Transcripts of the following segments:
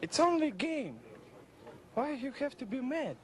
It's only a game. Why you have to be mad?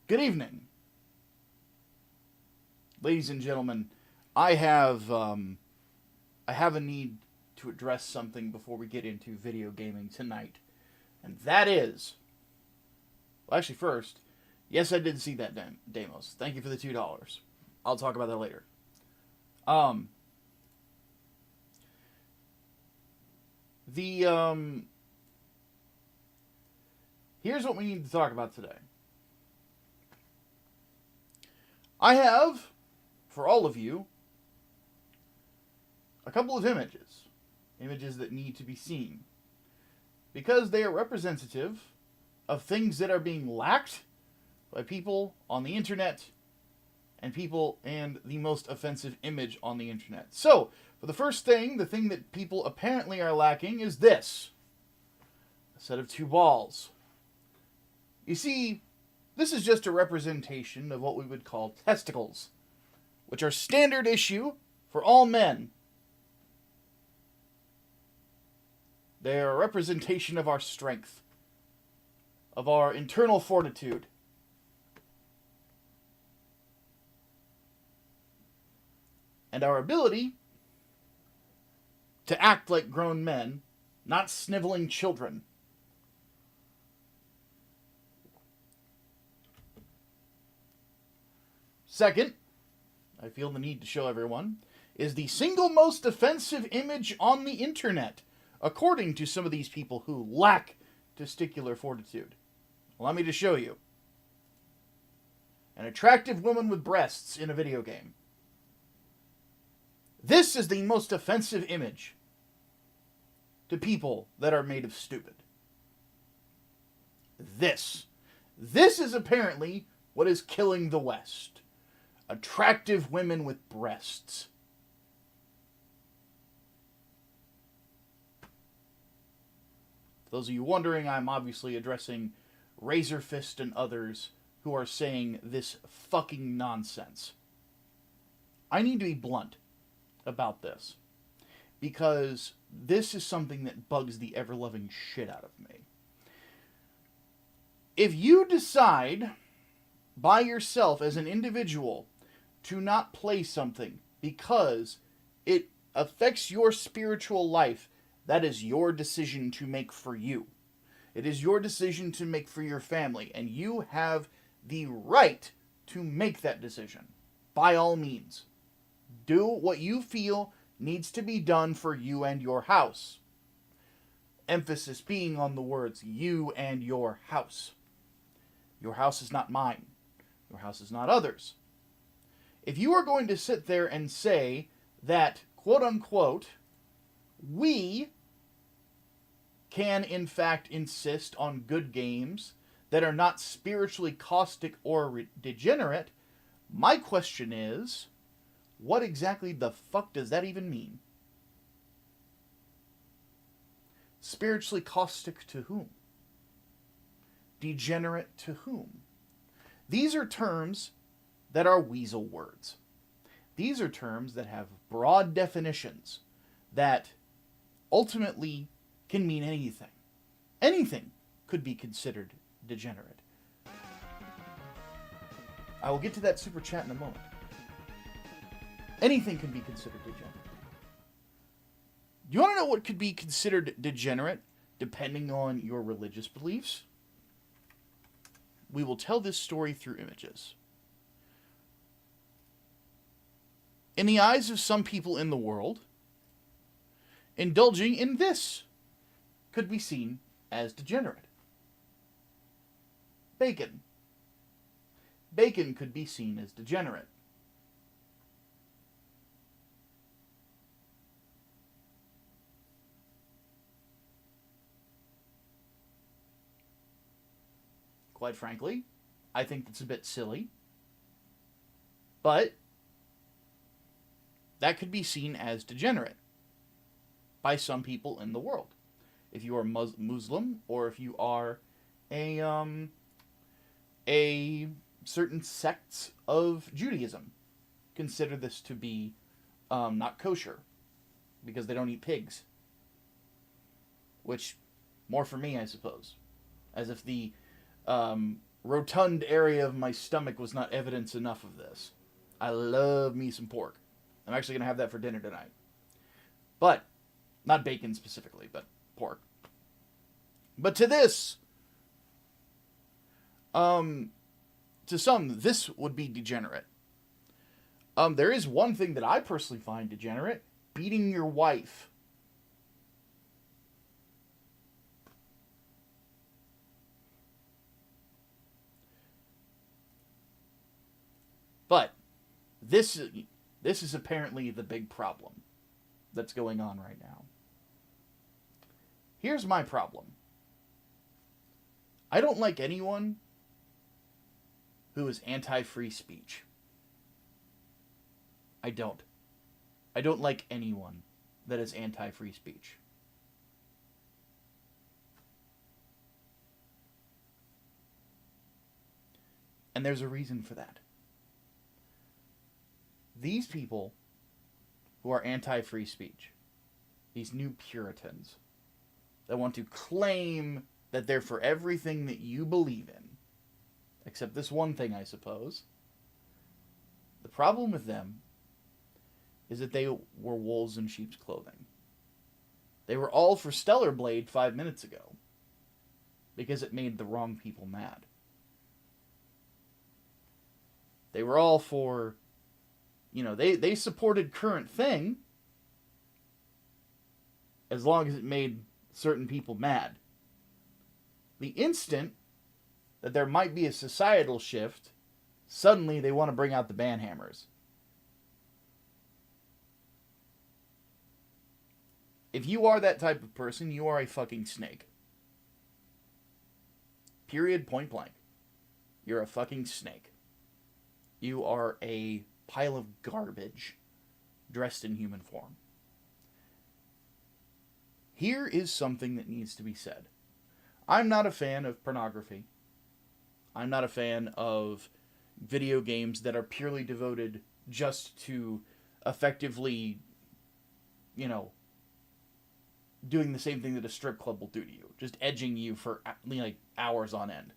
Good evening, ladies and gentlemen. I have a need to address something before we get into video gaming tonight, and that is, well, actually, first, yes, I did see that Damos. Thank you for the $2. I'll talk about that later. Here's what we need to talk about today. I have, for all of you, a couple of images that need to be seen, because they are representative of things that are being lacked by people on the internet and the most offensive image on the internet. So, for the first thing, the thing that people apparently are lacking is this: a set of two balls. You see, this is just a representation of what we would call testicles, which are standard issue for all men. They are a representation of our strength, of our internal fortitude. And our ability to act like grown men, not sniveling children. Second, I feel the need to show everyone, is the single most offensive image on the internet, according to some of these people who lack testicular fortitude. Allow me to show you. An attractive woman with breasts in a video game. This is the most offensive image to people that are made of stupid. This is apparently what is killing the West. Attractive women with breasts. For those of you wondering, I'm obviously addressing Razorfist and others who are saying this fucking nonsense. I need to be blunt about this, because this is something that bugs the ever-loving shit out of me. If you decide by yourself as an individual to not play something because it affects your spiritual life, that is your decision to make for you. It is your decision to make for your family, and you have the right to make that decision. By all means. Do what you feel needs to be done for you and your house. Emphasis being on the words, you and your house. Your house is not mine. Your house is not others. If you are going to sit there and say that, quote unquote, we can in fact insist on good games that are not spiritually caustic or degenerate, my question is, what exactly the fuck does that even mean? Spiritually caustic to whom? Degenerate to whom? These are terms that are weasel words. These are terms that have broad definitions that ultimately can mean anything. Anything could be considered degenerate. I will get to that super chat in a moment. Anything can be considered degenerate. Do you want to know what could be considered degenerate depending on your religious beliefs? We will tell this story through images. In the eyes of some people in the world, indulging in this could be seen as degenerate. Bacon. Bacon could be seen as degenerate. Quite frankly, I think that's a bit silly. But that could be seen as degenerate by some people in the world. If you are Muslim, or if you are a certain sects of Judaism, consider this to be not kosher because they don't eat pigs. Which, more for me, I suppose. As if the rotund area of my stomach was not evidence enough of this. I love me some pork. I'm actually going to have that for dinner tonight. But, not bacon specifically, but pork. But to this, to some, this would be degenerate. There is one thing that I personally find degenerate: beating your wife. But this is apparently the big problem that's going on right now. Here's my problem. I don't like anyone who is anti-free speech. I don't. I don't like anyone that is anti-free speech. And there's a reason for that. These people who are anti-free speech, these new Puritans, that want to claim that they're for everything that you believe in. Except this one thing, I suppose. The problem with them is that they were wolves in sheep's clothing. They were all for Stellar Blade 5 minutes ago. Because it made the wrong people mad. They were all for, they supported current thing as long as it made certain people mad. The instant that there might be a societal shift, suddenly they want to bring out the banhammers. If you are that type of person, you are a fucking snake. Period, point blank. You're a fucking snake. You are a pile of garbage dressed in human form. Here is something that needs to be said. I'm not a fan of pornography. I'm not a fan of video games that are purely devoted just to effectively, doing the same thing that a strip club will do to you. Just edging you for hours on end.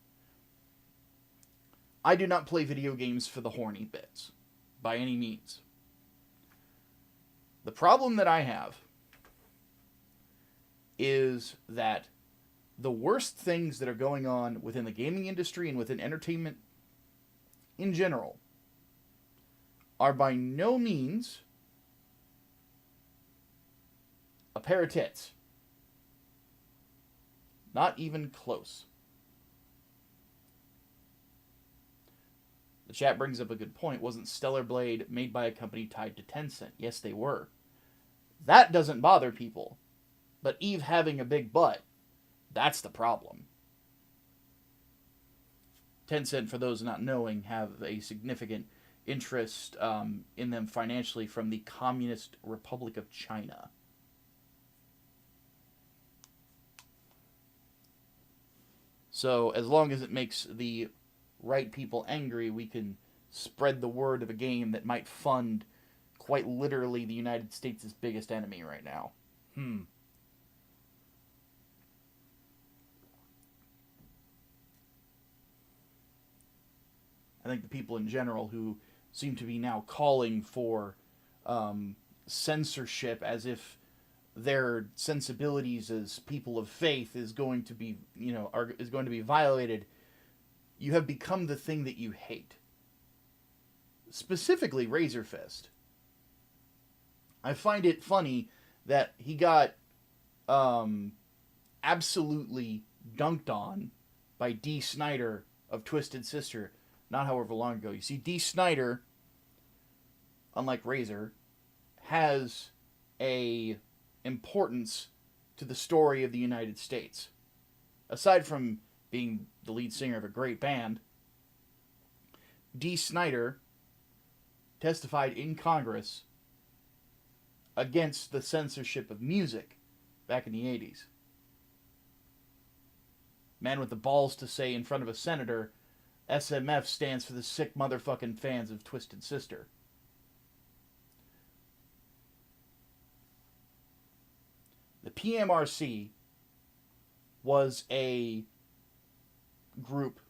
I do not play video games for the horny bits. By any means. The problem that I have is that the worst things that are going on within the gaming industry and within entertainment in general are by no means a pair of tits. Not even close. The chat brings up a good point. Wasn't Stellar Blade made by a company tied to Tencent? Yes, they were. That doesn't bother people. But Eve having a big butt, that's the problem. Tencent, for those not knowing, have a significant interest in them financially from the Communist Republic of China. So, as long as it makes the right people angry, we can spread the word of a game that might fund quite literally the United States' biggest enemy right now. I think the people in general who seem to be now calling for censorship as if their sensibilities as people of faith is going to be, is going to be violated, you have become the thing that you hate. Specifically, Razor Fist. I find it funny that he got absolutely dunked on by Dee Snider of Twisted Sister not however long ago. You see, Dee Snider, unlike Razor, has a importance to the story of the United States. Aside from being the lead singer of a great band, Dee Snider testified in Congress against the censorship of music back in the 80s. Man with the balls to say in front of a senator, SMF stands for the sick motherfucking fans of Twisted Sister. The PMRC was a group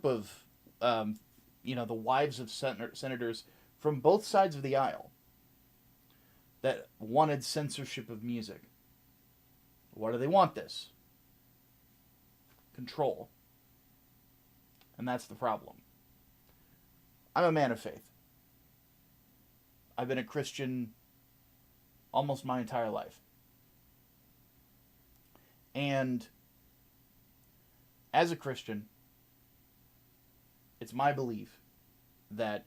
of, the wives of senators from both sides of the aisle that wanted censorship of music. Why do they want this? Control. And that's the problem. I'm a man of faith. I've been a Christian almost my entire life. And as a Christian, it's my belief that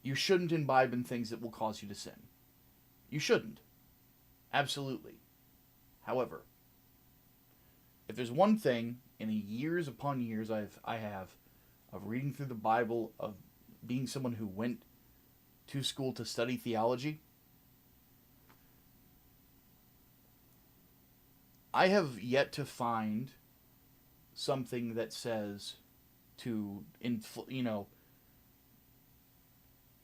you shouldn't imbibe in things that will cause you to sin. You shouldn't. Absolutely. However, if there's one thing in the years upon years I have of reading through the Bible, of being someone who went to school to study theology, I have yet to find something that says to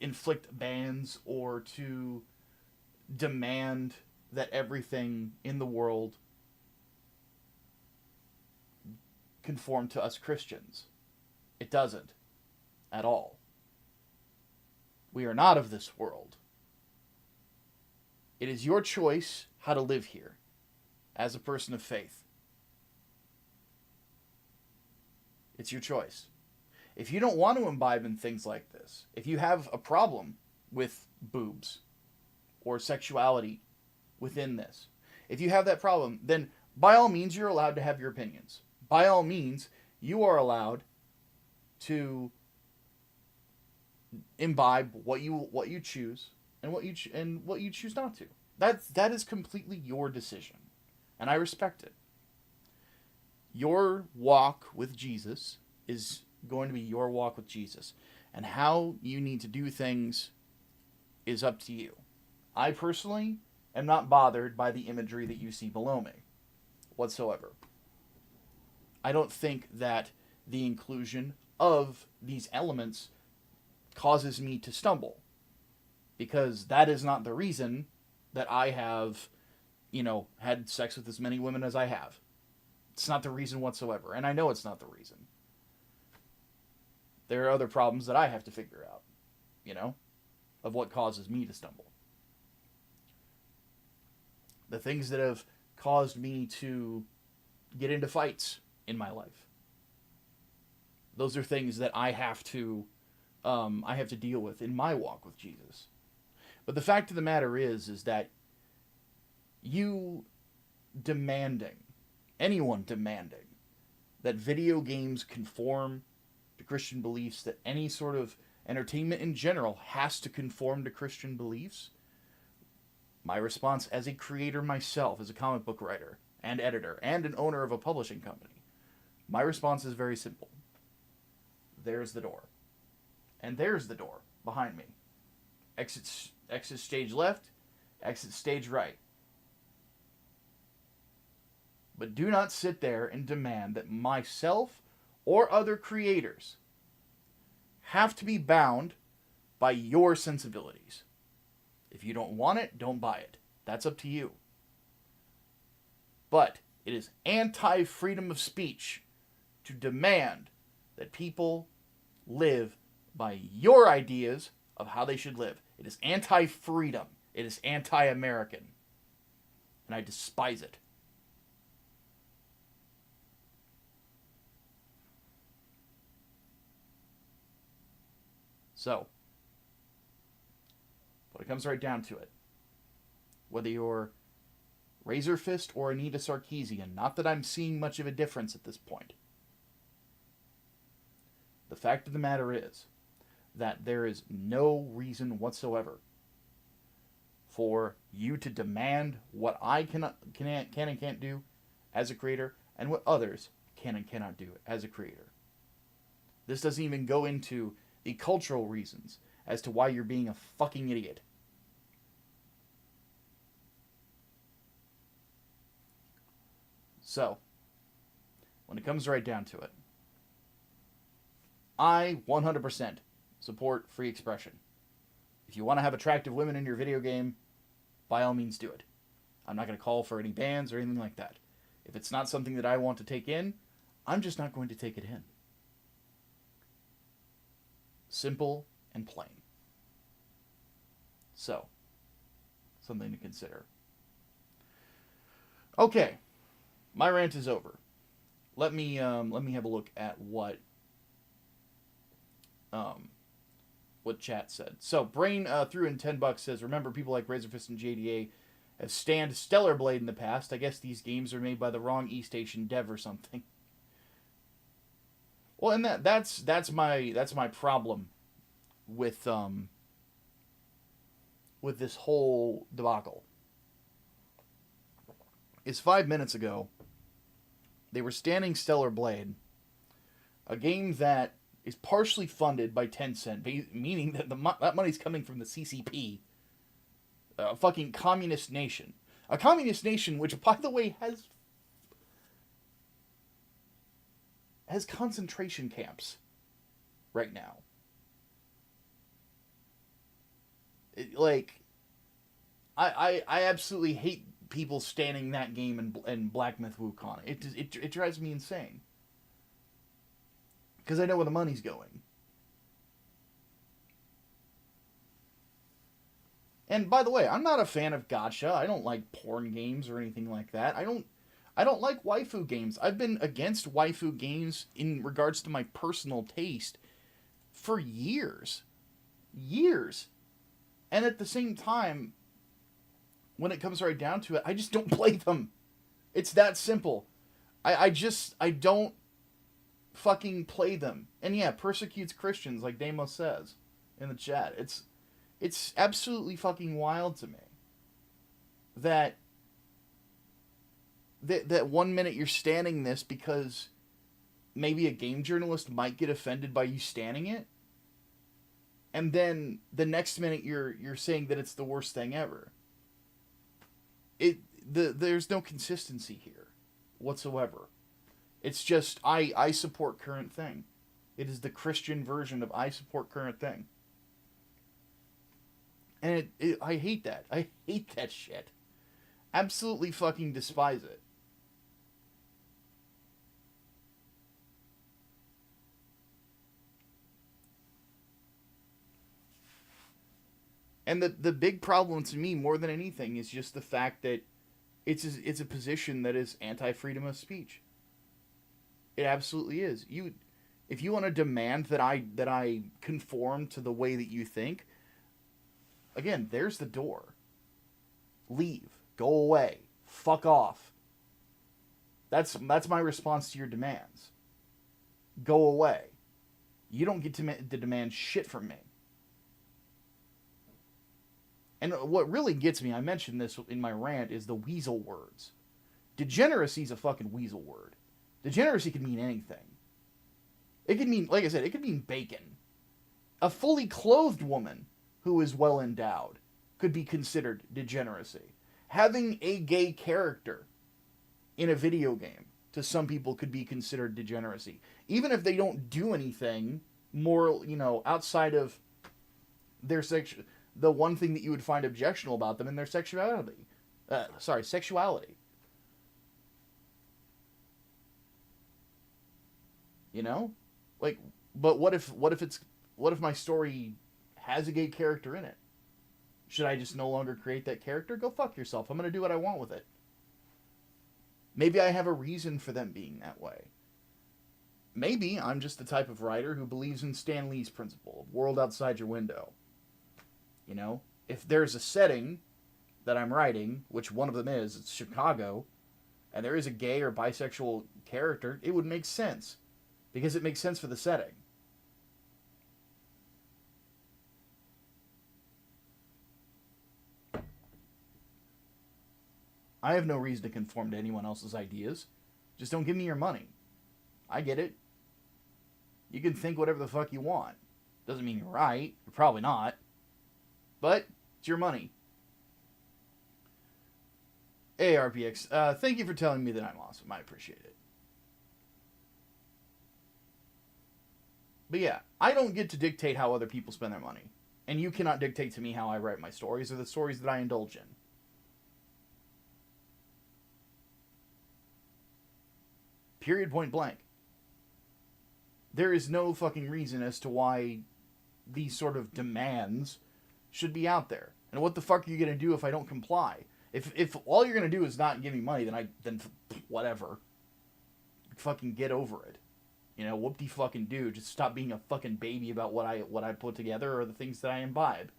inflict bans or to demand that everything in the world conform to us Christians. It doesn't. At all. We are not of this world. It is your choice how to live here as a person of faith. It's your choice. If you don't want to imbibe in things like this, if you have a problem with boobs or sexuality within this, if you have that problem, then by all means you're allowed to have your opinions. By all means, you are allowed to imbibe what you choose and what you choose not to. That is completely your decision, and I respect it. Your walk with Jesus is going to be your walk with Jesus, and how you need to do things is up to you. I personally am not bothered by the imagery that you see below me whatsoever. I don't think that the inclusion of these elements causes me to stumble, because that is not the reason that I have, had sex with as many women as I have. It's not the reason whatsoever, and I know it's not the reason. There are other problems that I have to figure out, of what causes me to stumble. The things that have caused me to get into fights in my life. Those are things that I have to deal with in my walk with Jesus. But the fact of the matter is that anyone demanding that video games conform to Christian beliefs, that any sort of entertainment in general has to conform to Christian beliefs, my response as a creator myself, as a comic book writer and editor and an owner of a publishing company, my response is very simple. There's the door. And there's the door behind me. Exit stage left, exit stage right. But do not sit there and demand that myself or other creators have to be bound by your sensibilities. If you don't want it, don't buy it. That's up to you. But it is anti-freedom of speech to demand that people live by your ideas of how they should live. It is anti-freedom. It is anti-American. And I despise it. So, when it comes right down to it, whether you're Razor Fist or Anita Sarkeesian, not that I'm seeing much of a difference at this point, the fact of the matter is that there is no reason whatsoever for you to demand what I can and can't do as a creator and what others can and cannot do as a creator. This doesn't even go into the cultural reasons as to why you're being a fucking idiot. So, when it comes right down to it, I 100% support free expression. If you want to have attractive women in your video game, by all means do it. I'm not going to call for any bans or anything like that. If it's not something that I want to take in, I'm just not going to take it in. Simple and plain. So, something to consider. Okay, my rant is over. Let me have a look at what chat said. So, Brain threw in $10 says, remember people like Razorfist and JDA have stanned Stellar Blade in the past. I guess these games are made by the wrong E-Station dev or something. Well, and that's my problem with this whole debacle. Is 5 minutes ago they were standing Stellar Blade, a game that is partially funded by Tencent, meaning that that money's coming from the CCP, a fucking communist nation, a communist nation which, by the way, has concentration camps right now. I absolutely hate people standing that game in Black Myth Wukong. It drives me insane. Because I know where the money's going. And by the way, I'm not a fan of gacha. I don't like porn games or anything like that. I don't like waifu games. I've been against waifu games in regards to my personal taste for years. Years. And at the same time, when it comes right down to it, I just don't play them. It's that simple. I don't fucking play them. And yeah, persecutes Christians, like Damos says in the chat. It's absolutely fucking wild to me that 1 minute you're standing this because maybe a game journalist might get offended by you standing it, and then the next minute you're saying that it's the worst thing ever. There's no consistency here whatsoever. It's just I support current thing. It is the Christian version of I support current thing. And I hate that. I hate that shit. Absolutely fucking despise it. And the big problem to me, more than anything, is just the fact that it's a position that is anti-freedom of speech. It absolutely is. If you want to demand that I conform to the way that you think, again, there's the door. Leave. Go away. Fuck off. That's my response to your demands. Go away. You don't get to demand shit from me. And what really gets me, I mentioned this in my rant, is the weasel words. Degeneracy is a fucking weasel word. Degeneracy could mean anything. It could mean, like I said, it could mean bacon. A fully clothed woman who is well endowed could be considered degeneracy. Having a gay character in a video game, to some people, could be considered degeneracy. Even if they don't do anything more, outside of their sexuality. The one thing that you would find objectionable about them in their sexuality. Sexuality. But what if my story has a gay character in it? Should I just no longer create that character? Go fuck yourself. I'm going to do what I want with it. Maybe I have a reason for them being that way. Maybe I'm just the type of writer who believes in Stan Lee's principle of world outside your window. If there's a setting that I'm writing, which one of them is, it's Chicago, and there is a gay or bisexual character, it would make sense. Because it makes sense for the setting. I have no reason to conform to anyone else's ideas. Just don't give me your money. I get it. You can think whatever the fuck you want. Doesn't mean you're right. You're probably not. But it's your money. Hey, RPX. Thank you for telling me that I'm awesome. I appreciate it. But yeah, I don't get to dictate how other people spend their money. And you cannot dictate to me how I write my stories or the stories that I indulge in. Period, point blank. There is no fucking reason as to why these sort of demands should be out there. And what the fuck are you going to do if I don't comply? If all you're going to do is not give me money, then whatever. Fucking get over it. Whoop-de-fucking-do. Just stop being a fucking baby about what I put together or the things that I imbibe.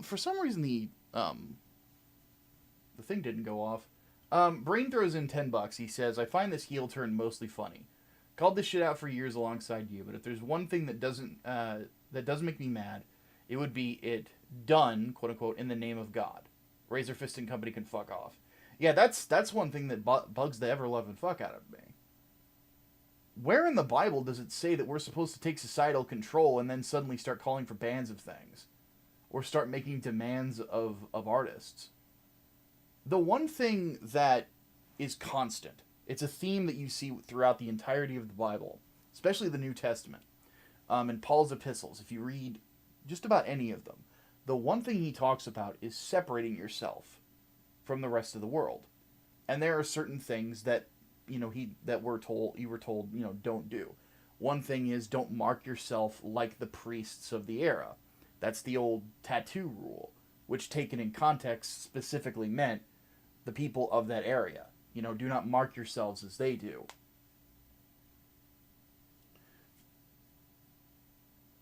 For some reason the thing didn't go off. Brain throws in $10. He says, I find this heel turn mostly funny. Called this shit out for years alongside you, but if there's one thing that doesn't make me mad, it would be it done, quote unquote, in the name of God. Razor Fist and company can fuck off. Yeah, that's one thing that bugs the ever-loving fuck out of me. Where in the Bible does it say that we're supposed to take societal control and then suddenly start calling for bans of things? Or start making demands of artists? The one thing that is constant It's a theme that you see throughout the entirety of the Bible, especially the New Testament. And Paul's epistles, if you read just about any of them, the one thing he talks about is separating yourself from the rest of the world. And there are certain things that, you know, you were told, you know, don't do. One thing is, don't mark yourself like the priests of the era. That's the old tattoo rule, which taken in context specifically meant the people of that area. You know, do not mark yourselves as they do.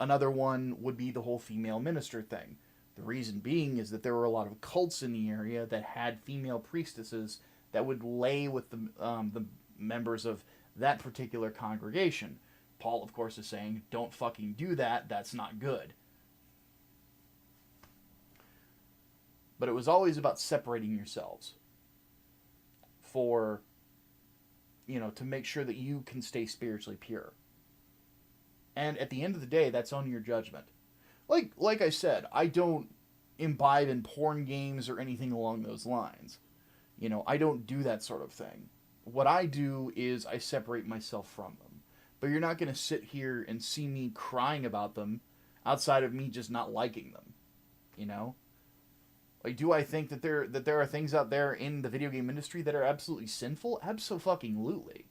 Another one would be the whole female minister thing. The reason being is that there were a lot of cults in the area that had female priestesses that would lay with the members of that particular congregation. Paul, of course, is saying, don't fucking do that. That's not good. But it was always about separating yourselves for, you know, to make sure that you can stay spiritually pure. And at the end of the day, that's on your judgment. Like I said, I don't imbibe in porn games or anything along those lines. You know, I don't do that sort of thing. What I do is I separate myself from them. But you're not going to sit here and see me crying about them outside of me just not liking them. You know? Like, do I think that there are things out there in the video game industry that are absolutely sinful? Abso-fucking-lutely.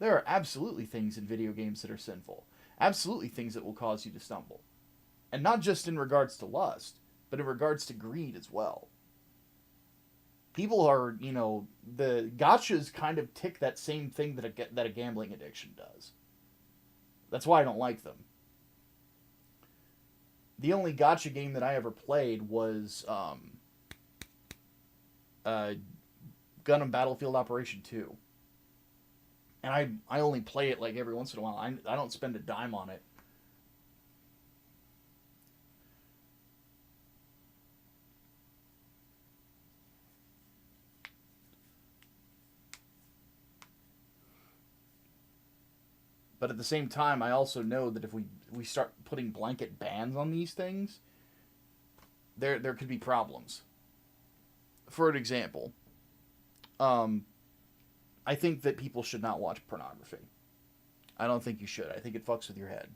There are absolutely things in video games that are sinful. Absolutely things that will cause you to stumble. And not just in regards to lust, but in regards to greed as well. People are, you know, the gotchas kind of tick that same thing that a gambling addiction does. That's why I don't like them. The only gotcha game that I ever played was Gundam Battlefield Operation 2. And I only play it like every once in a while. I don't spend a dime on it. But at the same time, I also know that if we start putting blanket bans on these things, there could be problems. For an example, I think that people should not watch pornography. I don't think you should. I think it fucks with your head.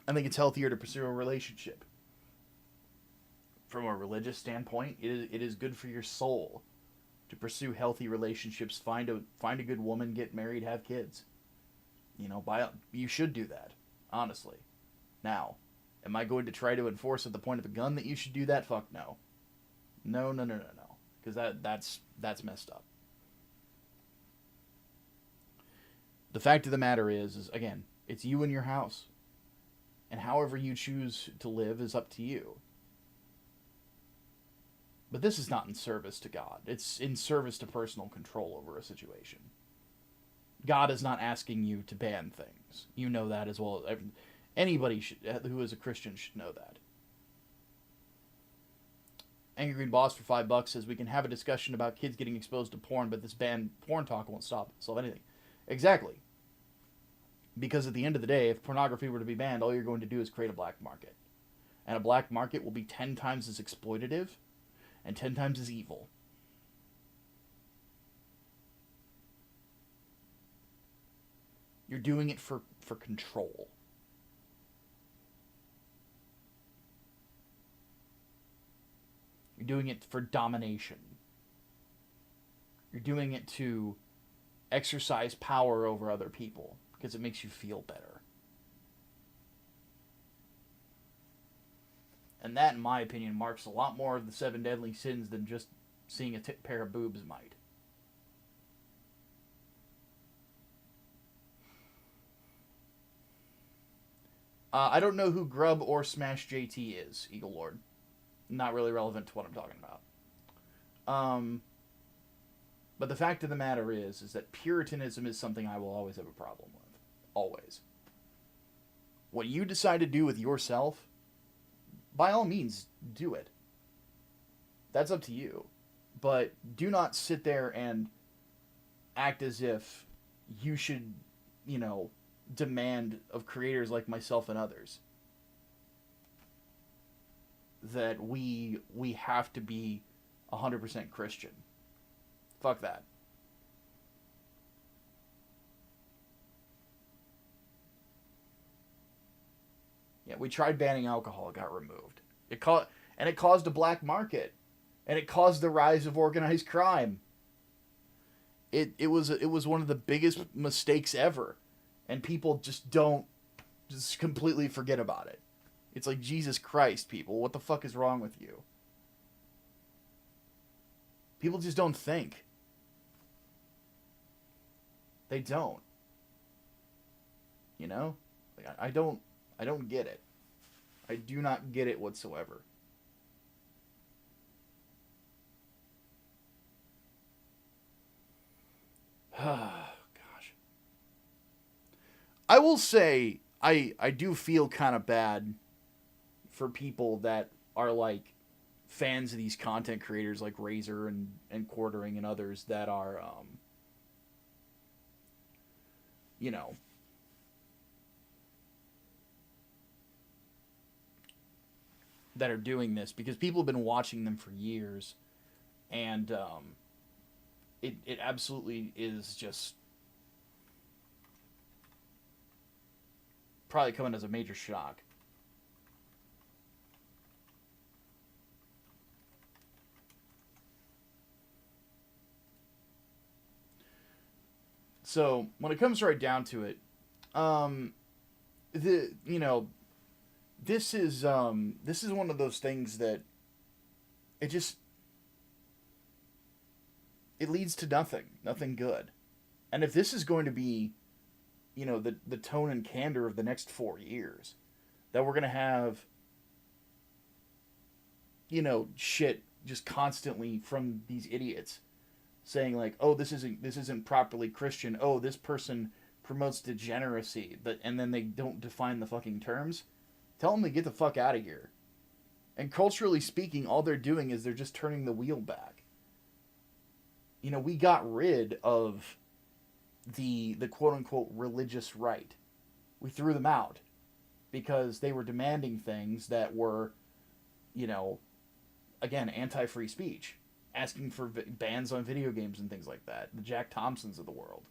I think it's healthier to pursue a relationship. From a religious standpoint, it is good for your soul to pursue healthy relationships, find a good woman, get married, have kids. You know, you should do that, honestly. Now, am I going to try to enforce at the point of a gun that you should do that? Fuck no. No. Because that's messed up. The fact of the matter is, again, it's you and your house. And however you choose to live is up to you. But this is not in service to God. It's in service to personal control over a situation. God is not asking you to ban things. You know that as well. Anybody who is a Christian should know that. Angry Green Boss for $5 says, we can have a discussion about kids getting exposed to porn, but this banned porn talk won't solve anything. Exactly. Because at the end of the day, if pornography were to be banned, all you're going to do is create a black market. And a black market will be 10 times as exploitative and 10 times as evil. You're doing it for control. You're doing it for domination. You're doing it to exercise power over other people because it makes you feel better. And that, in my opinion, marks a lot more of the 7 deadly sins than just seeing a pair of boobs might. I don't know who Grub or Smash JT is, Eagle Lord. Not really relevant to what I'm talking about. But the fact of the matter is that puritanism is something I will always have a problem with. Always. What you decide to do with yourself, by all means, do it. That's up to you. But do not sit there and act as if you should, you know, demand of creators like myself and others that we have to be 100% Christian. Fuck that. Yeah, we tried banning alcohol, it got removed. It caused a black market, and it caused the rise of organized crime. It was one of the biggest mistakes ever, and people just completely forget about it. It's like, Jesus Christ, people, what the fuck is wrong with you? People just don't think. They don't. You know? Like, I don't get it. I do not get it whatsoever. Gosh. I will say, I do feel kind of bad for people that are like fans of these content creators like Razor and Quartering and others that are, you know, that are doing this, because people have been watching them for years, and it absolutely is just probably coming as a major shock. So when it comes right down to it, this is one of those things that it leads to nothing good. And if this is going to be, the tone and candor of the next 4 years, that we're going to have, shit just constantly from these idiots saying like, oh, this isn't properly Christian. Oh, this person promotes degeneracy, and then they don't define the fucking terms. Tell them to get the fuck out of here. And culturally speaking, all they're doing is they're just turning the wheel back. We got rid of the quote-unquote religious right. We threw them out because they were demanding things that were, again, anti-free speech. Asking for bans on video games and things like that. The Jack Thompsons of the world.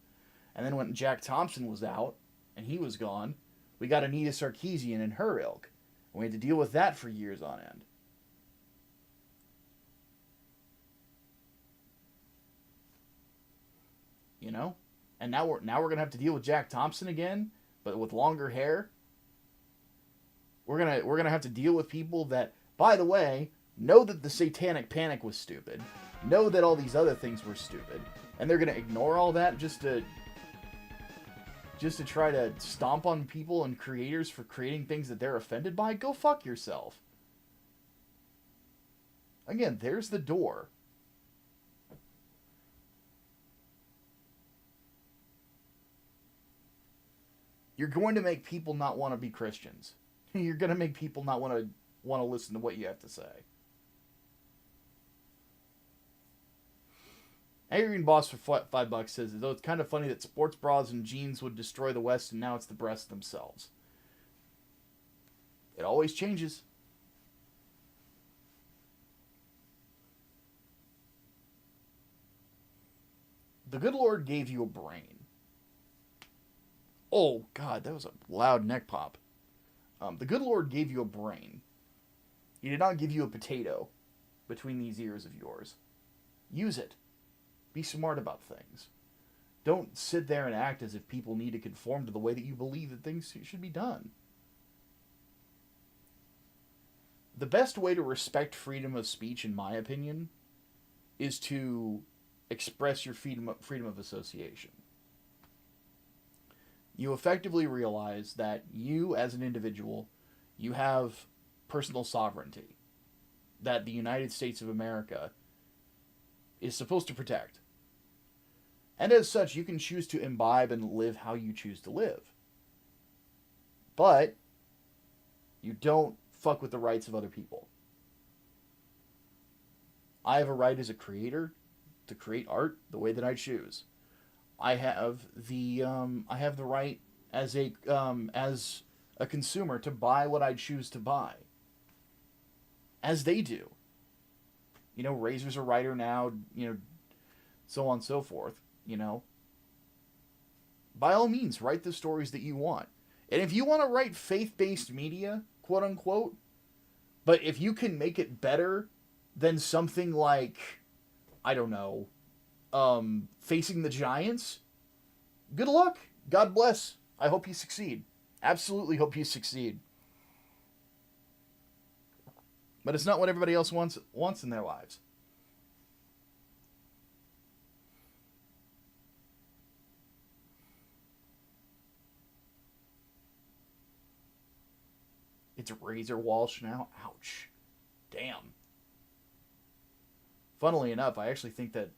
And then when Jack Thompson was out and he was gone, we got Anita Sarkeesian and her ilk. And we had to deal with that for years on end. And now we're gonna have to deal with Jack Thompson again, but with longer hair. We're gonna have to deal with people that, by the way, know that the Satanic Panic was stupid, know that all these other things were stupid, and they're gonna ignore all that just to try to stomp on people and creators for creating things that they're offended by. Go fuck yourself. Again, there's the door. You're going to make people not want to be Christians. You're going to make people not want to listen to what you have to say. Angry Green Boss for $5 says, though it's kind of funny that sports bras and jeans would destroy the West, and now it's the breasts themselves. It always changes. The good Lord gave you a brain. Oh, God, that was a loud neck pop. The good Lord gave you a brain. He did not give you a potato between these ears of yours. Use it. Be smart about things. Don't sit there and act as if people need to conform to the way that you believe that things should be done. The best way to respect freedom of speech, in my opinion, is to express your freedom of association. You effectively realize that you, as an individual, you have personal sovereignty that the United States of America is supposed to protect. And as such, you can choose to imbibe and live how you choose to live. But you don't fuck with the rights of other people. I have a right as a creator to create art the way that I choose. I have the right as a consumer to buy what I choose to buy, as they do. Razor's a writer now, so on and so forth. By all means, write the stories that you want. And if you want to write faith-based media, quote unquote. But if you can make it better than something like, I don't know, Facing the Giants, good luck. God bless. I hope you succeed. Absolutely hope you succeed. But it's not what everybody else wants in their lives. It's Razor Walsh now. Ouch. Damn. Funnily enough, I actually think that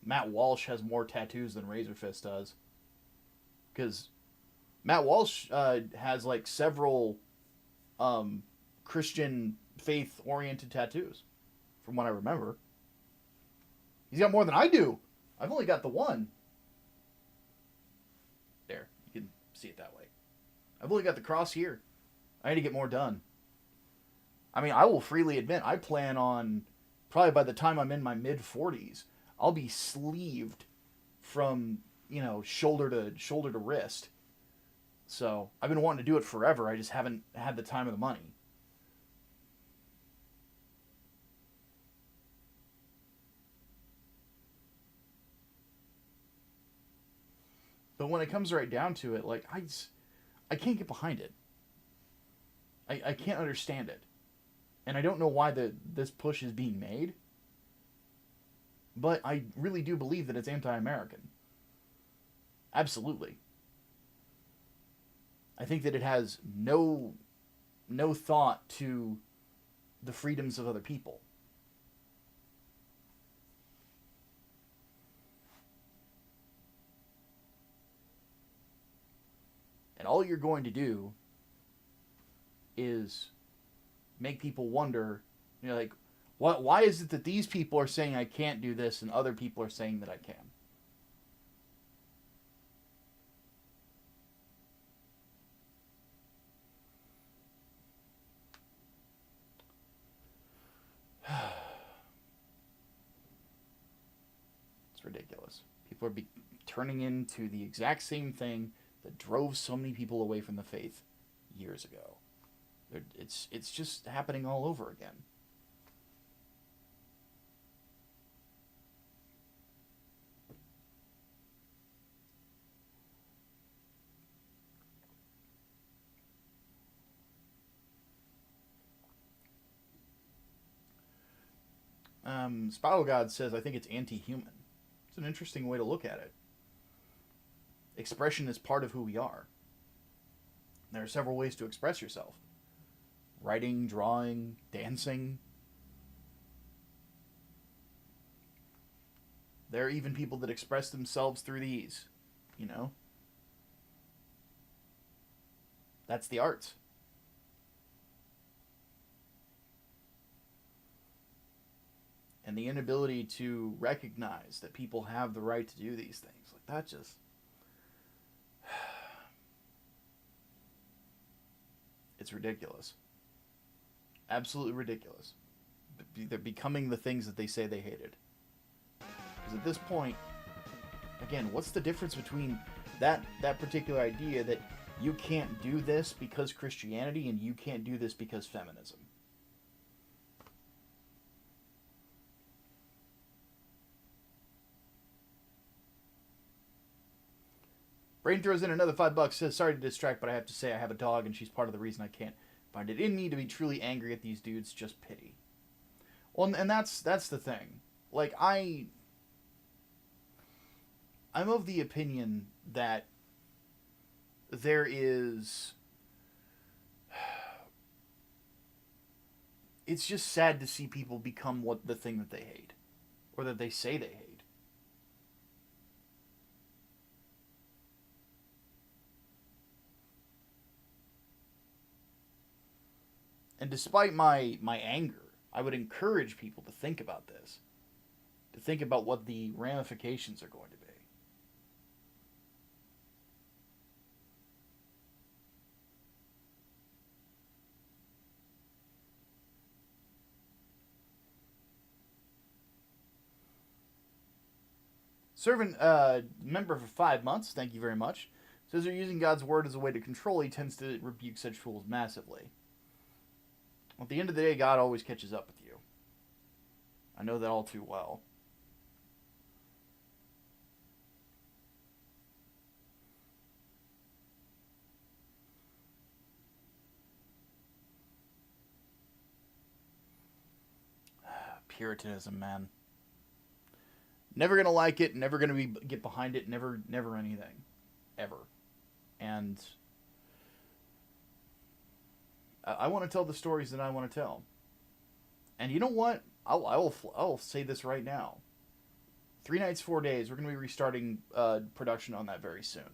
Matt Walsh has more tattoos than Razorfist does. Because Matt Walsh has like several Christian faith-oriented tattoos, from what I remember. He's got more than I do. I've only got the one. There, you can see it that way. I've only got the cross here. I need to get more done. I mean, I will freely admit, I plan on, probably by the time I'm in my mid-40s, I'll be sleeved from, shoulder to wrist. So, I've been wanting to do it forever, I just haven't had the time or the money. But when it comes right down to it, like, I can't get behind it. I can't understand it. And I don't know why this push is being made. But I really do believe that it's anti-American. Absolutely. I think that it has no thought to the freedoms of other people. And all you're going to do is make people wonder, like, why is it that these people are saying I can't do this and other people are saying that I can? It's ridiculous. People are turning into the exact same thing that drove so many people away from the faith years ago. It's just happening all over again. Spiral God says, I think it's anti-human. It's an interesting way to look at it. Expression is part of who we are. There are several ways to express yourself. Writing, drawing, dancing. There are even people that express themselves through these, That's the arts. And the inability to recognize that people have the right to do these things. Like, that just... It's ridiculous. Absolutely ridiculous. They're becoming the things that they say they hated. Because at this point, again, what's the difference between that particular idea that you can't do this because Christianity and you can't do this because feminism? Brain throws in another $5, says, sorry to distract, but I have to say I have a dog and she's part of the reason I can't find it in me to be truly angry at these dudes. Just pity. Well, and that's the thing. Like, I'm of the opinion that there is... It's just sad to see people become the thing that they hate. Or that they say they hate. And despite my anger, I would encourage people to think about this. To think about what the ramifications are going to be. Servant member for 5 months, thank you very much. Says they're using God's word as a way to control. He tends to rebuke such fools massively. At the end of the day, God always catches up with you. I know that all too well. Puritanism, man. Never gonna like it, never gonna get behind it, never anything. Ever. And I want to tell the stories that I want to tell. And you know what? I'll say this right now. 3 Nights, 4 Days, we're going to be restarting production on that very soon.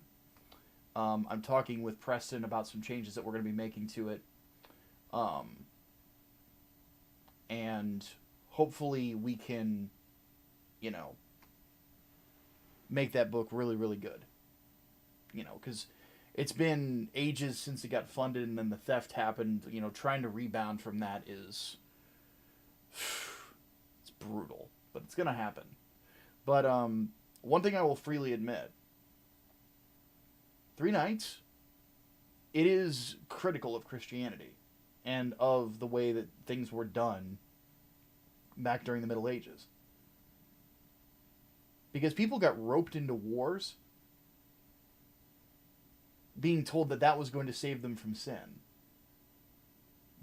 I'm talking with Preston about some changes that we're going to be making to it. And hopefully we can, you know, make that book really, really good. You know, because it's been ages since it got funded, and then the theft happened. You know, trying to rebound from that is... it's brutal, but it's going to happen. But one thing I will freely admit, 3 Nights, it is critical of Christianity and of the way that things were done back during the Middle Ages. Because people got roped into wars being told that that was going to save them from sin.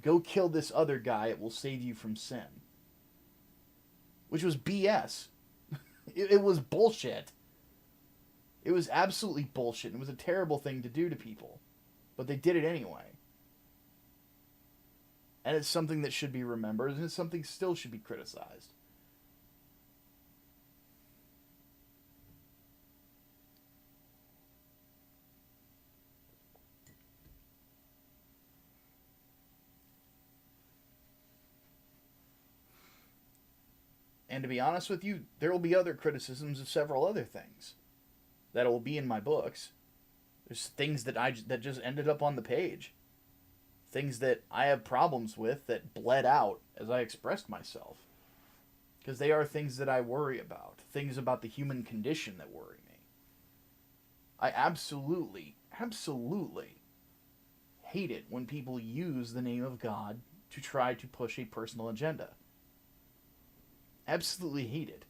Go kill this other guy, it will save you from sin. Which was BS. It was bullshit. It was absolutely bullshit. It was a terrible thing to do to people. But they did it anyway. And it's something that should be remembered, and it's something still should be criticized. And to be honest with you, there will be other criticisms of several other things that will be in my books. There's things that that just ended up on the page. Things that I have problems with that bled out as I expressed myself. Because they are things that I worry about. Things about the human condition that worry me. I absolutely hate it when people use the name of God to try to push a personal agenda. Absolutely hate it.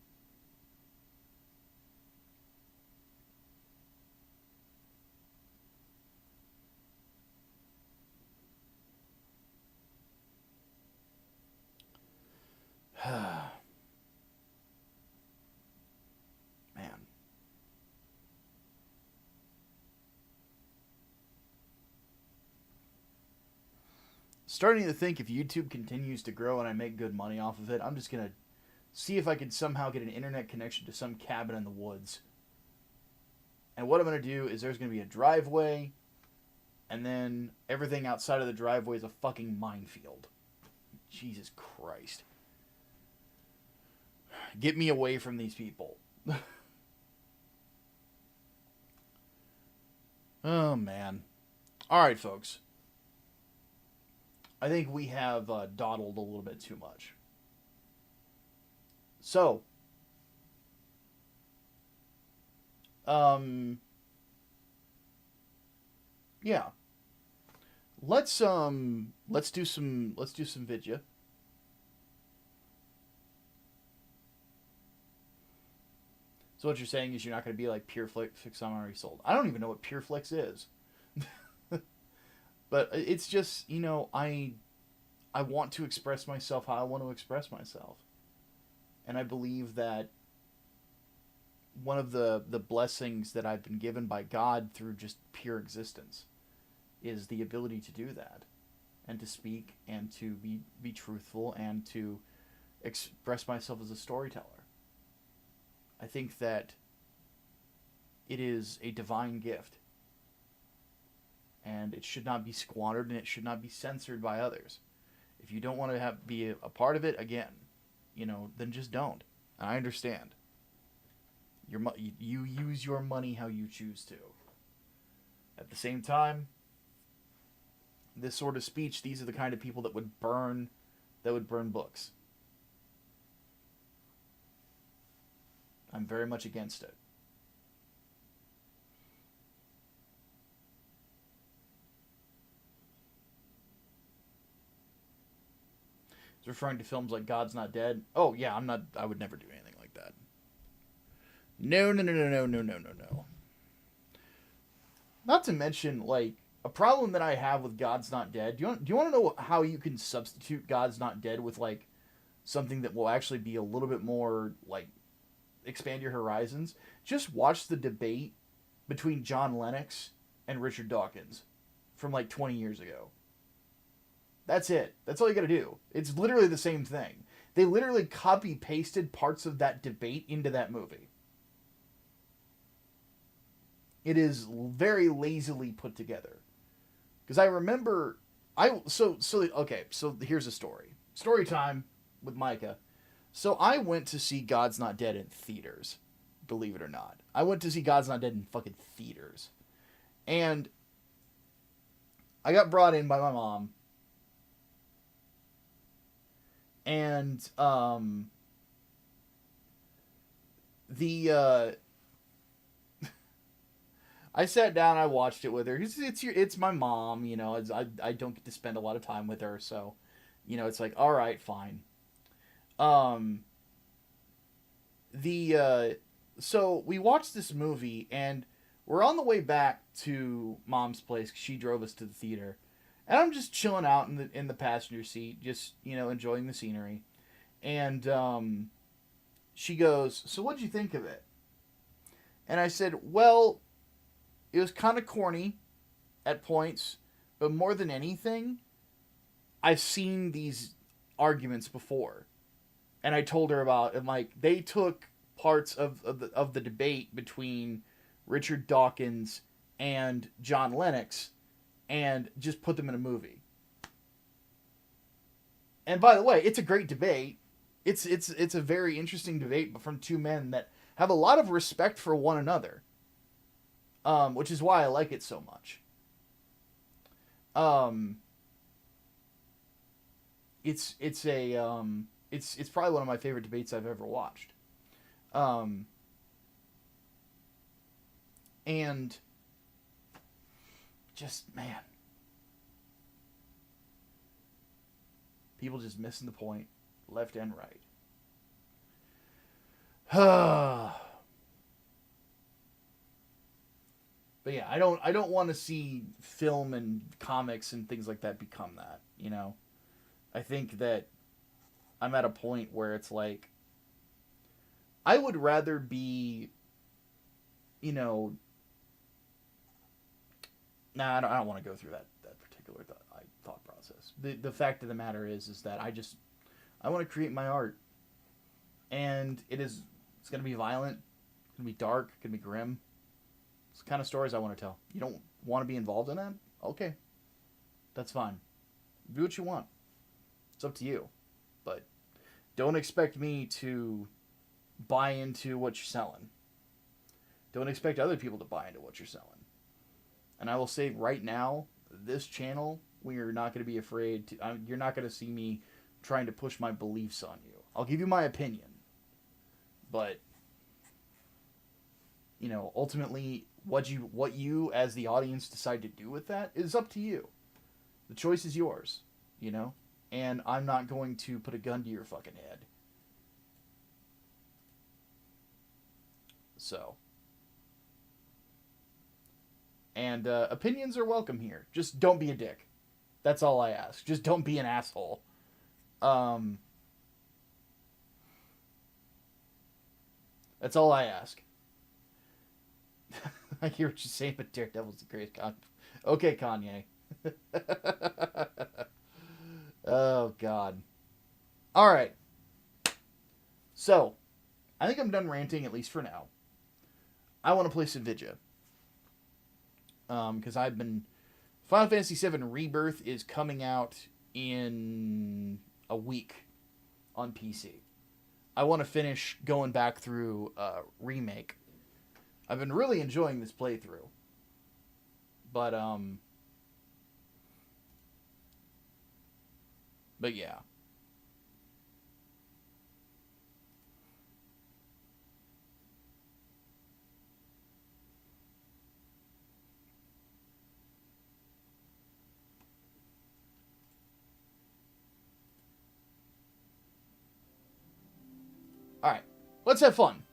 Man. Starting to think if YouTube continues to grow and I make good money off of it, I'm just going to see if I can somehow get an internet connection to some cabin in the woods. And what I'm going to do is there's going to be a driveway, and then everything outside of the driveway is a fucking minefield. Jesus Christ. Get me away from these people. Oh, man. Alright, folks. I think we have dawdled a little bit too much. So, yeah. Let's do some vidya. So what you're saying is you're not going to be like PureFlix, I'm already sold. I don't even know what PureFlix is. But it's just, you know, I want to express myself how I want to express myself. And I believe that one of the blessings that I've been given by God through just pure existence is the ability to do that. And to speak and to be truthful and to express myself as a storyteller. I think that it is a divine gift. And it should not be squandered, and it should not be censored by others. If you don't want to be a part of it, again, you know, then just don't. And I understand. You use your money how you choose to. At the same time, this sort of speech, these are the kind of people that would burn books. I'm very much against it. referring to films like God's Not Dead. Oh, yeah, I would never do anything like that. No. Not to mention, like, a problem that I have with God's Not Dead. Do you want to know how you can substitute God's Not Dead with, like, something that will actually be a little bit more, like, expand your horizons? Just watch the debate between John Lennox and Richard Dawkins from, like, 20 years ago. That's it. That's all you gotta do. It's literally the same thing. They literally copy-pasted parts of that debate into that movie. It is very lazily put together. Because I remember... So here's a story. Story time with Micah. So I went to see God's Not Dead in theaters. Believe it or not. I went to see God's Not Dead in fucking theaters. And I got brought in by my mom. And I sat down, I watched it with her. It's my mom, you know. I don't get to spend a lot of time with her, so, you know, it's like, all right, fine. So we watched this movie, and we're on the way back to Mom's place, 'cause she drove us to the theater, and I'm just chilling out in the passenger seat, just, you know, enjoying the scenery, and she goes, "So what'd you think of it?" And I said, "Well, it was kind of corny at points, but more than anything, I've seen these arguments before." And I told her about, and like, they took parts of the debate between Richard Dawkins and John Lennox and just put them in a movie. And by the way, it's a great debate. It's a very interesting debate from two men that have a lot of respect for one another. Which is why I like it so much. It's probably one of my favorite debates I've ever watched. And just, man, people just missing the point, left and right. But yeah, I don't want to see film and comics and things like that become that, you know? I think that I'm at a point where it's like, I would rather be, you know... Nah, I don't want to go through that particular thought process. The fact of the matter is that I want to create my art. And it's going to be violent, it's going to be dark, it's going to be grim. It's the kind of stories I want to tell. You don't want to be involved in that? Okay. That's fine. Do what you want. It's up to you. But don't expect me to buy into what you're selling. Don't expect other people to buy into what you're selling. And I will say right now, this channel, we are not going to be afraid to... you're not going to see me trying to push my beliefs on you. I'll give you my opinion. But, you know, ultimately, what you as the audience decide to do with that is up to you. The choice is yours, you know? And I'm not going to put a gun to your fucking head. So. And opinions are welcome here. Just don't be a dick. That's all I ask. Just don't be an asshole. That's all I ask. I hear what you're saying, but Daredevil's the greatest con. Okay, Kanye. Oh, God. Alright. So, I think I'm done ranting, at least for now. I want to play some Vidya. Because I've been... Final Fantasy VII Rebirth is coming out in a week on PC. I want to finish going back through Remake. I've been really enjoying this playthrough. But yeah. Let's have fun.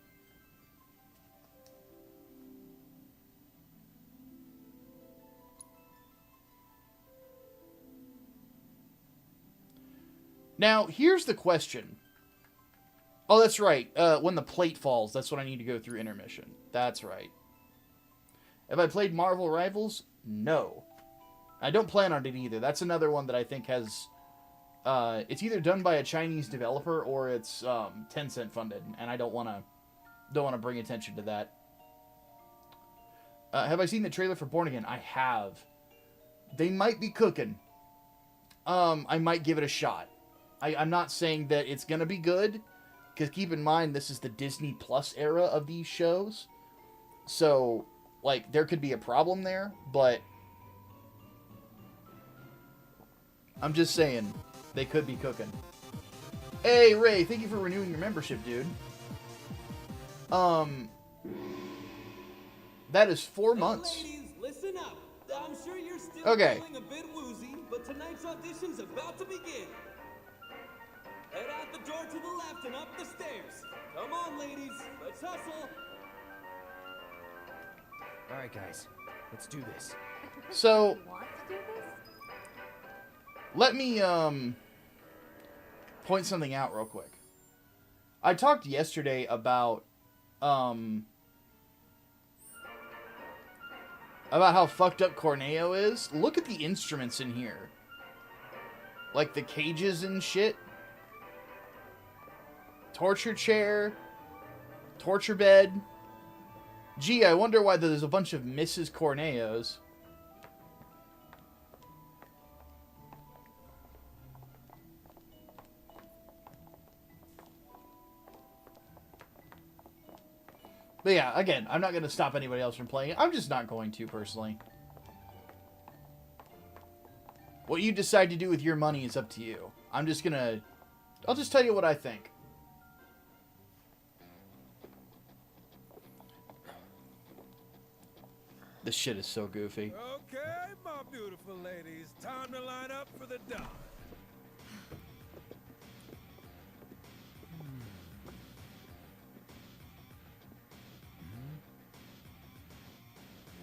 Now, here's the question. Oh, that's right. When the plate falls, that's when I need to go through intermission. That's right. Have I played Marvel Rivals? No. I don't plan on it either. That's another one that I think has... it's either done by a Chinese developer or it's Tencent funded, and I don't want to bring attention to that. Have I seen the trailer for Born Again? I have. They might be cooking. I might give it a shot. I'm not saying that it's going to be good, because keep in mind, this is the Disney Plus era of these shows. So, like, there could be a problem there, but I'm just saying, they could be cooking. Hey, Ray, thank you for renewing your membership, dude. That is 4 months. Ladies, listen up. I'm sure you're still feeling a bit woozy, but tonight's audition's about to begin. Head out the door to the left and up the stairs. Come on, ladies. Let's hustle. All right, guys. Let's do this. So, You want to do this? let me point something out real quick. I talked yesterday about how fucked up Corneo is. Look at the instruments in here. Like the cages and shit. Torture chair. Torture bed. Gee, I wonder why there's a bunch of Mrs. Corneos. But yeah, again, I'm not going to stop anybody else from playing it. I'm just not going to, personally. What you decide to do with your money is up to you. I'll just tell you what I think. This shit is so goofy. Okay, my beautiful ladies, time to line up for the dawn.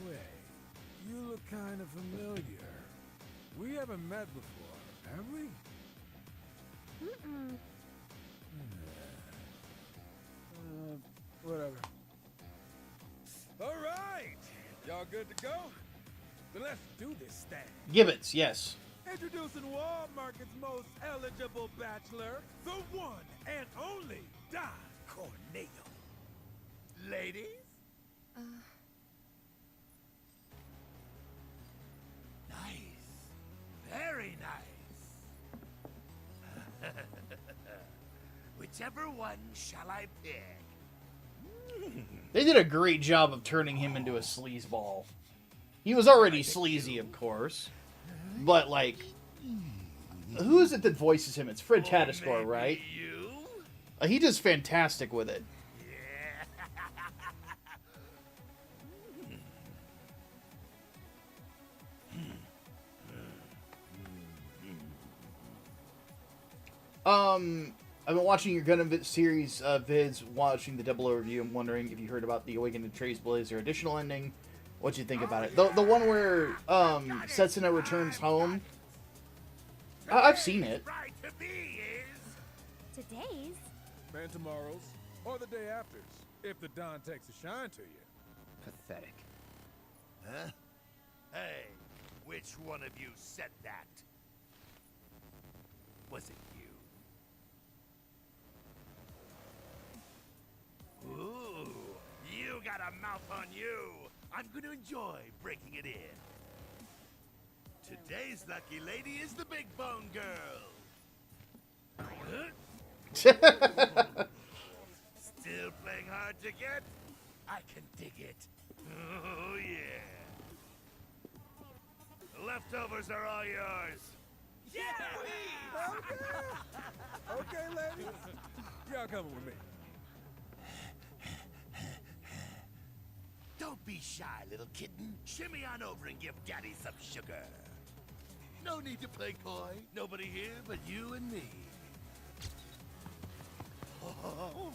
Wait, you look kind of familiar. We haven't met before, have we? Whatever. All right, y'all good to go? Then let's do this thing. Gibbets, yes. Introducing Wall Market's most eligible bachelor, the one and only Don Corneo. Ladies? Nice. Very nice. Whichever one shall I pick? They did a great job of turning him into a sleazeball. He was already sleazy, of course. But, like, who is it that voices him? It's Fred Tatasciore, right? You? He does fantastic with it. I've been watching your Gundam series vids, watching the double overview. I'm wondering if you heard about the Awakened Trailblazer additional ending. What you think about it? The one where Setsuna returns home. I've seen it. Right to be is Today's? and tomorrow's, or the day after's, if the Don takes a shine to you. Pathetic. Huh? Hey, which one of you said that? Was it you? Ooh, you got a mouth on you. I'm going to enjoy breaking it in. Today's lucky lady is the big bone girl. Huh? Still playing hard to get? I can dig it. Oh, yeah. The leftovers are all yours. Yeah! Okay, ladies. Y'all coming with me. Don't be shy, little kitten. Shimmy on over and give Daddy some sugar. No need to play coy. Nobody here but you and me. Oh,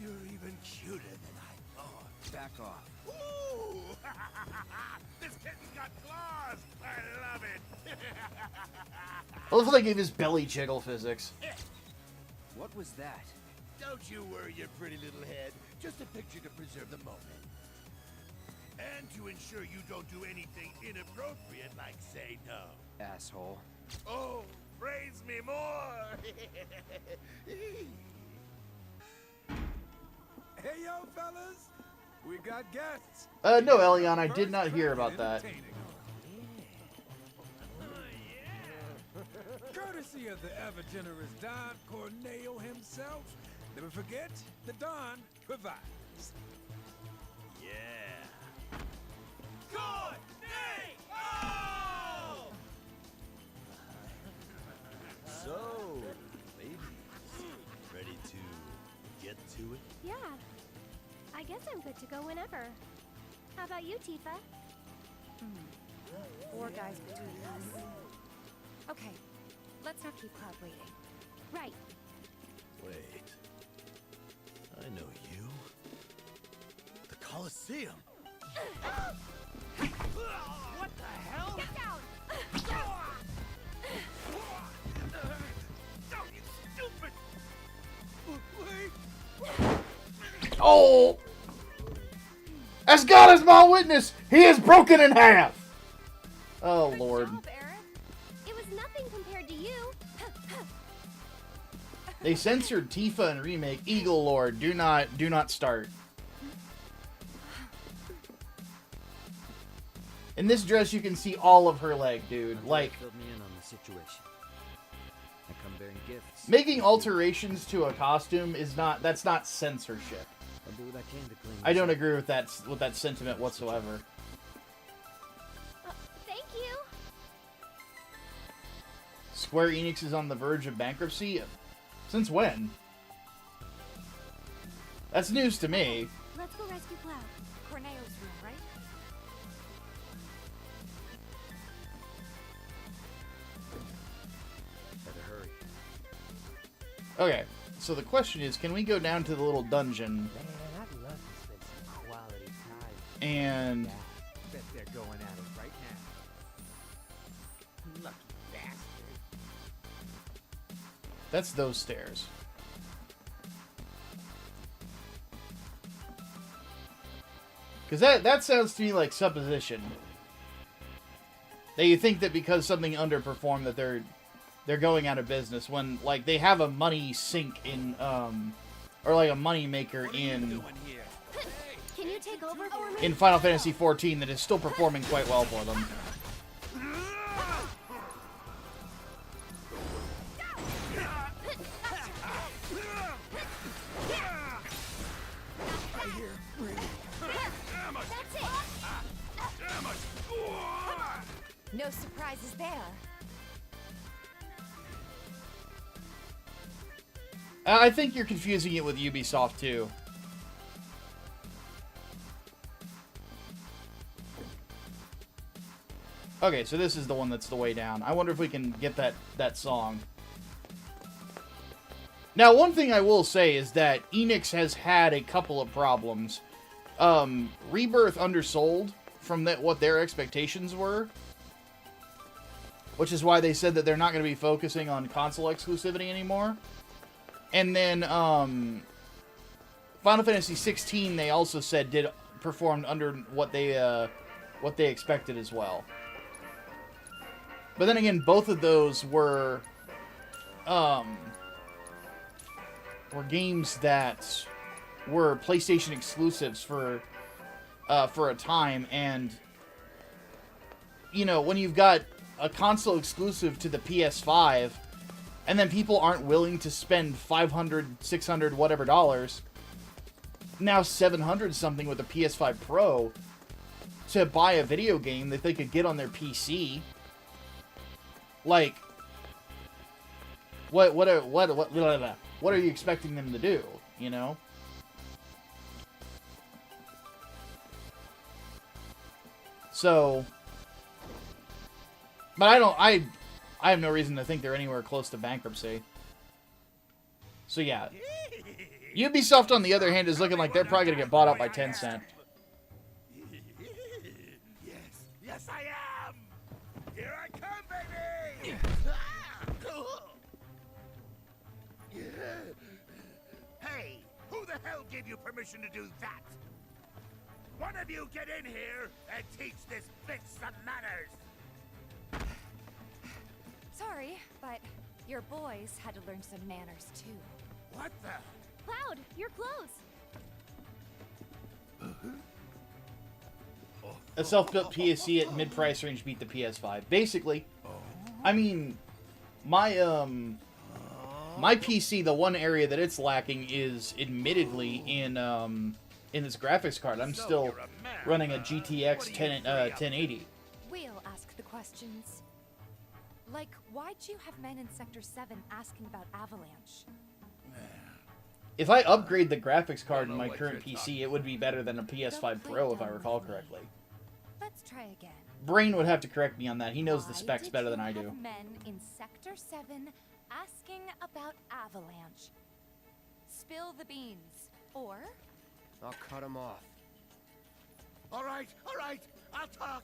you even cuter than I thought. Back off. Ooh! This kitten's got claws! I love it! I love how they gave his belly jiggle physics. What was that? Don't you worry your pretty little head. Just a picture to preserve the moment. And to ensure you don't do anything inappropriate like say no. Asshole. Oh, praise me more! Hey, yo, fellas. We got guests. No, Elion, I did not hear about that. Courtesy of the ever-generous Don Corneo himself. Never forget, the Don provides. Yeah. So, ladies, ready to get to it? Yeah. I guess I'm good to go whenever. How about you, Tifa? 4 guys between us. Okay, let's not keep Cloud waiting. Right. Wait. I know you. The Colosseum. What the hell? Get down! Oh, you stupid! Wait. Oh! As God is my witness, he is broken in half! Oh, Good Lord. job, Eric. It was nothing compared to you. They censored Tifa in Remake. Eagle Lord, do not start. In this dress, you can see all of her leg, dude. Like, Filled me in on the situation. I come bearing gifts. making alterations to a costume is not, that's not censorship. I'll do what I can to clean I don't this up. agree with that sentiment whatsoever. Thank you. Square Enix is on the verge of bankruptcy? Since when? That's news to me. Let's go rescue Cloud. Corneo's room, right? Better hurry. Okay, so the question is, can we go down to the little dungeon Man, I'd love to spend some quality time. and... Bet they're going at it right now. Lucky bastard. That's those stairs. Because that sounds to me like supposition. That you think that because something underperformed that they're going out of business when, like, they have a money sink in, or like a money maker in Can you take over for me? in Final Fantasy XIV that is still performing quite well for them. That's it. No surprises there. I think you're confusing it with Ubisoft too. Okay, so this is the one that's the way down. I wonder if we can get that song. Now, one thing I will say is that Enix has had a couple of problems. Rebirth undersold from what their expectations were, which is why they said that they're not going to be focusing on console exclusivity anymore. And then Final Fantasy 16, they also said performed under what they expected as well. But then again, both of those were games that were PlayStation exclusives for a time, and you know, when you've got a console exclusive to the PS5, and then people aren't willing to spend $500, $600, whatever dollars, now $700 something with a PS5 Pro to buy a video game that they could get on their PC. Like, what are you expecting them to do, you know? So, but I have no reason to think they're anywhere close to bankruptcy. So yeah. Ubisoft, on the other hand, is looking like they're probably going to get bought out by Tencent. Yes, I am. Here I come, baby. Hey, who the hell gave you permission to do that? One of you get in here and teach this bitch some manners. Sorry, but your boys had to learn some manners too. What the? Cloud, you're close. A self-built PSC at mid-price range beat the PS5. Basically, I mean, my my PC, the one area that it's lacking is admittedly in this graphics card. I'm still running a GTX 1080. We'll ask the questions. Like, why'd you have men in Sector 7 asking about Avalanche? If I upgrade the graphics card in my current PC, it would be better than a PS5 Pro, if I recall correctly. Let's try again. Brain would have to correct me on that. He knows the Why specs did better than you I do. have men in Sector 7 asking about Avalanche? Spill the beans. Or... I'll cut him off. All right. I'll talk.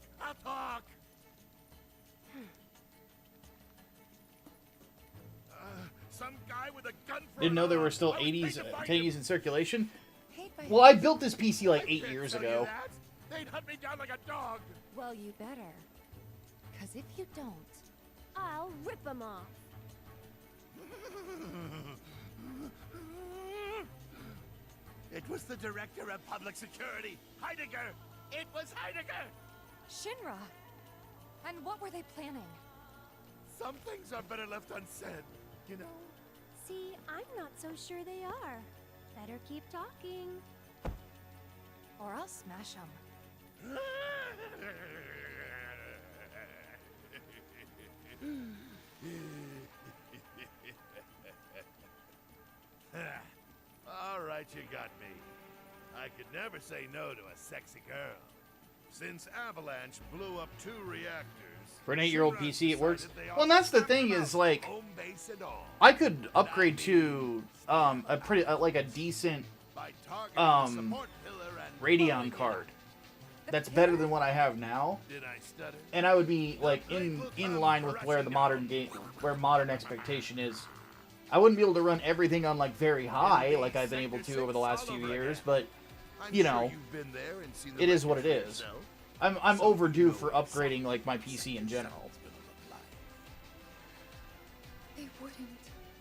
Some guy with a gun for Didn't know there were arm. still I was 80s, thinking about 1080s you. in circulation. Hate by Well, I built this PC like 8 I years can't tell you ago. that. They'd hunt me down like a dog. Well, you better. Because if you don't... I'll rip them off. It was the director of public security, Heidegger. It was Heidegger. Shinra! And what were they planning? Some things are better left unsaid, you know. See, I'm not so sure they are. Better keep talking. Or I'll smash them. All right, you got me. I could never say no to a sexy girl. Since Avalanche blew up 2 reactors... For an 8-year-old Shinra PC, it works. decided they Well, and that's the ought to thing step is, up, like, home base and all. I could upgrade to a pretty like a decent By targeting the um, support pillar and Radeon blowing card it. that's better than what I have now, Did I stutter? and I would be like in line with where the modern expectation is. I wouldn't be able to run everything on like very high like I've been able to over the last few years, but you know, it is what it is. I'm overdue for upgrading like my PC in general. They wouldn't.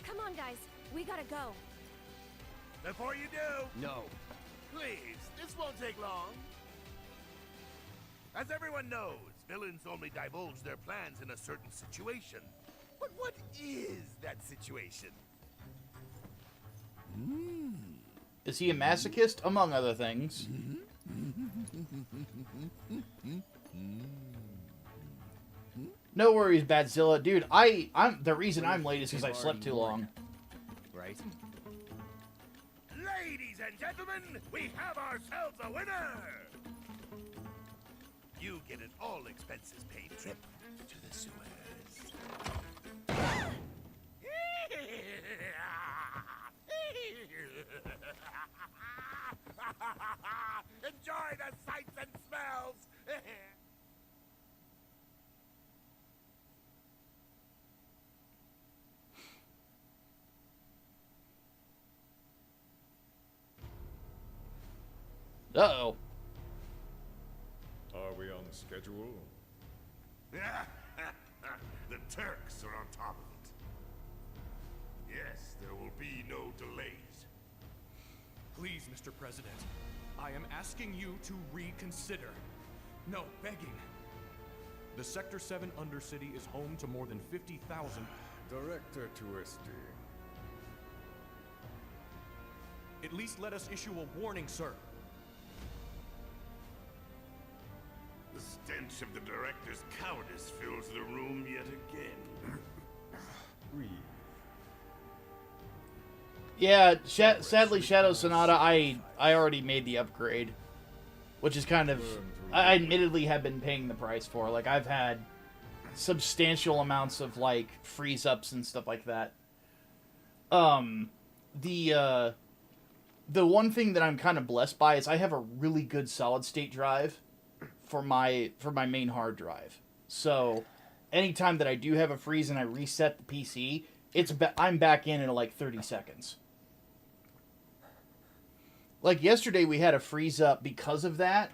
Come on, guys. We gotta go. Before you do, No. please, this won't take long. As everyone knows, villains only divulge their plans in a certain situation. But what is that situation? Is he a masochist, among other things? No worries, Badzilla. Dude, I'm the reason I'm late is because I slept too long. Right? Ladies and gentlemen, we have ourselves a winner! You get an all-expenses paid trip to the sewers. Enjoy the sights and smells! Uh-oh. Are we on the schedule? The Turks are on top of it. Yes, there will be no delays. Please, Mr. President, I am asking you to reconsider. No, begging. The Sector 7 Undercity is home to more than 50,000... Director Twisty. At least let us issue a warning, sir. The stench of the director's cowardice fills the room yet again. Yeah, sadly, Shadow Sonata, I already made the upgrade, which is kind of, I admittedly have been paying the price for. Like, I've had substantial amounts of, like, freeze-ups and stuff like that. the one thing that I'm kind of blessed by is I have a really good solid state drive for my main hard drive. So anytime that I do have a freeze and I reset the PC, I'm back in like 30 seconds. Like yesterday we had a freeze up because of that,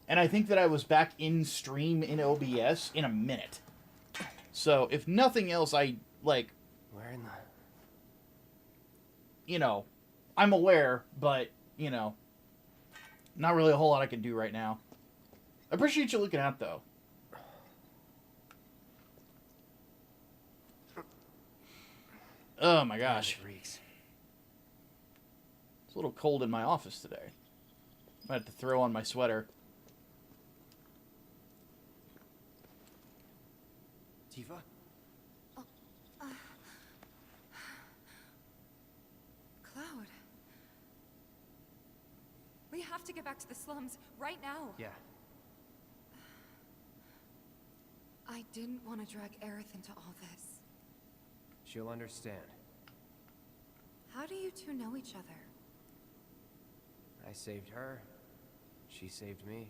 and I think that I was back in stream in OBS in a minute. So if nothing else, I like, Where in the... you know, I'm aware, but, you know, not really a whole lot I can do right now. I appreciate you looking out, though. Oh my gosh. It's a little cold in my office today. I have to throw on my sweater. Tifa? Cloud. We have to get back to the slums right now. Yeah. I didn't want to drag Aerith into all this. She'll understand. How do you two know each other? I saved her. She saved me.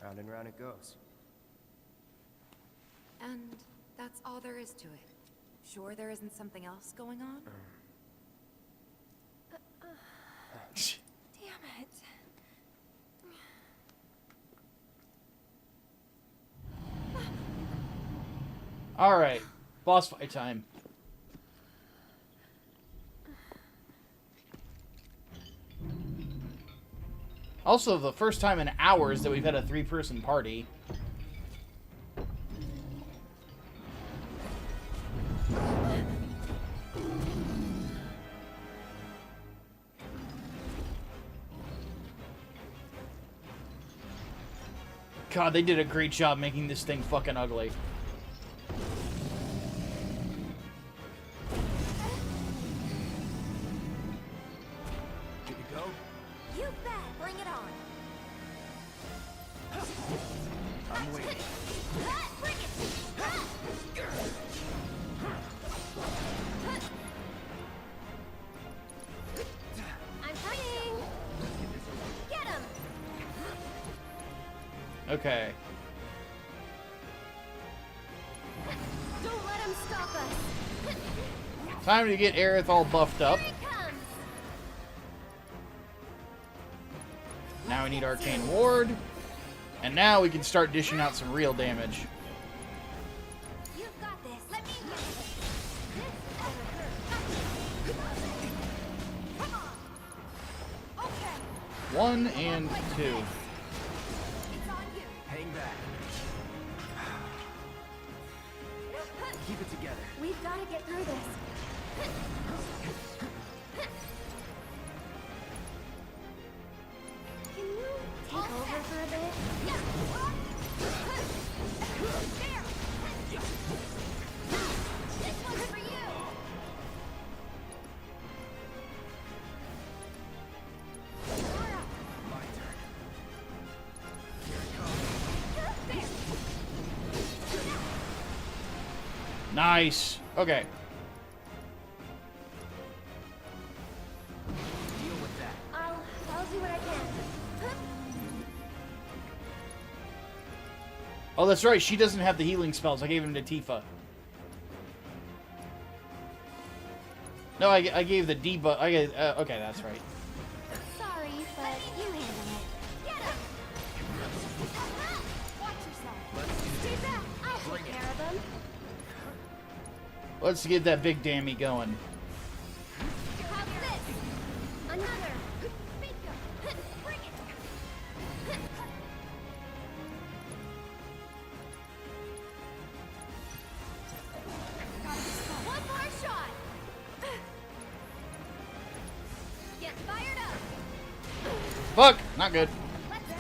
Round and round it goes. And that's all there is to it. Sure there isn't something else going on? Damn it. Alright. Boss fight time. Also, the first time in hours that we've had a 3-person party. God, they did a great job making this thing fucking ugly. Okay. Don't let him stop us. Time to get Aerith all buffed up. Now we need Arcane Ward. And now we can start dishing out some real damage. You've got this. Let me get Come on. Okay. 1 and 2. Hang back. Keep it together. We've got to get through this. Can you take over for a bit? There. This one's for you. My turn. Nice. Okay. Deal with that. I'll do what I can. Oh, that's right. She doesn't have the healing spells. I gave them to Tifa. No, I gave the debuff. Okay, that's right. Sorry, but you handle it. Get him! Watch yourself. Stay back. I'll take care of him. Let's get that big dammy going. How's this? Another. Bingo. Bring it. One more shot. Get fired up. Fuck! Not good. Let's go.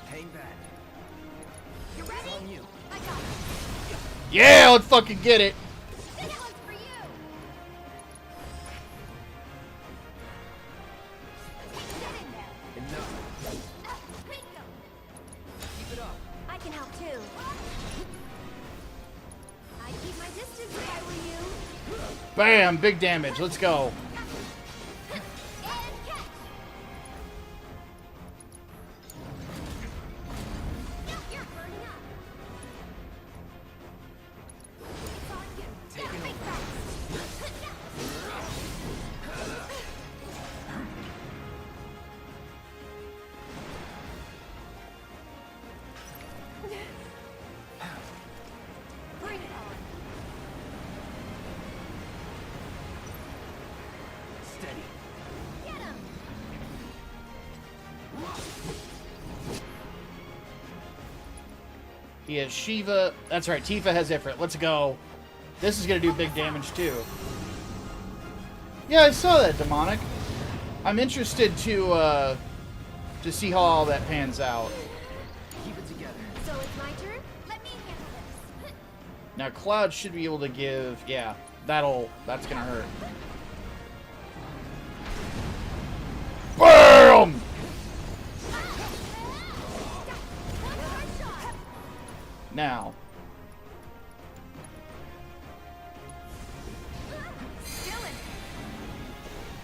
Hang back. You ready? On you. I got it. Yeah, let's fucking get it. This one's for you. Bam! Big damage. Let's go. He has Shiva. That's right. Tifa has Ifrit. Let's go. This is going to do big damage, too. Yeah, I saw that, Demonic. I'm interested to see how all that pans out. Keep it together. So it's my turn? Let me handle this. Now, Cloud should be able to give... Yeah, that's going to hurt. BAM! Now.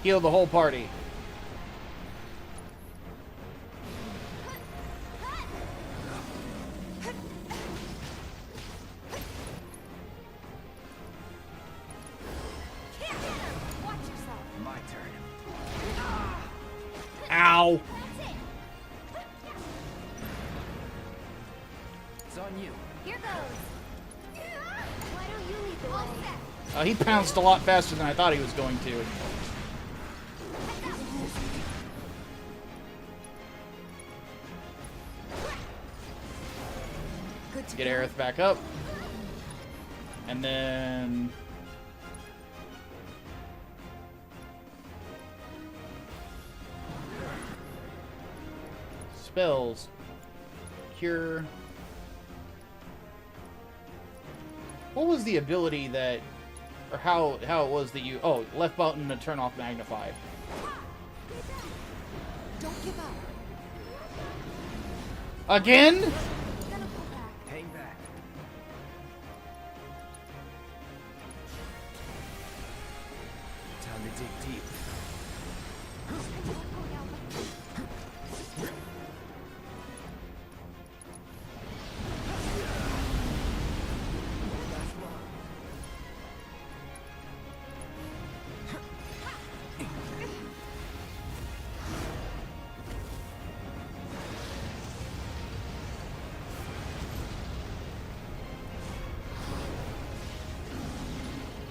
Heal the whole party. Watch yourself. My turn. Ow! It's on you. Here goes. Why don't you lead the way? He pounced a lot faster than I thought he was going to. Get Aerith back up. And then... Spells. Cure. What was the ability that... Or how it was that you... Oh, left button to turn off Magnify. Don't give up. Again? Hang back. Time to dig deep.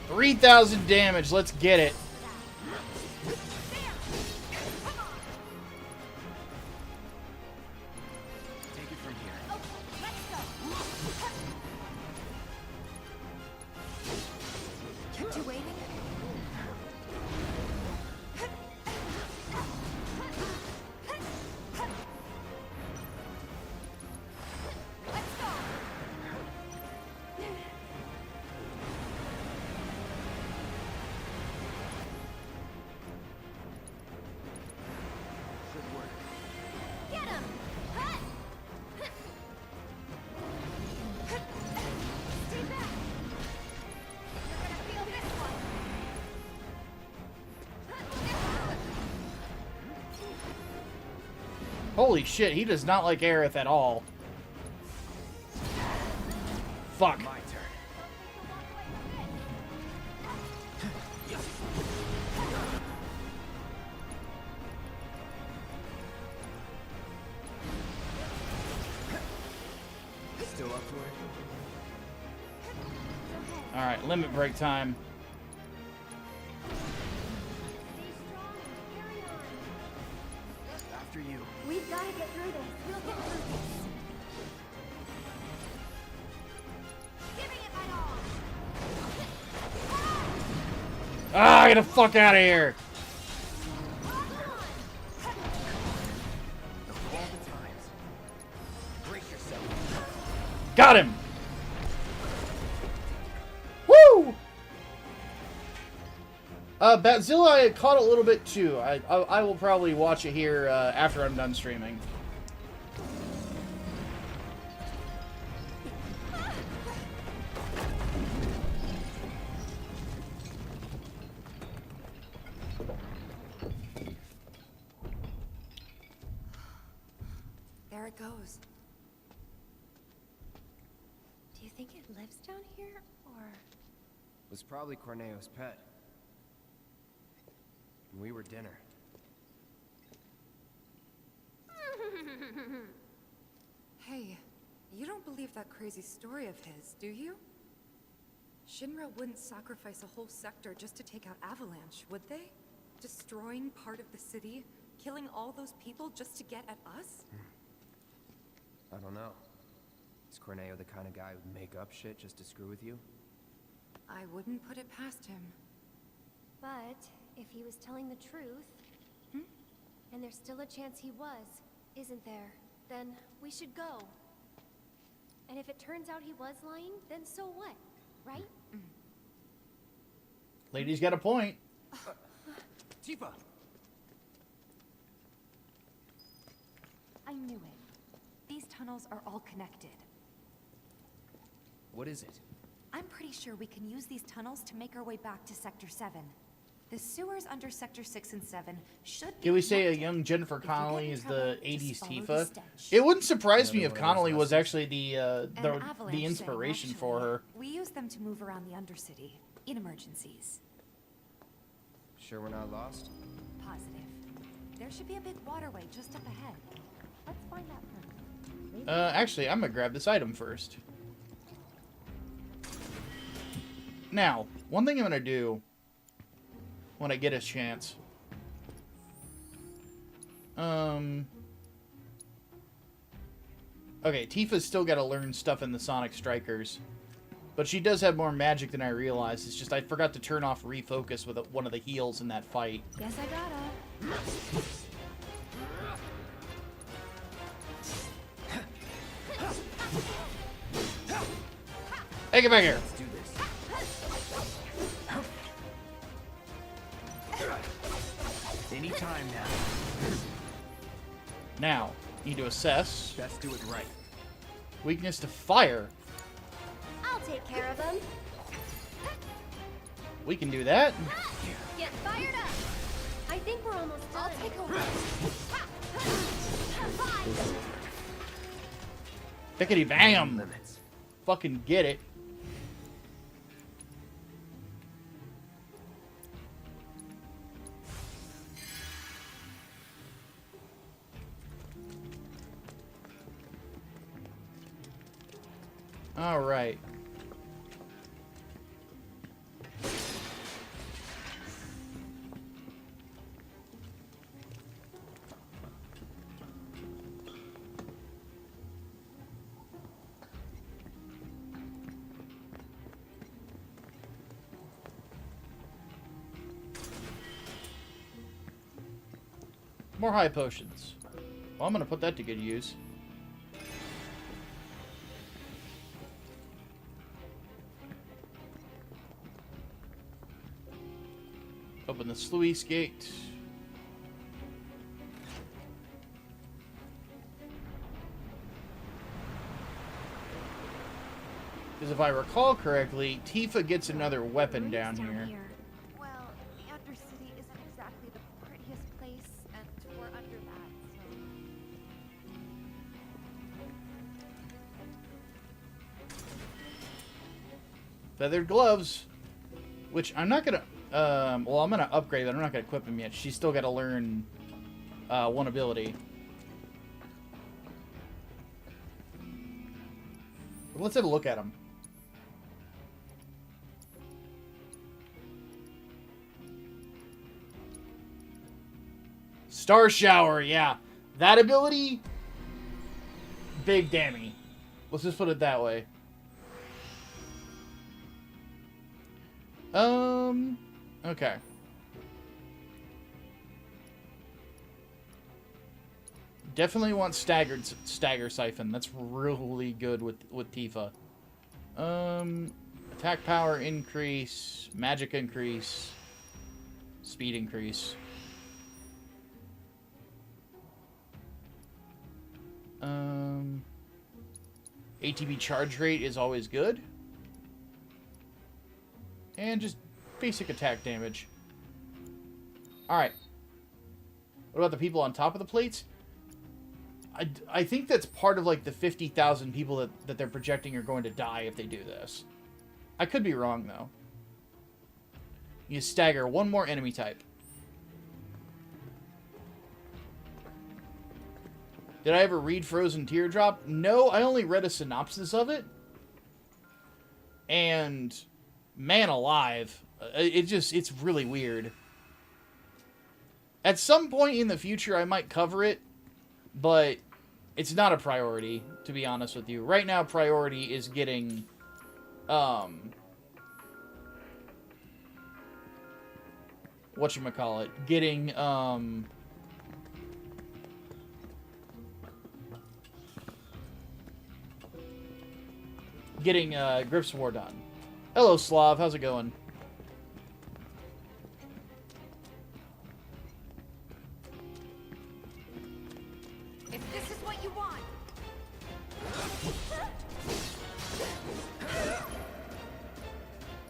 $3,000 damage. Let's get it. Take it from here. Kept you waiting? Holy shit, he does not like Aerith at all. Fuck. My turn. Still up for it? Alright, limit break time. After you. We've got to get through this. We'll get through this. Giving it my all. Ah, get the fuck out of here. Of all the times. Brace yourself. Got him. Woo! Batzilla, I caught a little bit too. I will probably watch it here after I'm done streaming. it goes. Do you think it lives down here, or...? It was probably Corneo's pet. We were dinner. Hey, you don't believe that crazy story of his, do you? Shinra wouldn't sacrifice a whole sector just to take out Avalanche, would they? Destroying part of the city, killing all those people just to get at us? I don't know. Is Corneo the kind of guy who'd make up shit just to screw with you? I wouldn't put it past him. But if he was telling the truth, and there's still a chance he was, isn't there? Then we should go. And if it turns out he was lying, then so what? Right? Lady's got a point. Tifa! I knew it. These tunnels are all connected. What is it? I'm pretty sure we can use these tunnels to make our way back to Sector 7. The sewers under Sector 6 and 7 should be Can we say a connected. young Jennifer If you get Connelly in is trouble, the just 80s follow the Tifa? stench. It wouldn't surprise me Another if one of those Connelly was lessons. actually the An avalanche thing, inspiration for actually. her. We use them to move around the Undercity in emergencies. Sure we're not lost? Positive. There should be a big waterway just up ahead. Let's find that first. Actually, I'm gonna grab this item first. Now, one thing I'm gonna do when I get a chance. Okay, Tifa's still got to learn stuff in the Sonic Strikers. But she does have more magic than I realized. It's just I forgot to turn off refocus with one of the heals in that fight. Guess I gotta. Hey, get back here! Let's do this. Anytime now. Now, need to assess. Let's do it right. Weakness to fire. I'll take care of him. We can do that. Get fired up. I think we're almost done. I'll take over. Pickety bam! Limits. Fucking get it. All right. More high potions. Well, I'm gonna put that to good use. Open the sluice gate. Because if I recall correctly, Tifa gets another weapon down here. Well, the Undercity isn't exactly the prettiest place, and we're under that, so... Feathered gloves. Which I'm not gonna... well, I'm gonna upgrade, but I'm not gonna equip him yet. She's still gotta learn one ability. But let's have a look at him. Star Shower, yeah. That ability, big dammy. Let's just put it that way. Okay. Definitely want stagger siphon. That's really good with Tifa. Attack power increase, magic increase, speed increase. ATB charge rate is always good. And just basic attack damage. Alright. What about the people on top of the plates? I think that's part of like the 50,000 people that they're projecting are going to die if they do this. I could be wrong though. You stagger one more enemy type. Did I ever read Frozen Teardrop? No, I only read a synopsis of it. And man alive, it's really weird. At some point in the future I might cover it, but it's not a priority, to be honest with you. Right now priority is getting whatchamacallit, getting Grips War done. Hello, Slav. How's it going? If this is what you want.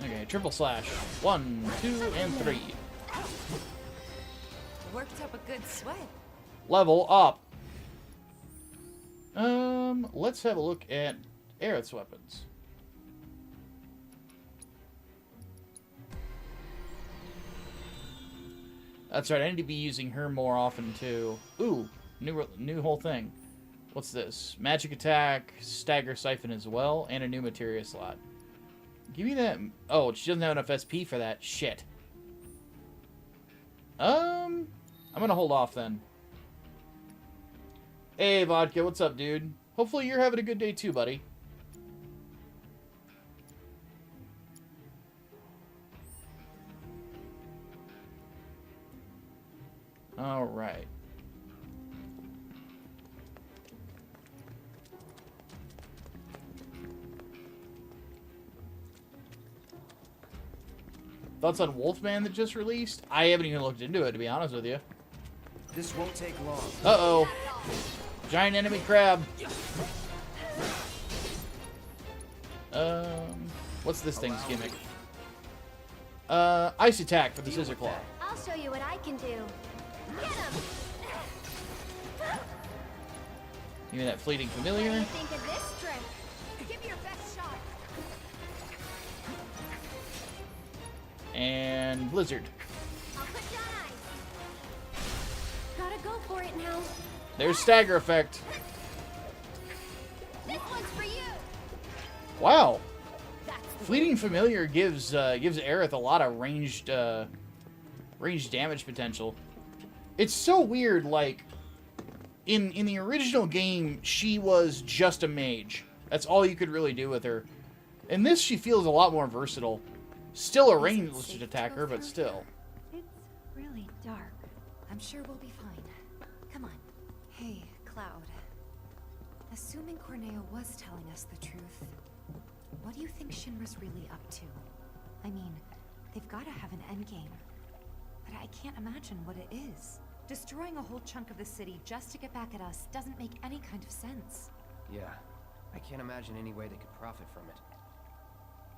Okay, triple slash. 1, 2, and 3. Worked up a good sweat. Level up. Let's have a look at Aerith's weapons. That's right, I need to be using her more often too. Ooh, new whole thing. What's this? Magic attack, stagger siphon as well, and a new materia slot. Give me that. Oh, she doesn't have enough SP for that. Shit. I'm gonna hold off then. Hey, Vodka, what's up, dude? Hopefully you're having a good day too, buddy. All right. Thoughts on Wolfman that just released? I haven't even looked into it, to be honest with you. This won't take long. Uh-oh. Giant enemy crab. What's this thing's gimmick? Ice attack for the scissor claw. I'll show you what I can do. Get him! Give me that fleeting familiar. What do you think of this trick? Give me your best shot. And blizzard. I'll put you on ice. Gotta go for it now. There's stagger effect. This one's for you. Wow. Fleeting familiar gives Aerith a lot of ranged damage potential. It's so weird, like in the original game she was just a mage. That's all you could really do with her. In this she feels a lot more versatile. Still a ranged attacker, but still. It's really dark. I'm sure we'll be fine. Come on. Hey, Cloud. Assuming Corneo was telling us the truth, what do you think Shinra's really up to? I mean, they've got to have an endgame. But I can't imagine what it is. Destroying a whole chunk of the city just to get back at us doesn't make any kind of sense. Yeah, I can't imagine any way they could profit from it.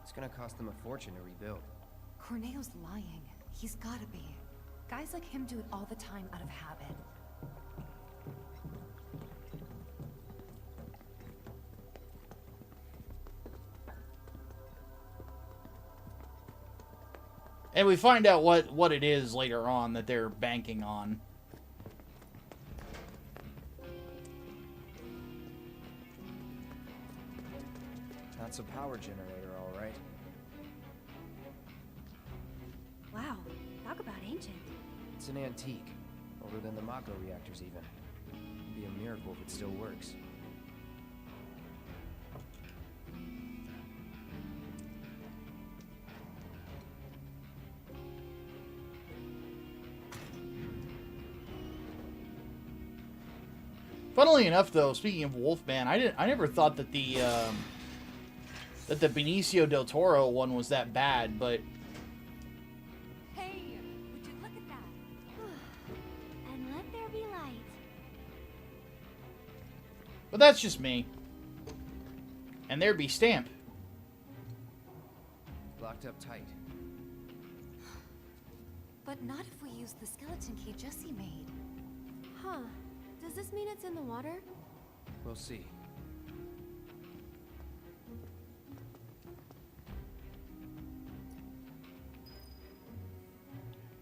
It's gonna cost them a fortune to rebuild. Corneo's lying. He's gotta be. Guys like him do it all the time out of habit. And we find out what it is later on that they're banking on. That's a power generator, all right. Wow, talk about ancient. It's an antique, older than the Mako reactors even. It'd be a miracle if it still works. Funnily enough, though, speaking of Wolfman, I never thought that the Benicio del Toro one was that bad, but Hey, would you look at that? And let there be light. that's just me. And there be Stamp. Locked up tight. But not if we use the skeleton key Jesse made. Huh. Does this mean it's in the water? We'll see.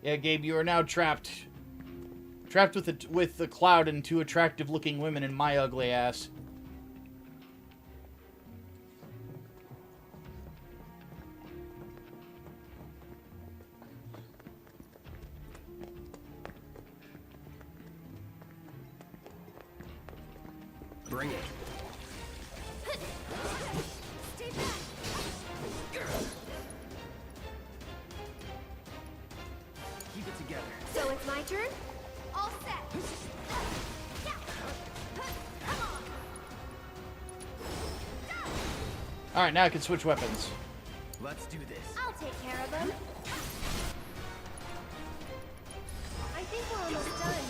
Yeah, Gabe, you are now trapped. Trapped with the cloud and two attractive-looking women and my ugly ass. Bring it. Stay back. Keep it together. So it's my turn? All set. Come on. Alright, now I can switch weapons. Let's do this. I'll take care of them. I think we're almost done.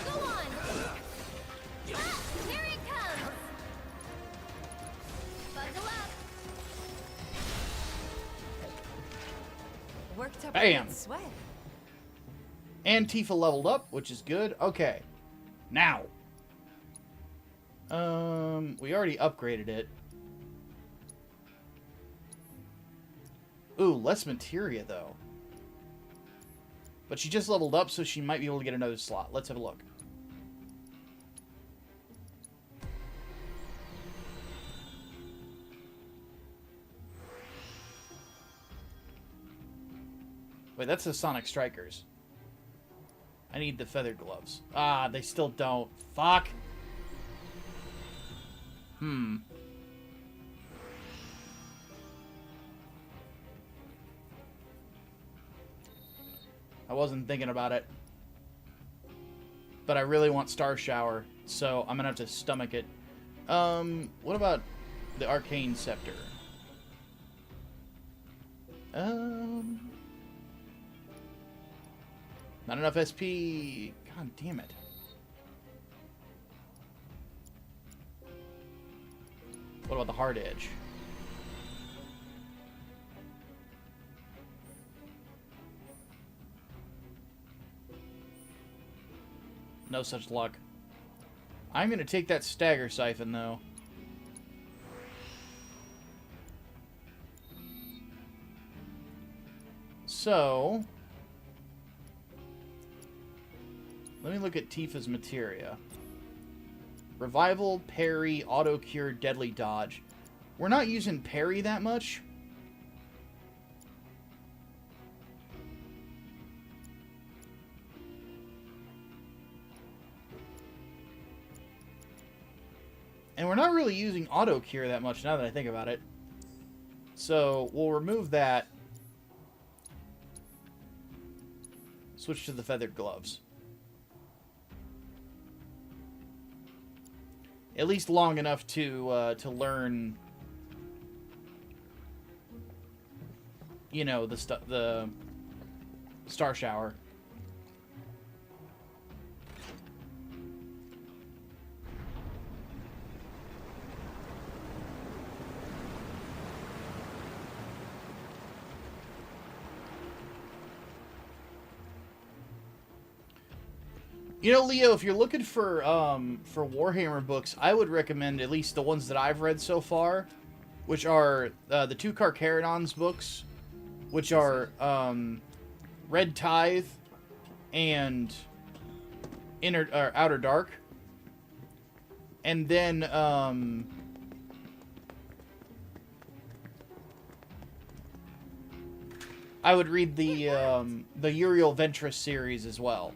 Go on. Here it comes. Buckle up. Worked up Bam. a good sweat. And Tifa leveled up, which is good. Okay. Now. We already upgraded it. Ooh, less materia, though. But she just leveled up, so she might be able to get another slot. Let's have a look. Wait, that's the Sonic Strikers. I need the feathered gloves. Ah, they still don't. Fuck. I wasn't thinking about it. But I really want Star Shower, so I'm gonna have to stomach it. What about the Arcane Scepter? Not enough SP. God damn it. What about the Hard Edge? No such luck. I'm going to take that Stagger Siphon, though. So, let me look at Tifa's materia. Revival, parry, auto cure, deadly dodge. We're not using parry that much. And we're not really using auto cure that much now that I think about it. So we'll remove that. Switch to the feathered gloves. At least long enough to learn, you know, the Star Shower. You know, Leo, if you're looking for Warhammer books, I would recommend at least the ones that I've read so far, which are the two Carcharodon's books, which are Red Tithe and Outer Dark, and then I would read the Uriel Ventress series as well.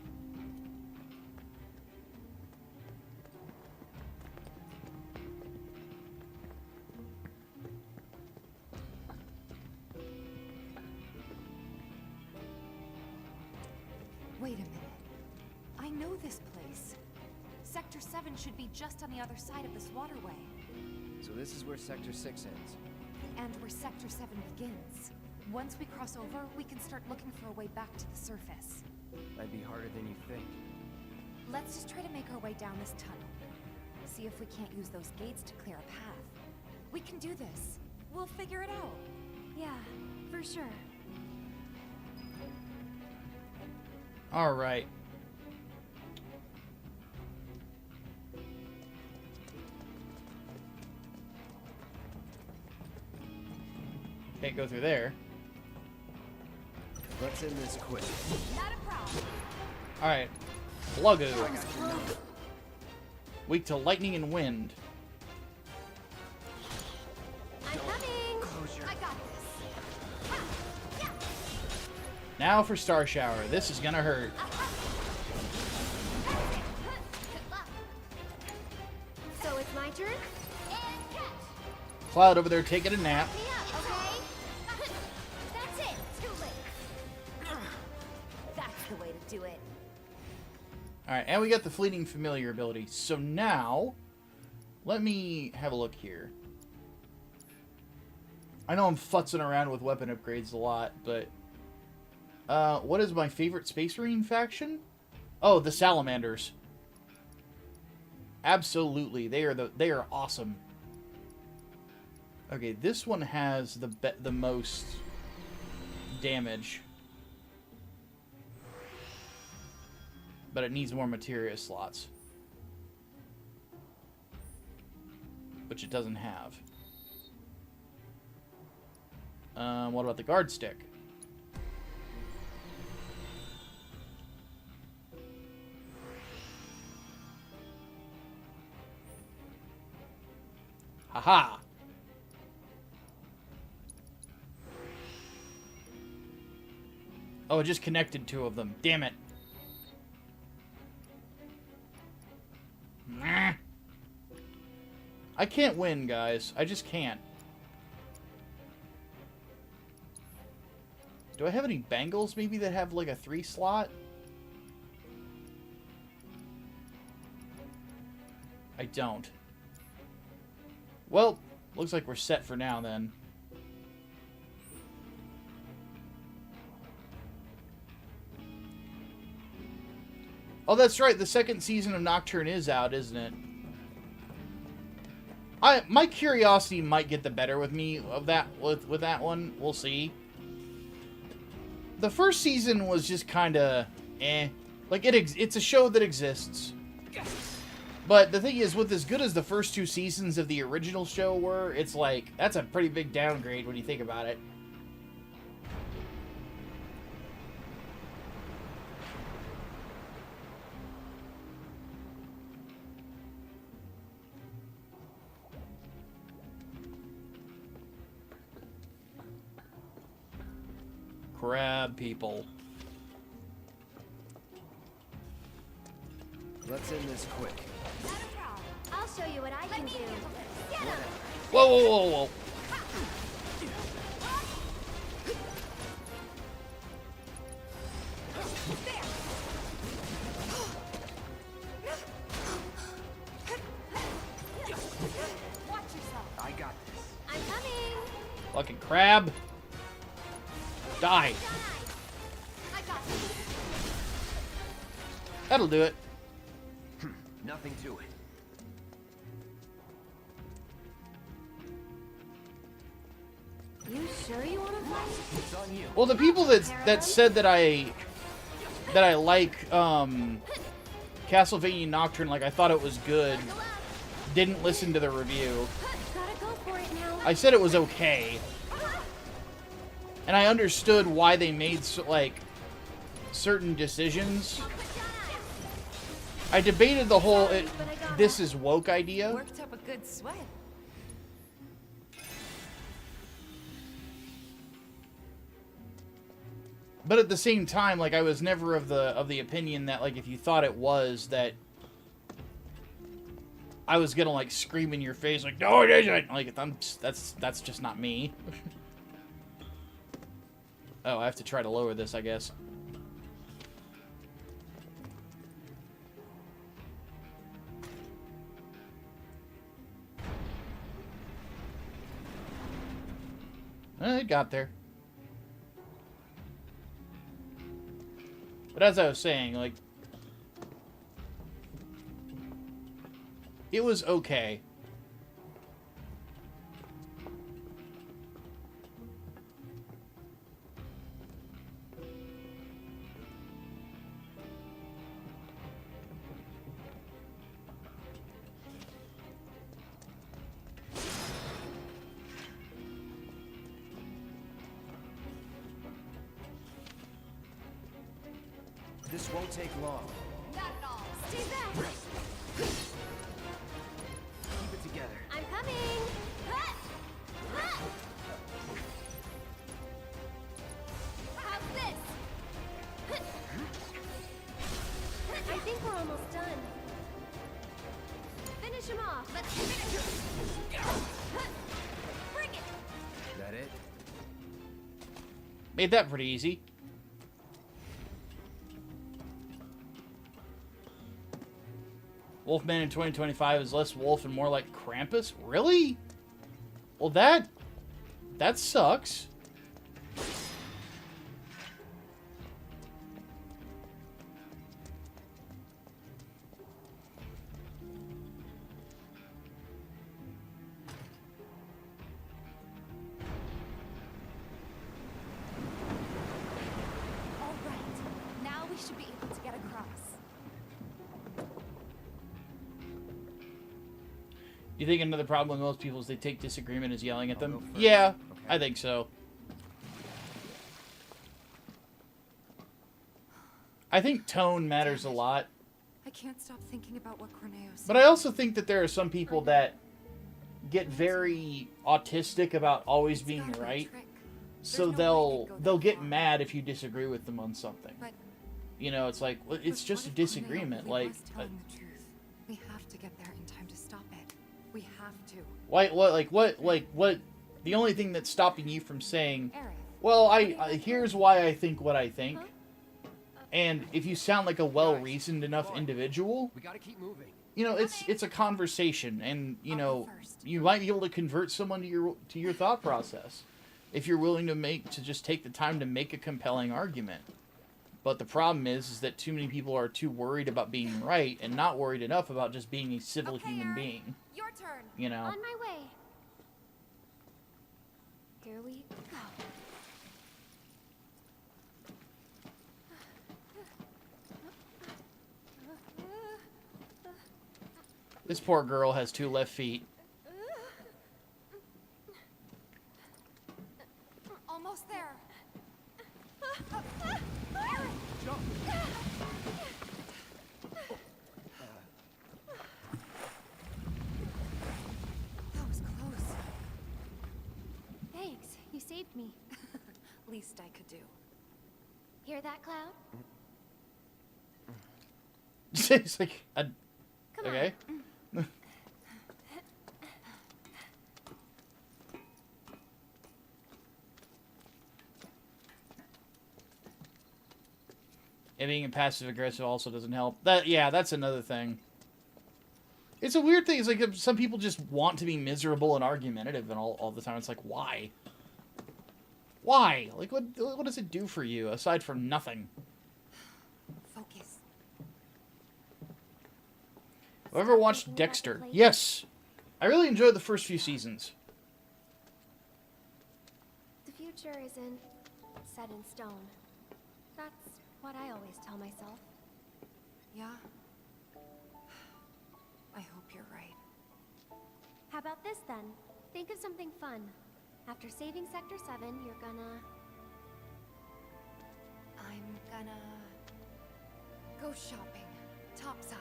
Wait a minute. I know this place. Sector 7 should be just on the other side of this waterway. So this is where Sector 6 ends. And where Sector 7 begins. Once we cross over, we can start looking for a way back to the surface. Might be harder than you think. Let's just try to make our way down this tunnel. See if we can't use those gates to clear a path. We can do this. We'll figure it out. Yeah, for sure. Alright. Can't go through there. Let's end this quick. Not a problem. Alright. Pluggo. Weak to lightning and wind. I'm coming. I got this. Ha! Yeah. Now for Star Shower. This is gonna hurt. Good luck. So it's my turn? And catch. Cloud over there taking a nap. Me up, okay? That's it. Too late. That's the way to do it. Alright, and we got the Fleeting Familiar ability. So now, let me have a look here. I know I'm futzing around with weapon upgrades a lot, but... what is my favorite Space Marine faction? Oh, the Salamanders. Absolutely, they are awesome. Okay, this one has the most damage. But it needs more materia slots. Which it doesn't have. What about the guard stick? Haha! Oh, it just connected two of them. Damn it. I can't win, guys. I just can't. Do I have any bangles, maybe, that have, like, a 3 slot? I don't. Well, looks like we're set for now, then. Oh, that's right. The second season of Nocturne is out, isn't it? My curiosity might get the better with me of that with that one. We'll see. The first season was just kind of eh. Like it's a show that exists. But the thing is, with as good as the first 2 seasons of the original show were, it's like that's a pretty big downgrade when you think about it. Crab people. Let's end this quick. Not a problem. I'll show you what I can do. Get him. Whoa, whoa, whoa, whoa. Watch yourself. I got this. I'm coming. Fucking crab. Die. I got this. That'll do it. Nothing to it. You sure you want to fight? It's on you. Well, the people that said that I like Castlevania Nocturne, like I thought it was good, didn't listen to the review. Gotta go for it now. I said it was okay, and I understood why they made like certain decisions. I debated the whole "this is woke" idea. Worked up a good sweat. But at the same time, like I was never of the opinion that like if you thought it was that I was gonna like scream in your face like no it isn't. Like that's just not me. Oh, I have to try to lower this, I guess. It got there. But as I was saying, like, it was okay. This won't take long. Not at all. Stay back. Keep it together. I'm coming. Ha! Ha! How's this? I think we're almost done. Finish him off. Let's finish him. Bring it. That it? Made that pretty easy. Wolfman in 2025 is less wolf and more like Krampus? Really? Well, that sucks. All right. Now we should be able to get across. You think another problem with most people is they take disagreement as yelling at them? I'll go first. Yeah, Okay. I think so. I think tone matters a lot, I can't stop thinking about what Corneo said. but I also think that there are some people that get very autistic about always It's being gotta be a right, trick. so There's no way they'd go they'll that get far. mad if you disagree with them on something. But You know, it's like, well, it's but just a what if Corneo disagreement. really Like, was telling the truth? We have to get there in time to stop it. We have to. what? The only thing that's stopping you from saying, Aerith. well, here's why I think what I think. And if you sound like a well-reasoned enough individual, We gotta keep moving. you know, it's a conversation, and you I'll know, go first. you might be able to convert someone to your thought process if you're willing to just take the time to make a compelling argument. But the problem is that too many people are too worried about being right and not worried enough about just being a civil Okay, human Aerith. being. Your turn. You know. On my way. Here we go. This poor girl has 2 left feet. Almost there. Jump! That was close. Thanks. You saved me. Least I could do. Hear that, Cloud? It's like, Come okay. on. And being passive aggressive also doesn't help. That's another thing. It's a weird thing. It's like some people just want to be miserable and argumentative and all the time. It's like, why? Why? Like, what does it do for you aside from nothing? Focus. Have you ever watched Dexter? Yes. I really enjoyed the first few seasons. The future isn't set in stone. That's what I always tell myself. Yeah? I hope you're right. How about this then? Think of something fun. After saving Sector 7, you're gonna... I'm gonna go shopping. Topside.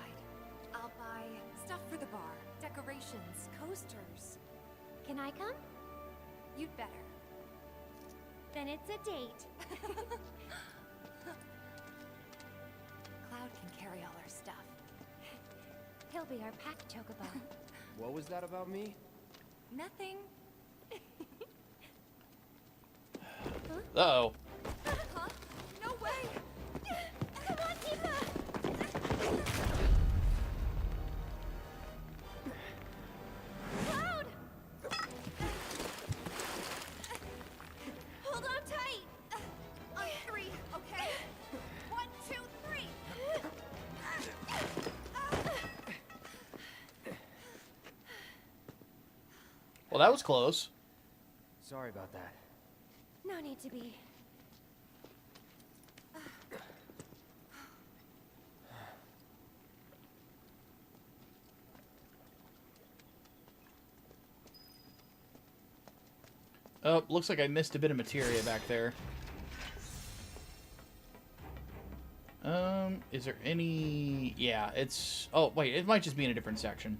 I'll buy stuff for the bar, decorations, coasters. Can I come? You'd better. Then it's a date. Cloud can carry all our stuff. He'll be our pack chocobo. What was that about me? Nothing. Uh-oh. Huh? No way! Come on, Tifa! Cloud! Hold on tight! On 3, okay? 1, 2, 3! Well, that was close. Sorry about that. No need to be. Oh, looks like I missed a bit of materia back there. down. Is there any... Yeah, it's... Oh, wait, it might just be in a different section.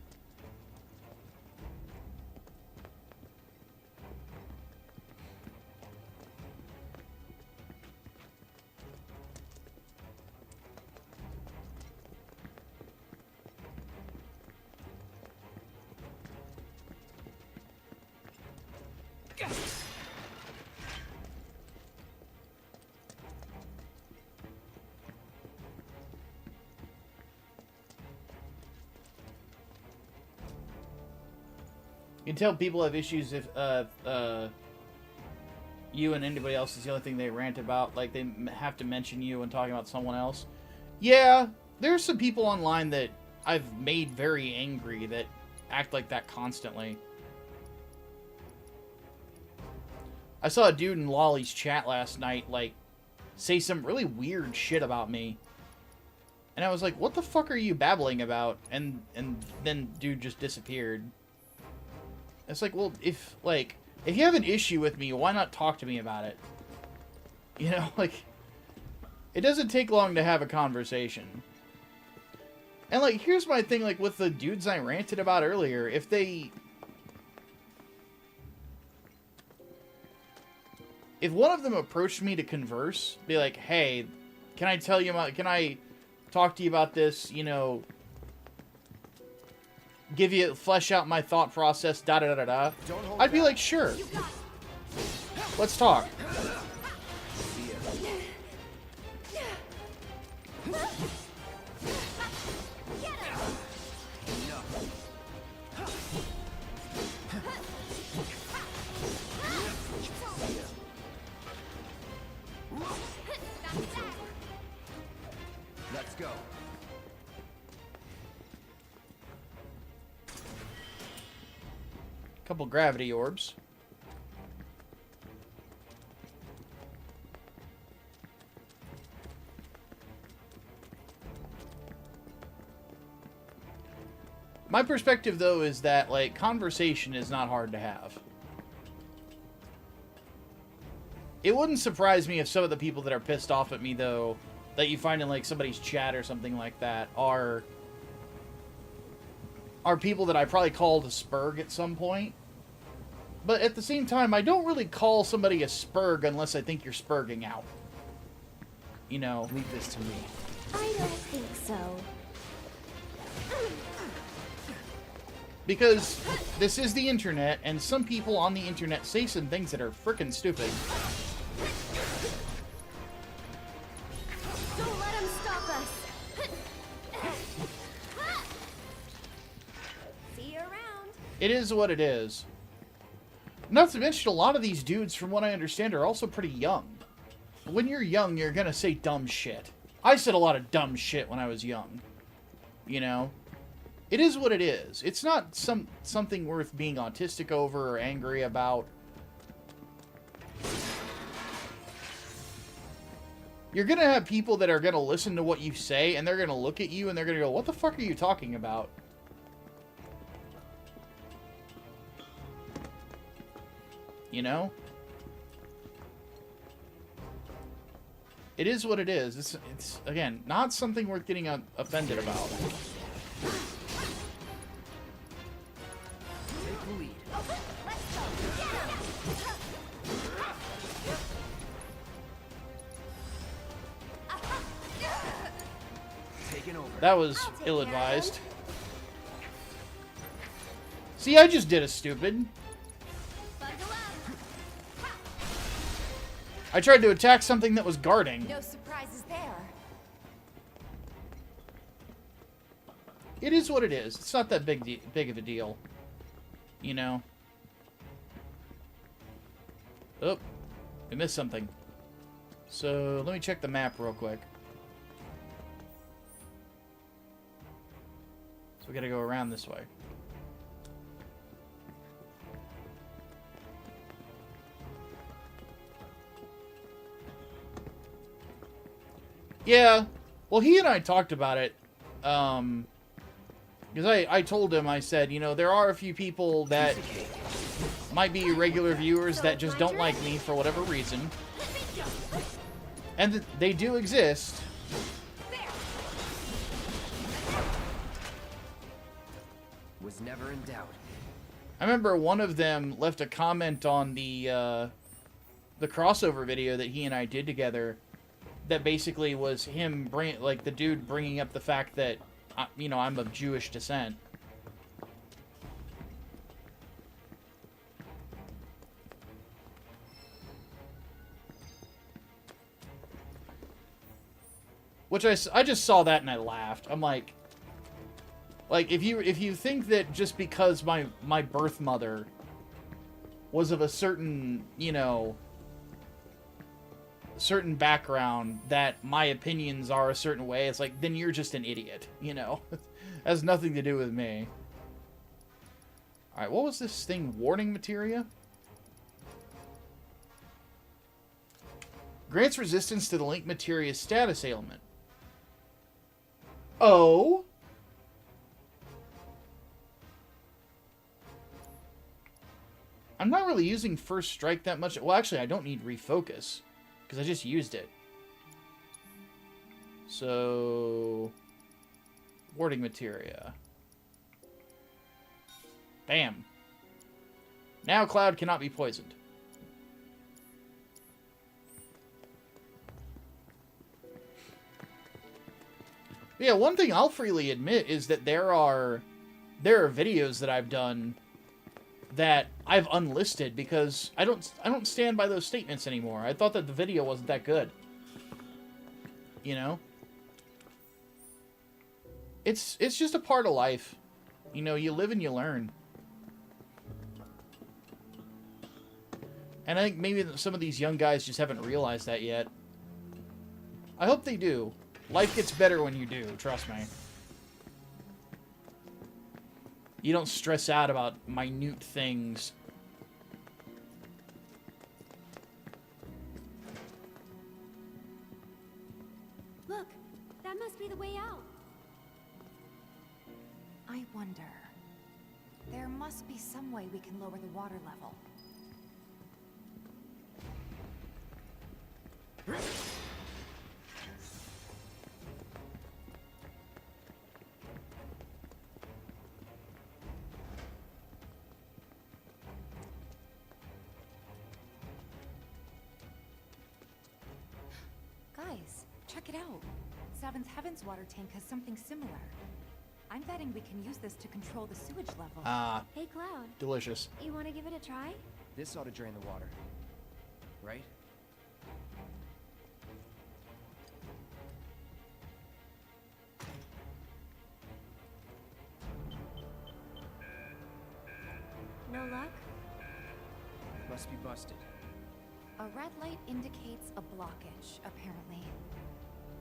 You can tell people have issues if you and anybody else is the only thing they rant about. Like, they have to mention you when talking about someone else. Yeah, there's some people online that I've made very angry that act like that constantly. I saw a dude in Lolly's chat last night, like, say some really weird shit about me. And I was like, what the fuck are you babbling about? And then dude just disappeared. It's like, well, if you have an issue with me, why not talk to me about it? You know, like, it doesn't take long to have a conversation. And, like, here's my thing, like, with the dudes I ranted about earlier, if one of them approached me to converse, be like, hey, can I talk to you about this, you know, flesh out my thought process, da-da-da-da-da, I'd be like, sure. Let's talk. Let's go. Couple gravity orbs. My perspective, though, is that, like, conversation is not hard to have. It wouldn't surprise me if some of the people that are pissed off at me, though, that you find in, like, somebody's chat or something like that, are people that I probably called a spurg at some point. But at the same time, I don't really call somebody a spurg unless I think you're spurging out. You know. Leave this to me. I don't think so. Because this is the internet, and some people on the internet say some things that are frickin' stupid. Don't let him stop us. See you around. It is what it is. Not to mention, a lot of these dudes, from what I understand, are also pretty young. When you're young, you're gonna say dumb shit. I said a lot of dumb shit when I was young. You know? It is what it is. It's not something worth being autistic over or angry about. You're gonna have people that are gonna listen to what you say, and they're gonna look at you, and they're gonna go, what the fuck are you talking about? You know? It is what it is. It's again, not something worth getting offended about. Take the lead. Taking over. That was ill-advised. See, I just did a stupid. I tried to attack something that was guarding. No surprises there. It is what it is. It's not that big of a deal. You know? Oh, we missed something. So, let me check the map real quick. So we gotta go around this way. Yeah, well, he and I talked about it, because I told him, I said, you know, there are a few people that might be regular viewers that just don't like me for whatever reason, and they do exist, was never in doubt. I remember one of them left a comment on the crossover video that he and I did together that basically was him the dude bringing up the fact that, you know, I'm of Jewish descent. Which I just saw that and I laughed. I'm like if you think that just because my birth mother was of a certain, you know, certain background, that my opinions are a certain way, it's like, then you're just an idiot, you know? Has nothing to do with me. Alright, what was this thing? Warning materia? Grants resistance to the link materia status ailment. Oh? I'm not really using First Strike that much. Well, actually, I don't need Refocus, because I just used it. So... Warding materia. Bam. Now Cloud cannot be poisoned. Yeah, one thing I'll freely admit is that there are videos that I've done that I've unlisted because I don't stand by those statements anymore. I thought that the video wasn't that good. You know? It's just a part of life. You know, you live and you learn. And I think maybe some of these young guys just haven't realized that yet. I hope they do. Life gets better when you do, trust me. You don't stress out about minute things. Look, that must be the way out. I wonder. There must be some way we can lower the water level. Guys, check it out. Seventh Heaven's water tank has something similar. I'm betting we can use this to control the sewage level. Ah. Hey, Cloud. Delicious. You want to give it a try? This ought to drain the water, right? No luck? Must be busted. A red light indicates a blockage, apparently.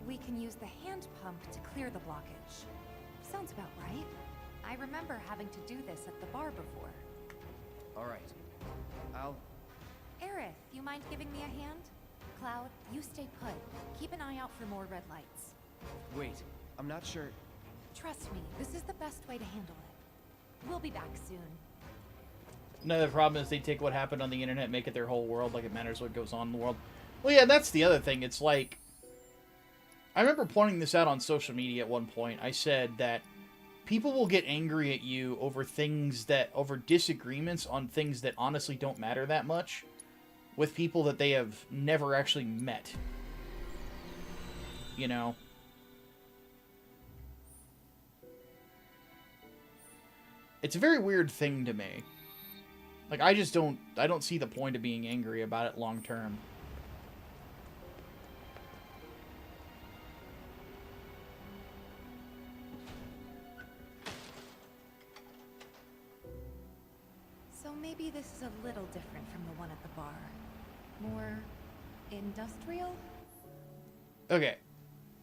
We can use the hand pump to clear the blockage. Sounds about right. I remember having to do this at the bar before. All right. I'll... Aerith, you mind giving me a hand? Cloud, you stay put. Keep an eye out for more red lights. Wait, I'm not sure... Trust me, this is the best way to handle it. We'll be back soon. Another problem is they take what happened on the internet, make it their whole world, like it matters what goes on in the world. Well, yeah, that's the other thing. It's like... I remember pointing this out on social media at one point. I said that people will get angry at you over things that... over disagreements on things that honestly don't matter that much with people that they have never actually met. You know? It's a very weird thing to me. Like, I don't see the point of being angry about it long term. So maybe this is a little different from the one at the bar. More industrial? Okay.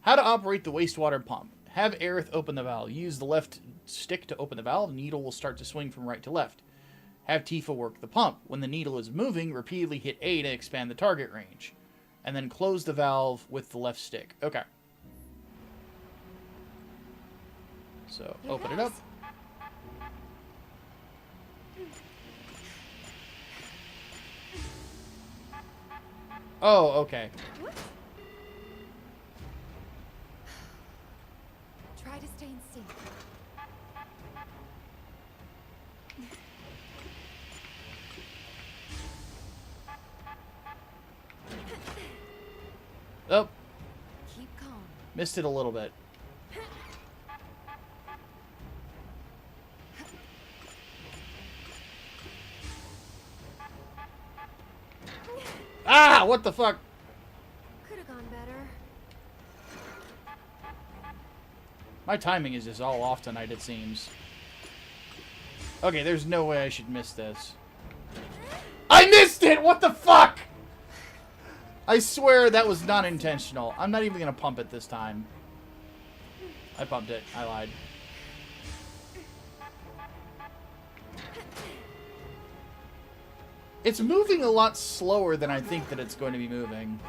How to operate the wastewater pump. Have Aerith open the valve. Use the left stick to open the valve. The needle will start to swing from right to left. Have Tifa work the pump. When the needle is moving, repeatedly hit A to expand the target range. And then close the valve with the left stick. Okay. So, open it up. Oh, okay. Try to stay in sync. Oh. Keep calm. Missed it a little bit. Ah! What the fuck? Could have gone better. My timing is just all off tonight, it seems. Okay, there's no way I should miss this. I missed it! What the fuck? I swear that was not intentional. I'm not even gonna pump it this time. I pumped it. I lied. It's moving a lot slower than I think that it's going to be moving.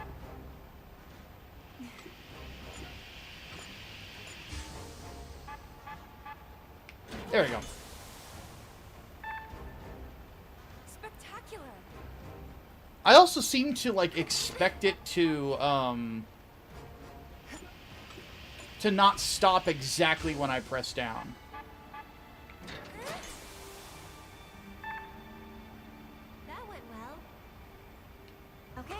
There we go. Spectacular. I also seem to, like, expect it to not stop exactly when I press down. That went well. Okay.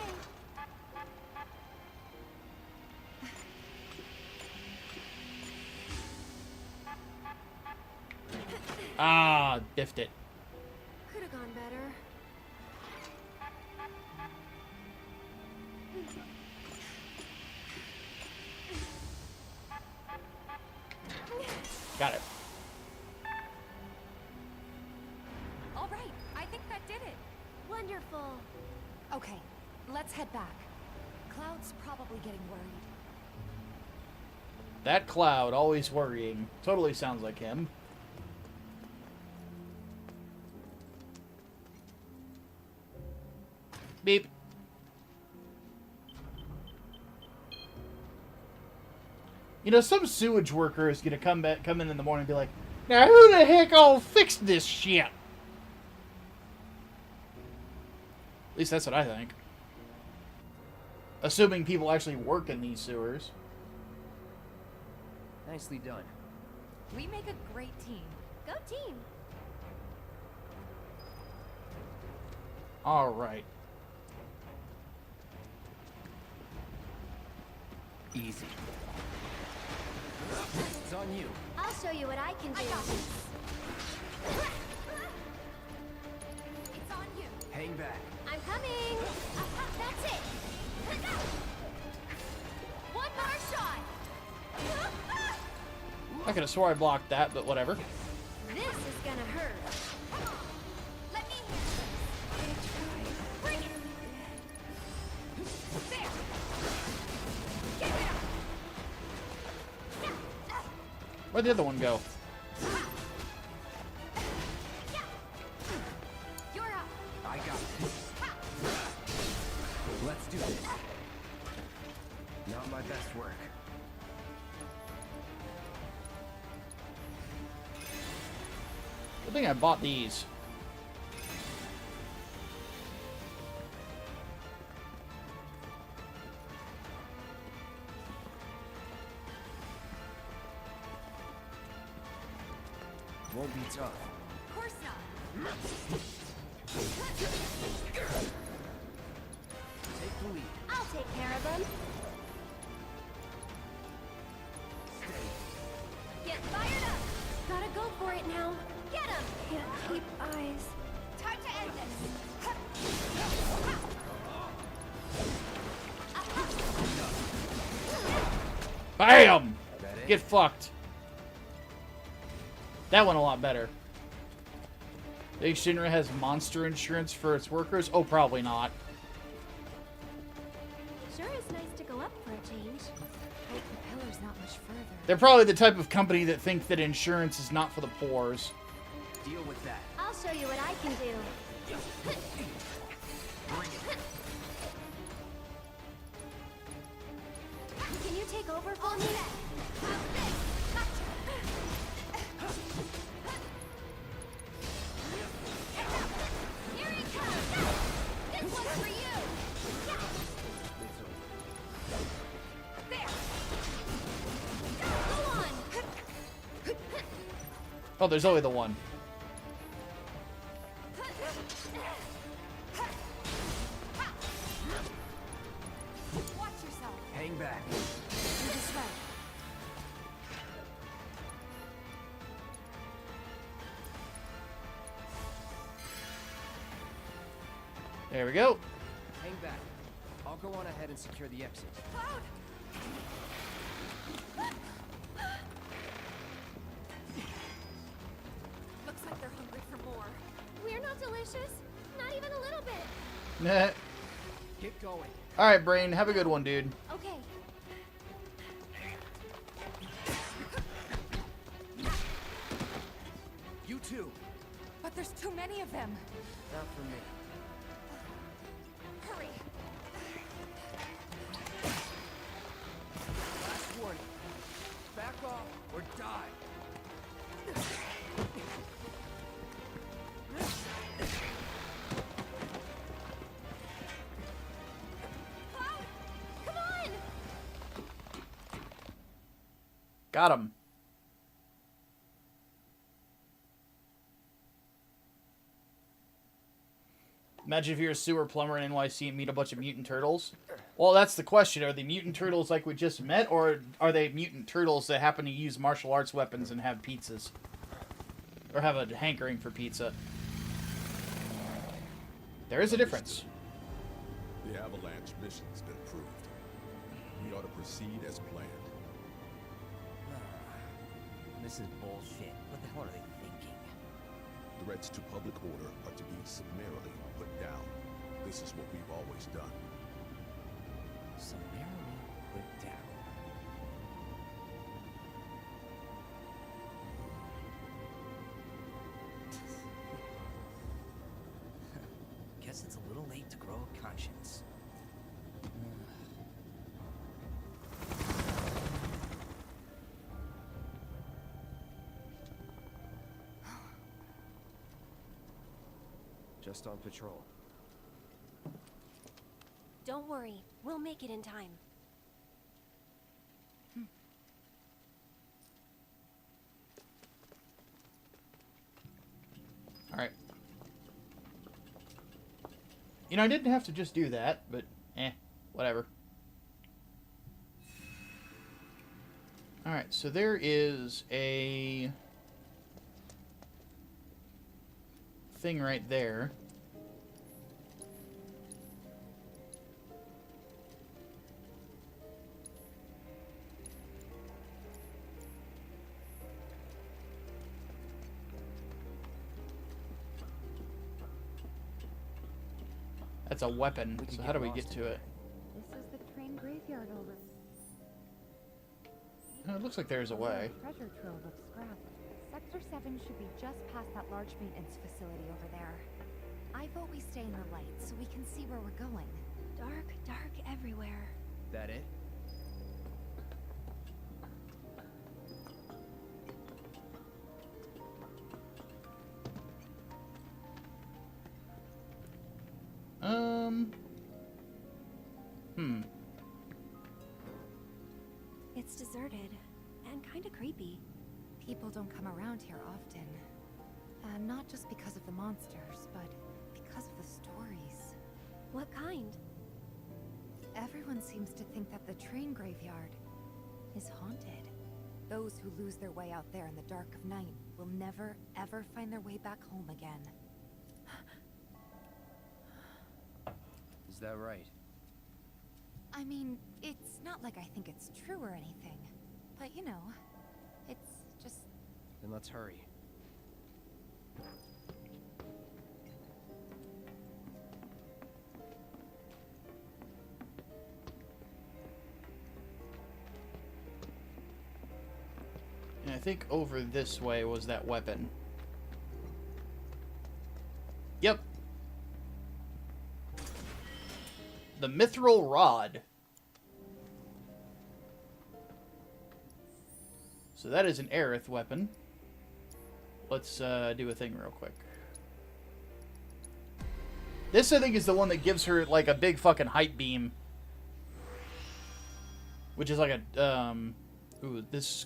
Ah, biffed it. Could have gone better. Got it. All right, I think that did it. Wonderful. Okay, let's head back. Cloud's probably getting worried. That Cloud, always worrying. Totally sounds like him. Beep. You know, some sewage worker is gonna come in the morning and be like, "Now who the heck all fixed this shit?" At least that's what I think. Assuming people actually work in these sewers. Nicely done. We make a great team. Go team. All right. Easy. It's on you. I'll show you what I can do. It's on you. Hang back. I'm coming. That's it. One more shot. I could have swore I blocked that, but whatever. This is gonna hurt. Let me bring it. There. Get it up. Where'd the other one go? You're up. I got it. Let's do this. Not my best work. Good thing I bought these. Won't be tough. Of course not. Take the lead. I'll take care of them. Get fired up. Gotta go for it now. Get him. Can't keep eyes. Time to end this. BAM! That it? Get fucked. That went a lot better. Think Shinra has monster insurance for its workers? Oh, probably not. Sure is nice to go up for a change. Hope the pillar's not much further. They're probably the type of company that think that insurance is not for the poors. Deal with that. I'll show you what I can do. Bring it. Can you take over for me? Here he comes! This one's for you! It's over. There! Go on! Oh, there's only the one. There we go. Hang back. I'll go on ahead and secure the exit. Cloud! Looks like they're hungry for more. We're not delicious. Not even a little bit. Nah. Get going. Alright, Brain. Have a good one, dude. Okay. You too. But there's too many of them. Not for me. Hurry. Last warning. Back off or die. Cloud! Come on! Got him. Imagine if you're a sewer plumber in NYC and meet a bunch of mutant turtles. Well, that's the question. Are they mutant turtles like we just met, or are they mutant turtles that happen to use martial arts weapons and have pizzas? Or have a hankering for pizza? There is a difference. The Avalanche mission's been approved. We ought to proceed as planned. This is bullshit. What the hell are they thinking? Threats to public order are to be summarily put down. This is what we've always done. Summarily put down. Guess it's a little late to grow a conscience. Just on patrol. Don't worry. We'll make it in time. Alright. You know, I didn't have to just do that, but whatever. Alright, so there is a thing right there. That's a weapon, so how do we get to it? This is the train graveyard over. Oh, it looks like there's a way. Treasure trove of scrap. Sector 7 should be just past that large maintenance facility over there. I vote we stay in the light so we can see where we're going. Dark, dark everywhere. That it? It's deserted and kind of creepy. People don't come around here often. Not just because of the monsters, but because of the stories. What kind? Everyone seems to think that the train graveyard is haunted. Those who lose their way out there in the dark of night will never, ever find their way back home again. Is that right? I mean, it's not like I think it's true or anything. But, you know, it's just... Then let's hurry. And I think over this way was that weapon. Yep. The mithril rod. So that is an Aerith weapon. Let's do a thing real quick. This, I think, is the one that gives her, like, a big fucking hype beam. Which is like a, ooh, this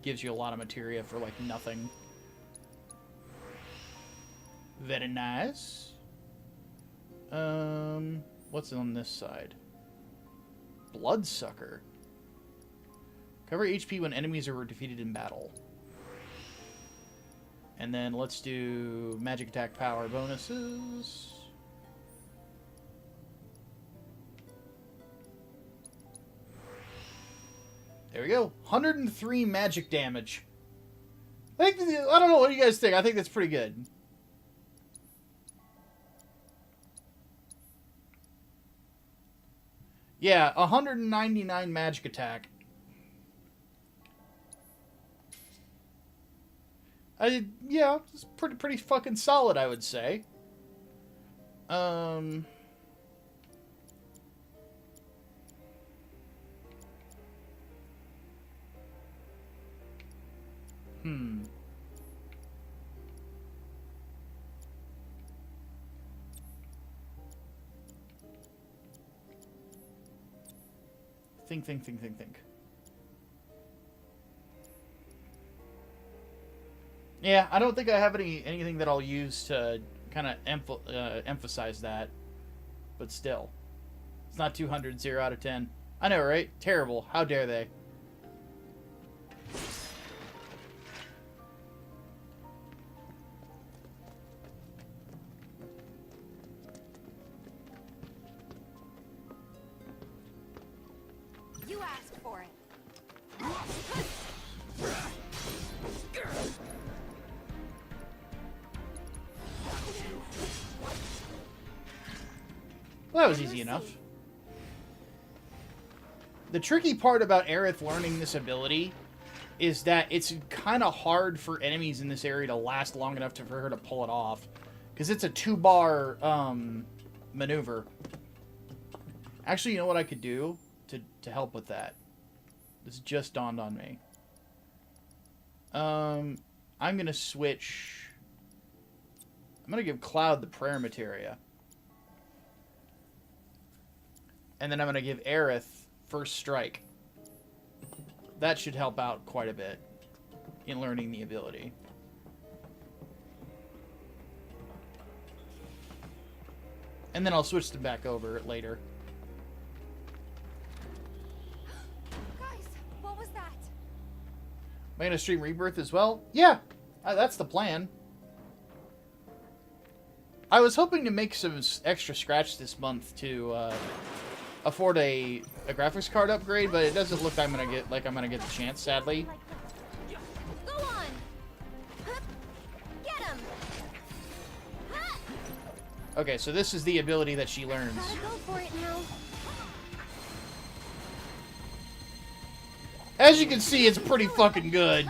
gives you a lot of materia for, like, nothing. Very nice. What's on this side? Bloodsucker. Cover HP when enemies are defeated in battle. And then let's do magic attack power bonuses. There we go. 103 magic damage. I don't know. What do you guys think? I think that's pretty good. Yeah, 199 magic attack. Yeah, it's pretty fucking solid, I would say. Think. Yeah, I don't think I have anything that I'll use to kind of emphasize that. But still. It's not 200, 0 out of 10. I know, right? Terrible. How dare they? You asked for it. Well, that was easy enough. The tricky part about Aerith learning this ability is that it's kind of hard for enemies in this area to last long enough for her to pull it off. Because it's a 2-bar maneuver. Actually, you know what I could do to help with that? This just dawned on me. I'm going to switch... I'm going to give Cloud the prayer materia. And then I'm going to give Aerith first strike. That should help out quite a bit in learning the ability. And then I'll switch them back over later. Guys, what was that? Am I going to stream Rebirth as well? Yeah, that's the plan. I was hoping to make some extra scratch this month to afford a graphics card upgrade, but it doesn't look like I'm gonna get the chance, sadly. Go on. Get him. Okay, so this is the ability that she learns. Gotta go for it now. As you can see, it's pretty fucking good.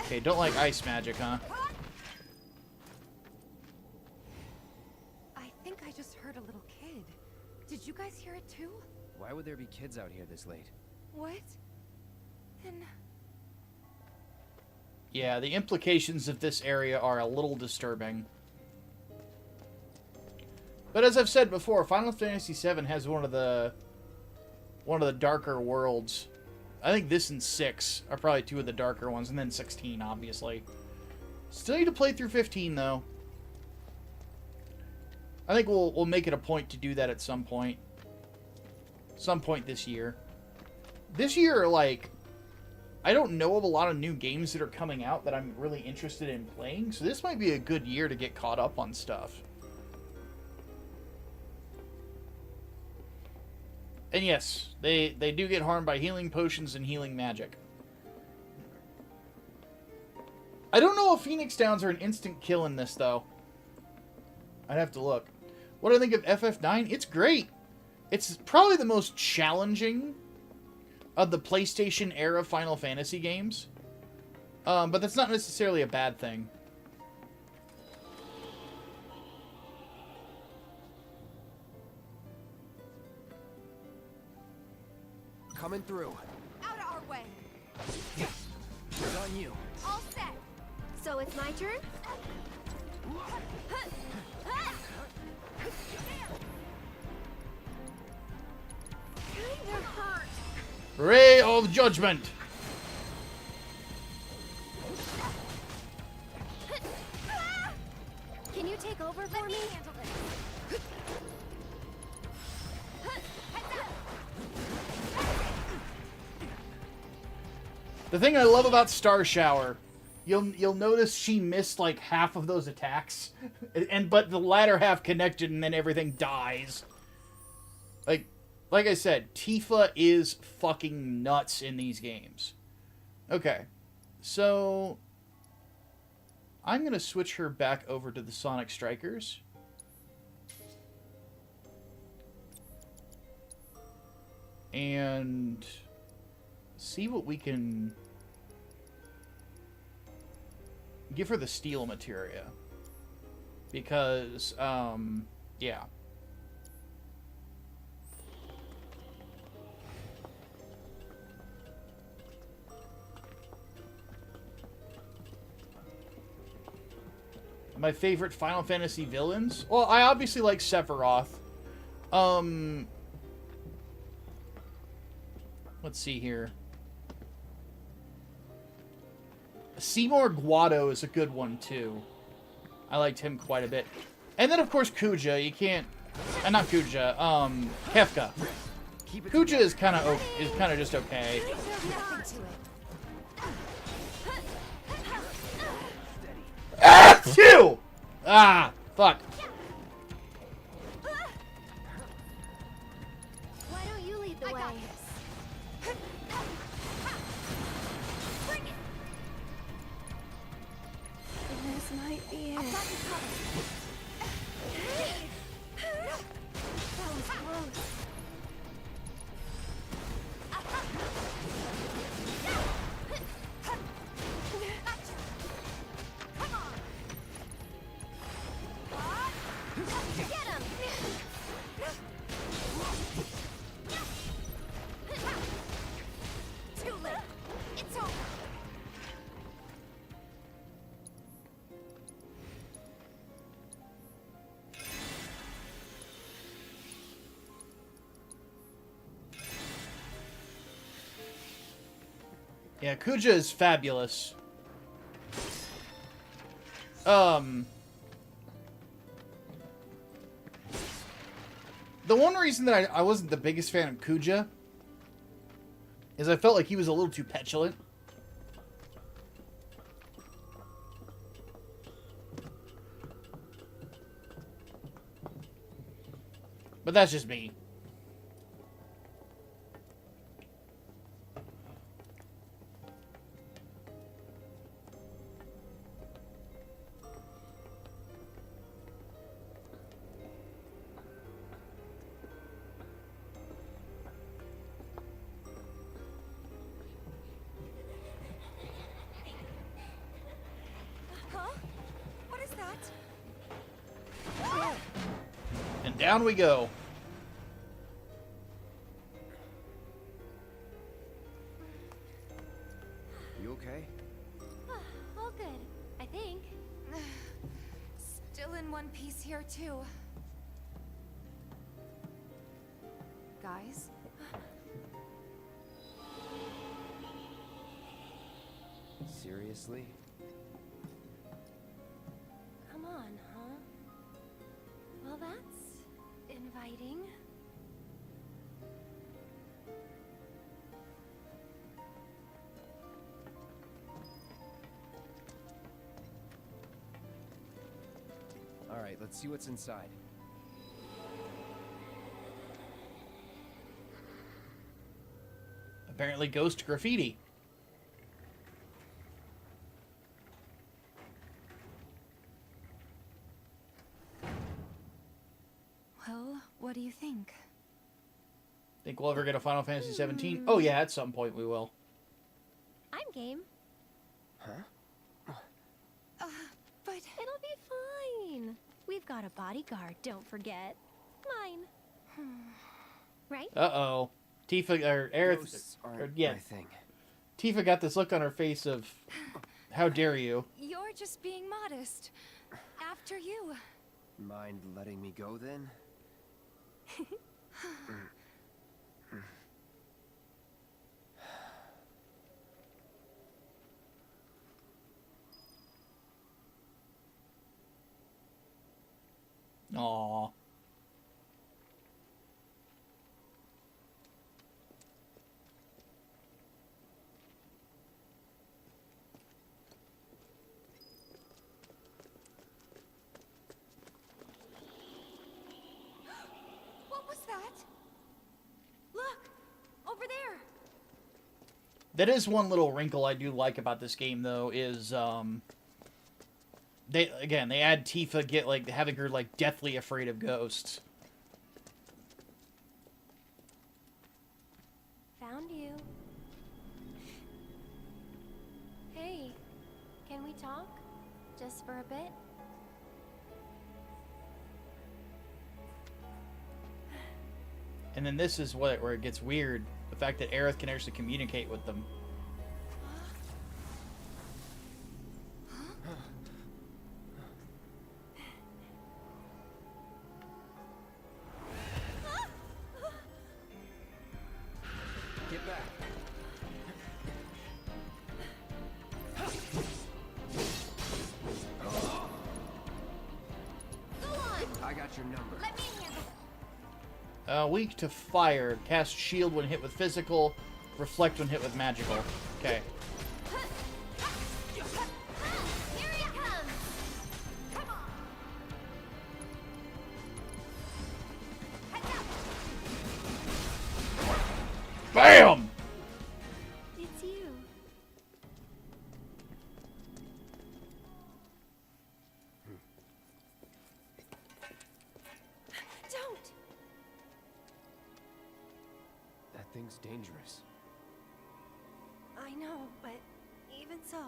Okay, don't like ice magic, huh? I think I just heard a little kid. Did you guys hear it too? Why would there be kids out here this late? What? Then... Yeah, the implications of this area are a little disturbing. But as I've said before, Final Fantasy VII has one of the darker worlds. I think this and 6 are probably two of the darker ones, and then 16, obviously. Still need to play through 15, though. I think we'll make it a point to do that at some point. Some point this year. This year, like, I don't know of a lot of new games that are coming out that I'm really interested in playing, so this might be a good year to get caught up on stuff. And yes, they do get harmed by healing potions and healing magic. I don't know if Phoenix Downs are an instant kill in this, though. I'd have to look. What do I think of FF9? It's great. It's probably the most challenging of the PlayStation-era Final Fantasy games. But that's not necessarily a bad thing. Coming through. Out of our way. It's on you. All set. So it's my turn? Kinda hurt. Ray of Judgment. Can you take over for me? The thing I love about Star Shower, you'll notice she missed like half of those attacks, but the latter half connected, and then everything dies. Like I said, Tifa is fucking nuts in these games. Okay, so I'm gonna switch her back over to the Sonic Strikers. And see what we can give her the steel materia. Because, yeah. My favorite Final Fantasy villains? Well, I obviously like Sephiroth. Let's see here. Seymour Guado is a good one, too. I liked him quite a bit. And then, of course, Kuja. You can't... not Kuja. Kefka. Kuja is kind of just okay. Ah! Phew! Ah! Fuck. Why don't you lead the way? This might be it. That was close. Come on. Get him. Too late. It's over. Yeah, Kuja is fabulous. The one reason that I wasn't the biggest fan of Kuja is I felt like he was a little too petulant. But that's just me. Down we go. You okay? All good, I think. Still in one piece here, too. Guys? Seriously? Come on, huh? Well, that's inviting. All right, let's see what's inside. Apparently ghost graffiti. Well, what do you think? Think we'll ever get a Final Fantasy 17? Oh yeah, at some point we will. I'm game. Huh? But It'll be fine. We've got a bodyguard, don't forget. Mine. Right? Uh-oh. Tifa, or Ghosts Aerith, aren't yeah. my thing. Tifa got this look on her face of, how dare you? you're just being modest. After you. Mind letting me go then? Aww. that? Look! Over there! That is one little wrinkle I do like about this game, though, is, they add Tifa having her, like, deathly afraid of ghosts. Found you. Hey, can we talk? Just for a bit? And then this is where it gets weird. The fact that Aerith can actually communicate with them. Get back. Go on! I got your number. Let me handle. Weak to fire. Cast shield when hit with physical. Reflect when hit with magical. Okay. Here he comes! Come on! Heads up! BAM! It's you. Don't! That thing's dangerous. I know, but even so.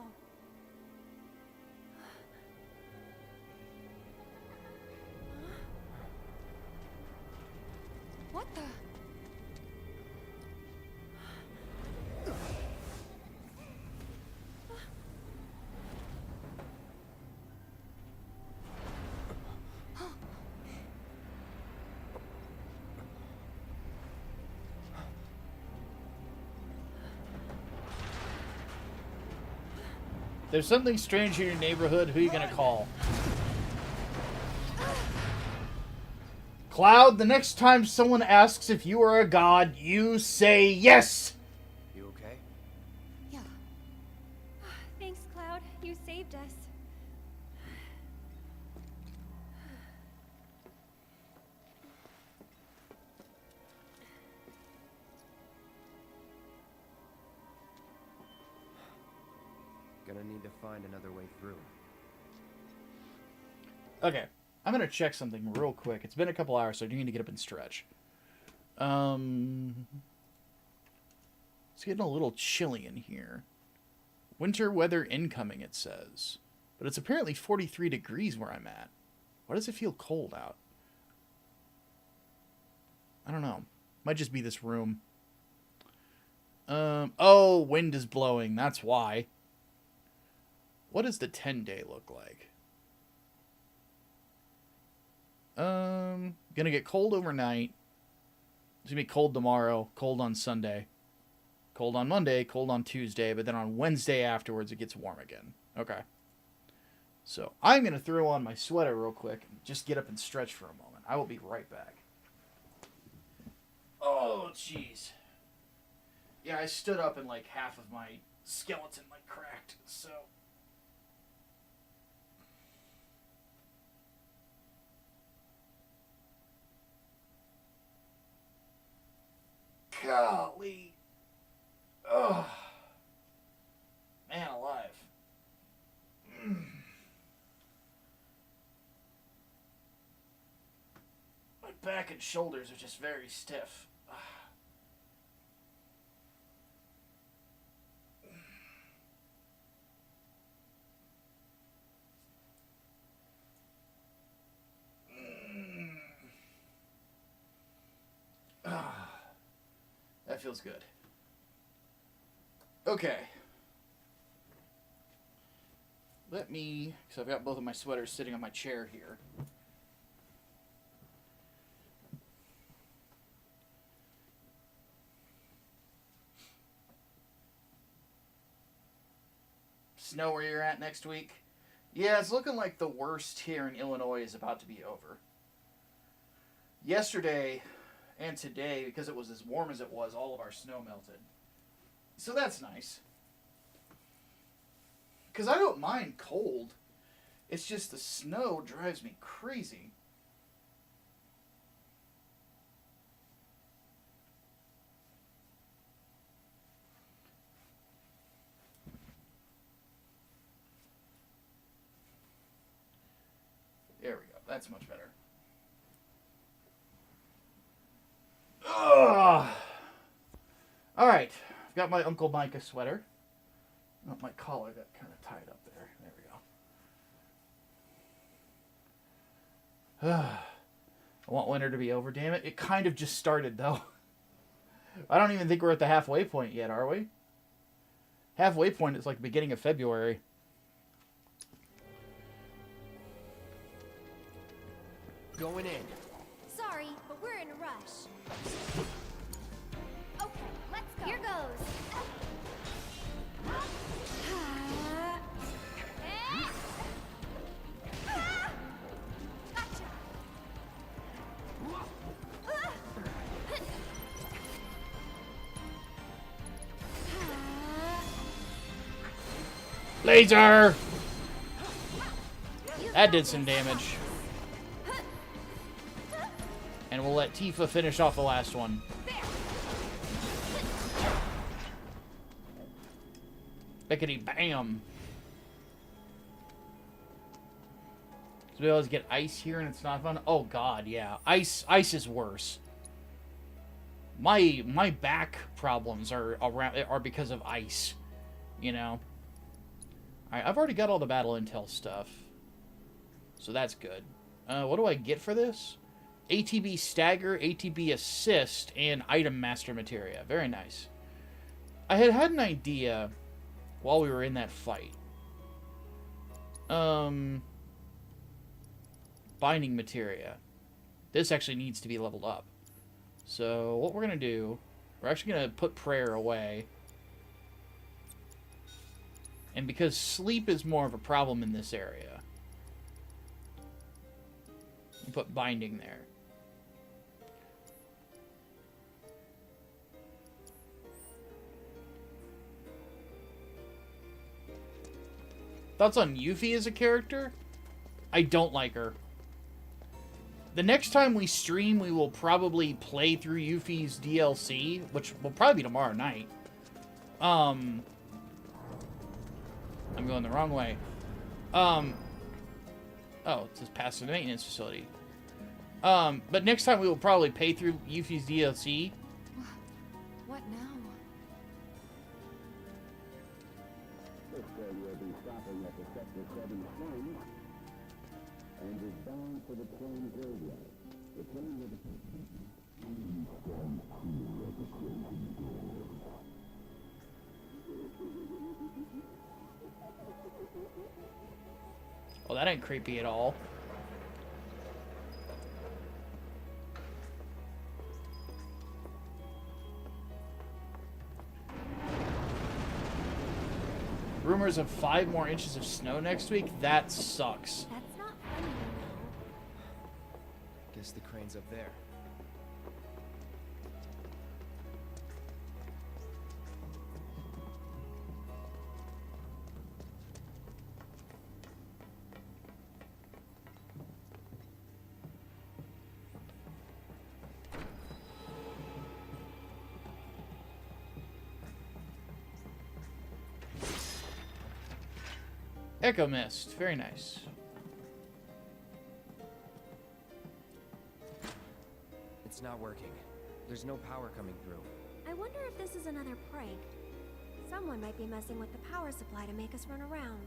What the? There's something strange in your neighborhood. Who are you gonna call? Cloud, the next time someone asks if you are a god, you say yes! You okay? Yeah. Thanks, Cloud. You saved us. Gonna need to find another way through. Okay, I'm gonna check something real quick. It's been a couple hours, so I do need to get up and stretch. It's getting a little chilly in here. Winter weather incoming, it says. But it's apparently 43 degrees where I'm at. Why does it feel cold out? I don't know. Might just be this room. Oh, wind is blowing. That's why. What does the 10-day look like? Gonna get cold overnight. It's gonna be cold tomorrow, cold on Sunday, cold on Monday, cold on Tuesday, but then on Wednesday afterwards it gets warm again. Okay. So I'm gonna throw on my sweater real quick and just get up and stretch for a moment. I will be right back. Oh, jeez. Yeah, I stood up and like half of my skeleton like cracked, so... Golly. Ugh. Man alive. My back and shoulders are just very stiff. That feels good. Okay. Let me, because I've got both of my sweaters sitting on my chair here. Snow where you're at next week? Yeah, it's looking like the worst here in Illinois is about to be over. Yesterday and today, because it was as warm as it was, all of our snow melted. So that's nice. Because I don't mind cold. It's just the snow drives me crazy. That's much better. Ugh. All right. I've got my Uncle Micah sweater. Oh, my collar got kind of tied up there. There we go. I want winter to be over, damn it. It kind of just started, though. I don't even think we're at the halfway point yet, are we? Halfway point is like the beginning of February. Going in. Sorry, but we're in a rush. Okay, let's go. Here goes. Gotcha. Laser! That did some damage. And we'll let Tifa finish off the last one. Bickety bam! So we always get ice here and it's not fun? Oh god, yeah. Ice is worse. My back problems are because of ice. You know? Alright, I've already got all the battle intel stuff. So that's good. What do I get for this? ATB Stagger, ATB Assist, and Item Master Materia. Very nice. I had an idea while we were in that fight. Binding Materia. This actually needs to be leveled up. So what we're going to do, we're actually going to put Prayer away. And because sleep is more of a problem in this area, we put Binding there. Thoughts on Yuffie as a character? I don't like her. The next time we stream, we will probably play through Yuffie's DLC, which will probably be tomorrow night. I'm going the wrong way. Oh, it says pass the maintenance facility. But next time we will probably pay through Yuffie's DLC. What now? This train will be stopping at the Sector 7 train and is bound for the train area. The train will be... Well, that ain't creepy at all. Rumors of 5 more inches of snow next week? That sucks. That's not funny, you know. Guess the crane's up there. Echo Mist. Very nice. It's not working. There's no power coming through. I wonder if this is another prank. Someone might be messing with the power supply to make us run around.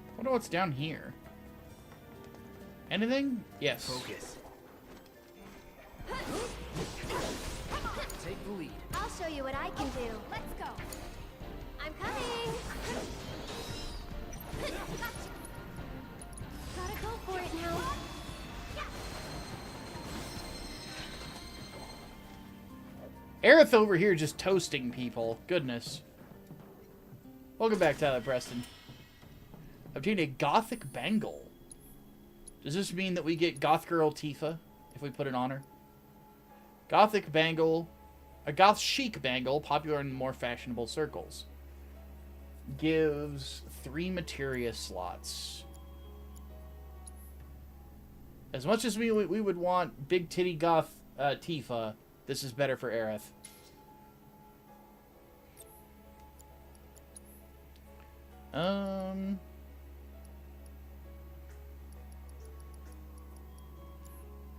I wonder what's down here. Anything? Yes. Focus. Take the lead. I'll show you what I can do. Let's go. I'm coming. Gotcha. Gotta go for it now. Aerith over here just toasting people. Goodness. Welcome back, Tyler Preston. Obtained a Gothic Bangle. Does this mean that we get Goth Girl Tifa if we put it on her? Gothic Bangle. A goth chic bangle, popular in more fashionable circles. gives 3 materia slots. As much as we would want big titty goth Tifa, this is better for Aerith.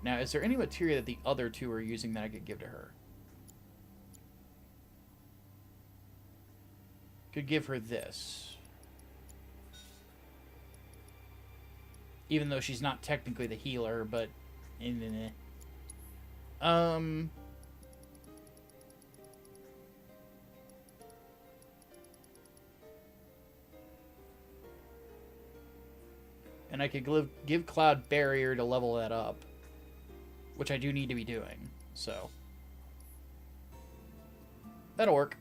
Now, is there any materia that the other two are using that I could give to her? Could give her this. Even though she's not technically the healer, but... And I could give Cloud Barrier to level that up. Which I do need to be doing, so... That'll work.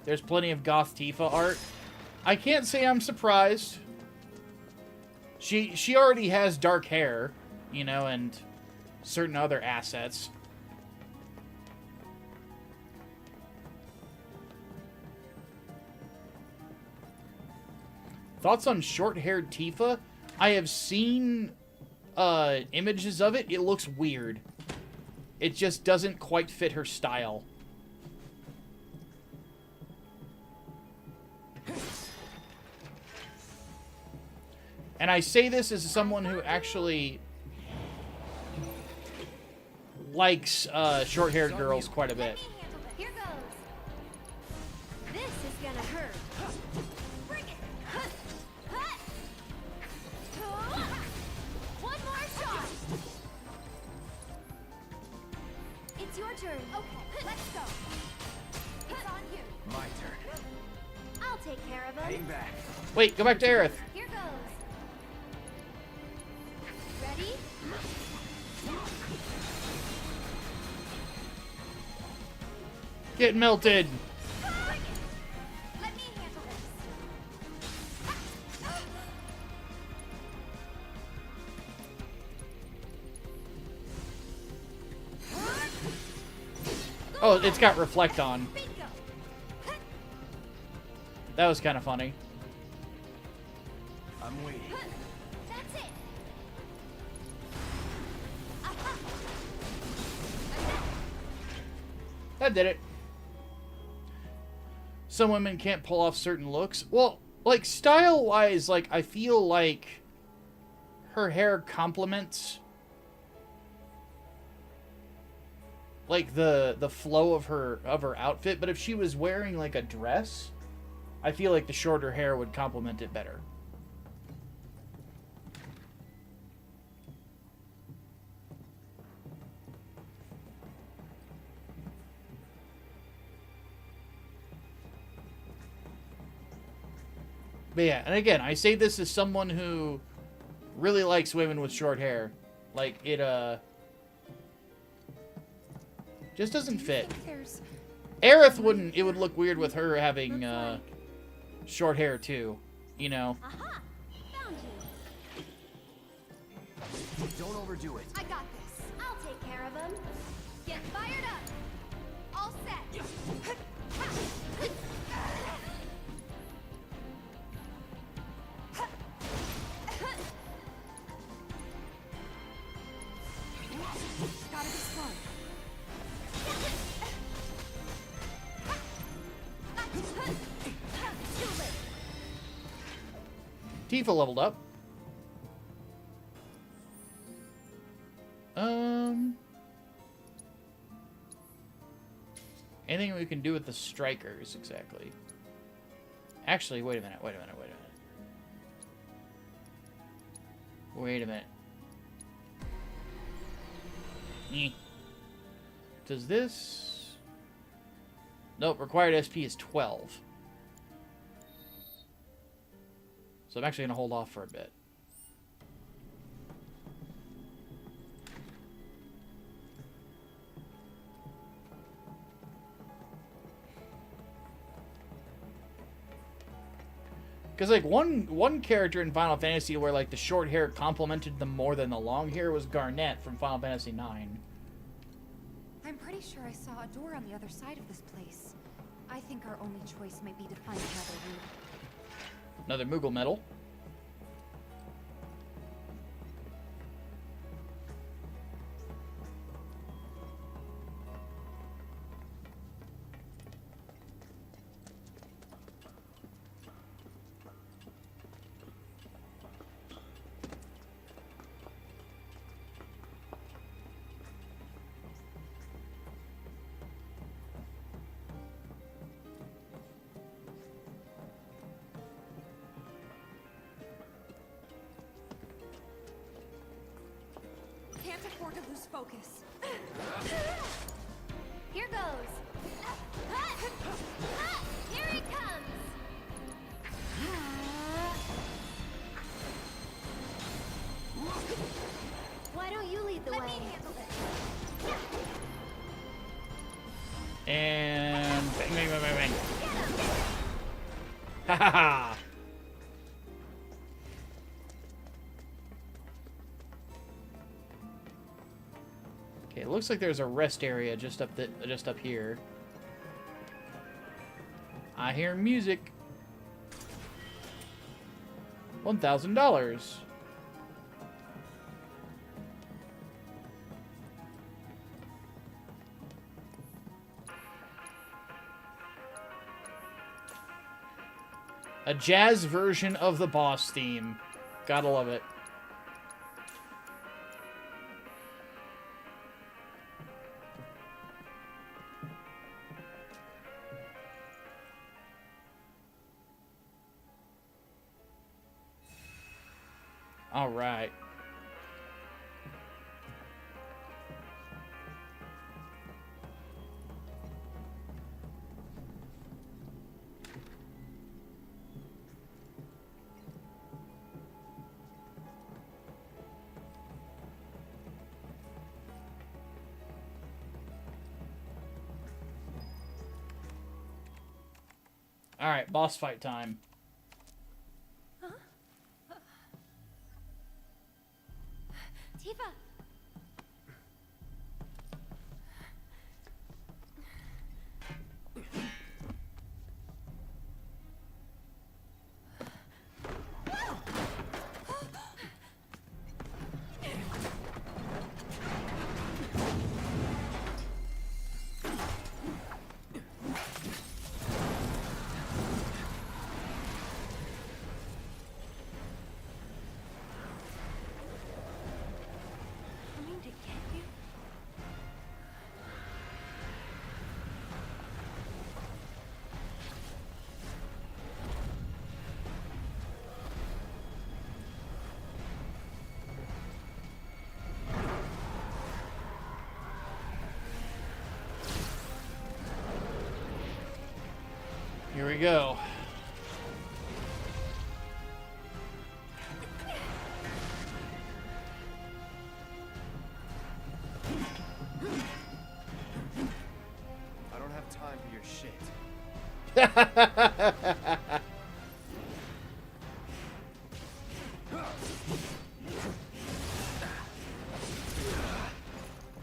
There's plenty of Goth Tifa art. I can't say I'm surprised. She already has dark hair, you know, and certain other assets. Thoughts on short-haired Tifa? I have seen images of it. It looks weird. It just doesn't quite fit her style. And I say this as someone who actually likes short-haired girls quite a bit. Here goes. This is gonna hurt. Bring it. One more shot. It's your turn. Okay, let's go. It's on you. My turn. I'll take care of him. Hang back. Wait, go back to Aerith. Here goes. Ready? Get melted. Let me handle this. Oh, it's got reflect on. That was kind of funny. I'm waiting. That's it. That did it. Some women can't pull off certain looks. Well, like, style-wise, like, I feel like her hair complements, like, the flow of her outfit. But if she was wearing, like, a dress, I feel like the shorter hair would complement it better. But yeah, and again, I say this as someone who really likes women with short hair. Like, it, just doesn't fit. Aerith wouldn't, it would look weird with her having, short hair too, you know? Aha! Found you. Don't overdo it. I got this. I'll take care of him. Get fired up. All set. Gotta be smart. Tifa leveled up. Anything we can do with the strikers, exactly. Actually, wait a minute. Does this... Nope, required SP is 12. So I'm actually going to hold off for a bit. Because, like, one character in Final Fantasy where, like, the short hair complemented them more than the long hair was Garnet from Final Fantasy IX. I'm pretty sure I saw a door on the other side of this place. I think our only choice might be to find another route. Another Moogle medal. Can't afford to lose focus. Here goes. Here it comes. Why don't you lead the way? Let me handle this. And bang, bang, bang, bang, bang. Ha ha ha! Okay, it looks like there's a rest area just up here. I hear music. $1,000. A jazz version of the boss theme. Gotta love it. All right. All right, boss fight time. Tifa. Here we go. I don't have time for your shit.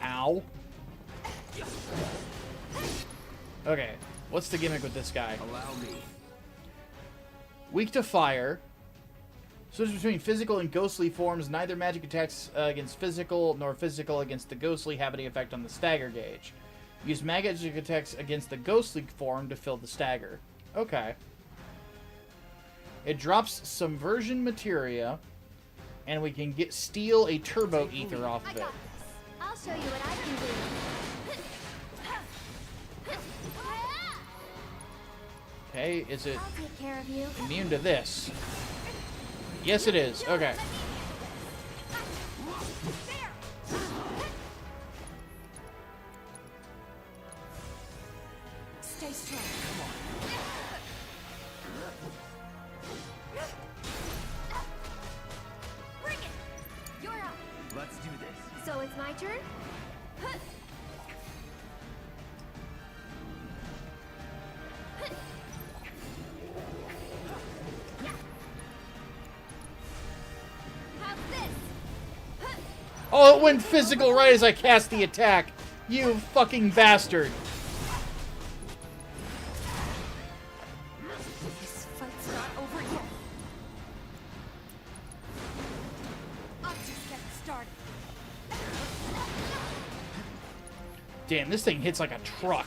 Ow. Okay, what's the gimmick with this guy? Allow me. Weak to fire. Switch between physical and ghostly forms. Neither magic attacks against physical nor physical against the ghostly have any effect on the stagger gauge. Use magic attacks against the ghostly form to fill the stagger. Okay. It drops subversion materia, and we can steal a turbo ether off of it. I'll show you what I can do. Okay, is it I'll take care of you. immune to this? Yes, it is. Okay. Stay strong. Bring it. You're up. Let's do this. So it's my turn? Oh, it went physical right as I cast the attack. You fucking bastard. This fight's not over yet. I'm just getting started. Damn, this thing hits like a truck.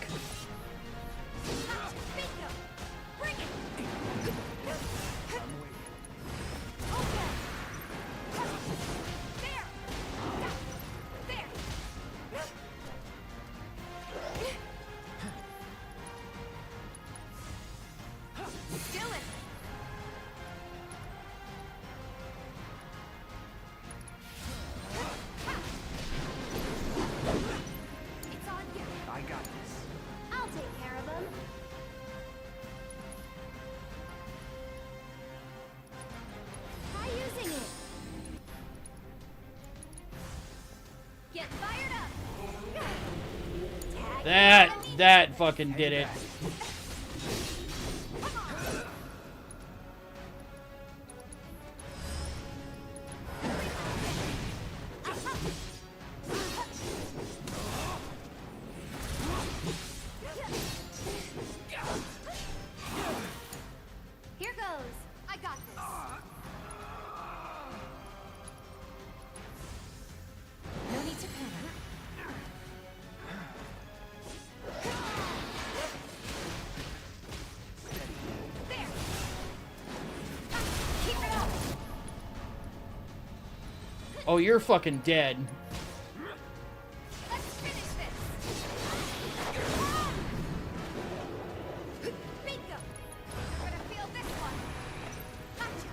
That fucking did it. Here goes. I got this. No need to panic. Oh, you're fucking dead. Let's finish this. Micah, you're gonna feel this one. Gotcha.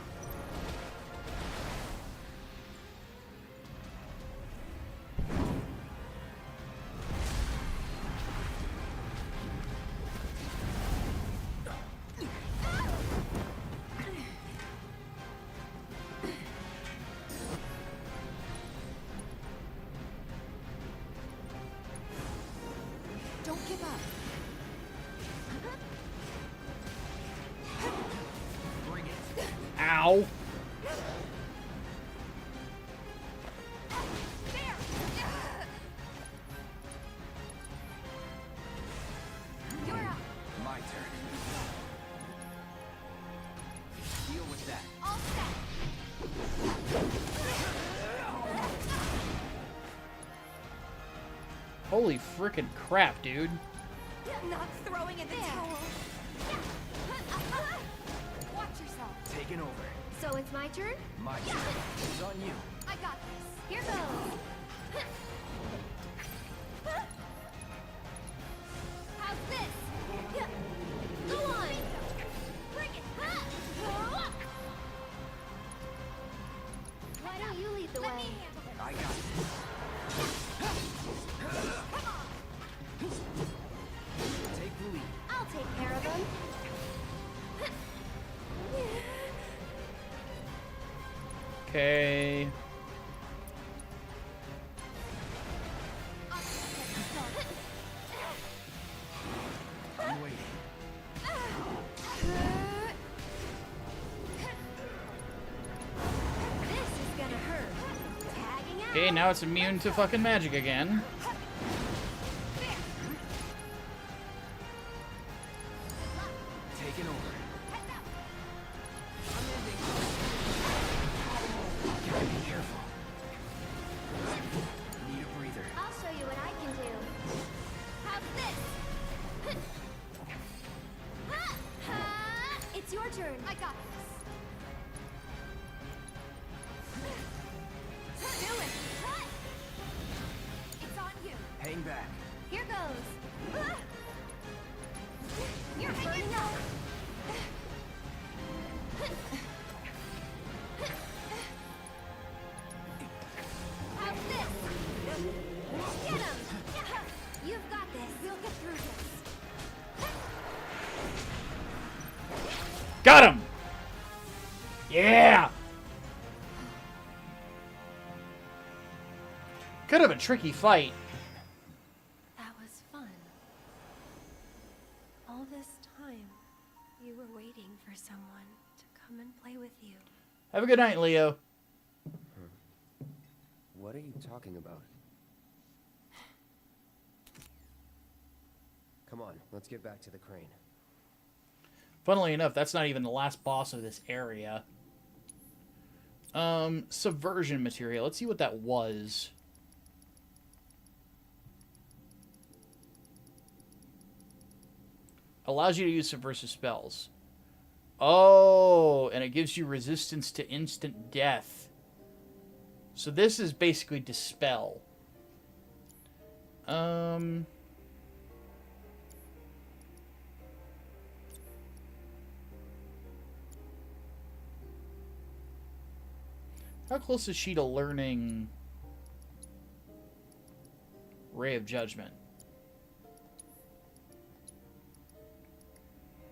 Don't give up. Bring it. Ow. You're up. My turn. Deal with that. All set. Holy frickin' crap, dude. Not throwing in the towel. Watch yourself. Taking over. So it's my turn? My turn. It's on you. I got this. Here goes. How's this? Go on. Bring it. Why don't you lead the way? I got this. Take the lead. I'll take care of them. Okay. I'm waiting. This is gonna hurt. Tagging out. Okay, now it's immune to fucking magic again. Taking over. Need a breather. I'll show you what I can do. How's this? It's your turn. I got this. Do it. It's on you. Hang back. Here goes. You're burning up. How's this? Get him. You've got this. We'll get through this. Got him! Yeah! Could have a tricky fight. That was fun. All this time, you were waiting for someone to come and play with you. Have a good night, Leo. What are you talking about? Come on, let's get back to the crane. Funnily enough, that's not even the last boss of this area. Subversion material. Let's see what that was. Allows you to use subversive spells. Oh, and it gives you resistance to instant death. So this is basically Dispel. How close is she to learning Ray of Judgment?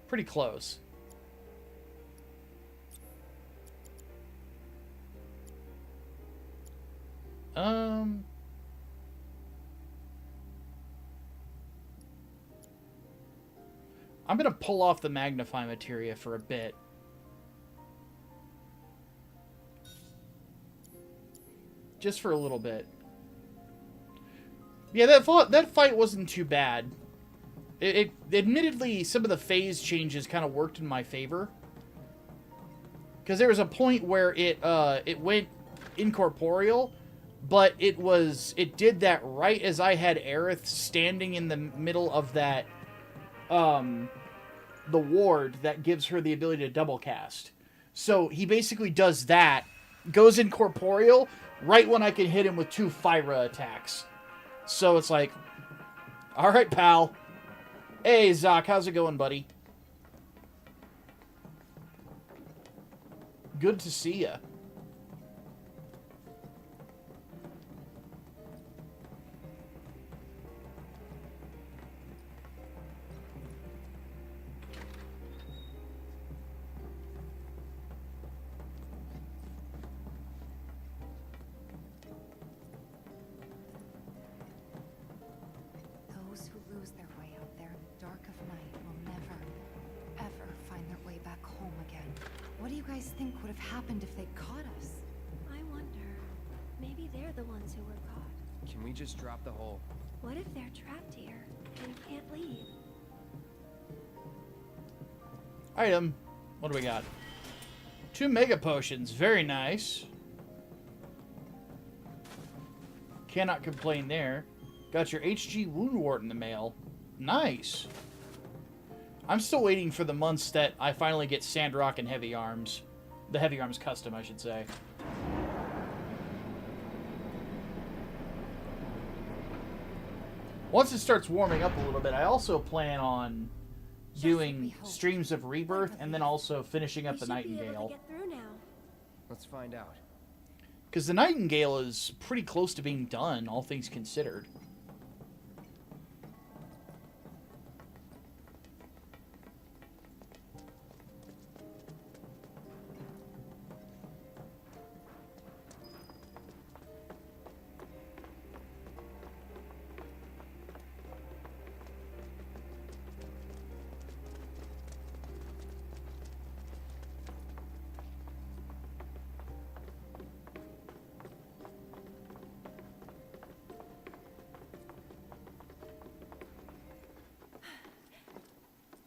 Pretty close. I'm going to pull off the Magnify Materia for a bit. Just for a little bit. Yeah, that fight wasn't too bad. It admittedly, some of the phase changes kind of worked in my favor. Because there was a point where it went incorporeal, but it did that right as I had Aerith standing in the middle of that the ward that gives her the ability to double cast. So he basically does that, goes incorporeal right when I can hit him with 2 Fyra attacks. So it's like, all right, pal. Hey, Zoc, how's it going, buddy? Good to see ya. Those who lose their way out there in the dark of night will never, ever find their way back home again. What do you guys think would have happened if they caught us? I wonder. Maybe they're the ones who were caught. Can we just drop the hole? What if they're trapped here and can't leave? Item. What do we got? 2 Mega Potions. Very nice. Cannot complain there. Got your HG Wound Wart in the mail. Nice. I'm still waiting for the months that I finally get Sandrock and Heavy Arms. The Heavy Arms custom, I should say. Once it starts warming up a little bit, I also plan on doing Streams of Rebirth and then also finishing up the Nightingale. Let's find out. Because the Nightingale is pretty close to being done, all things considered.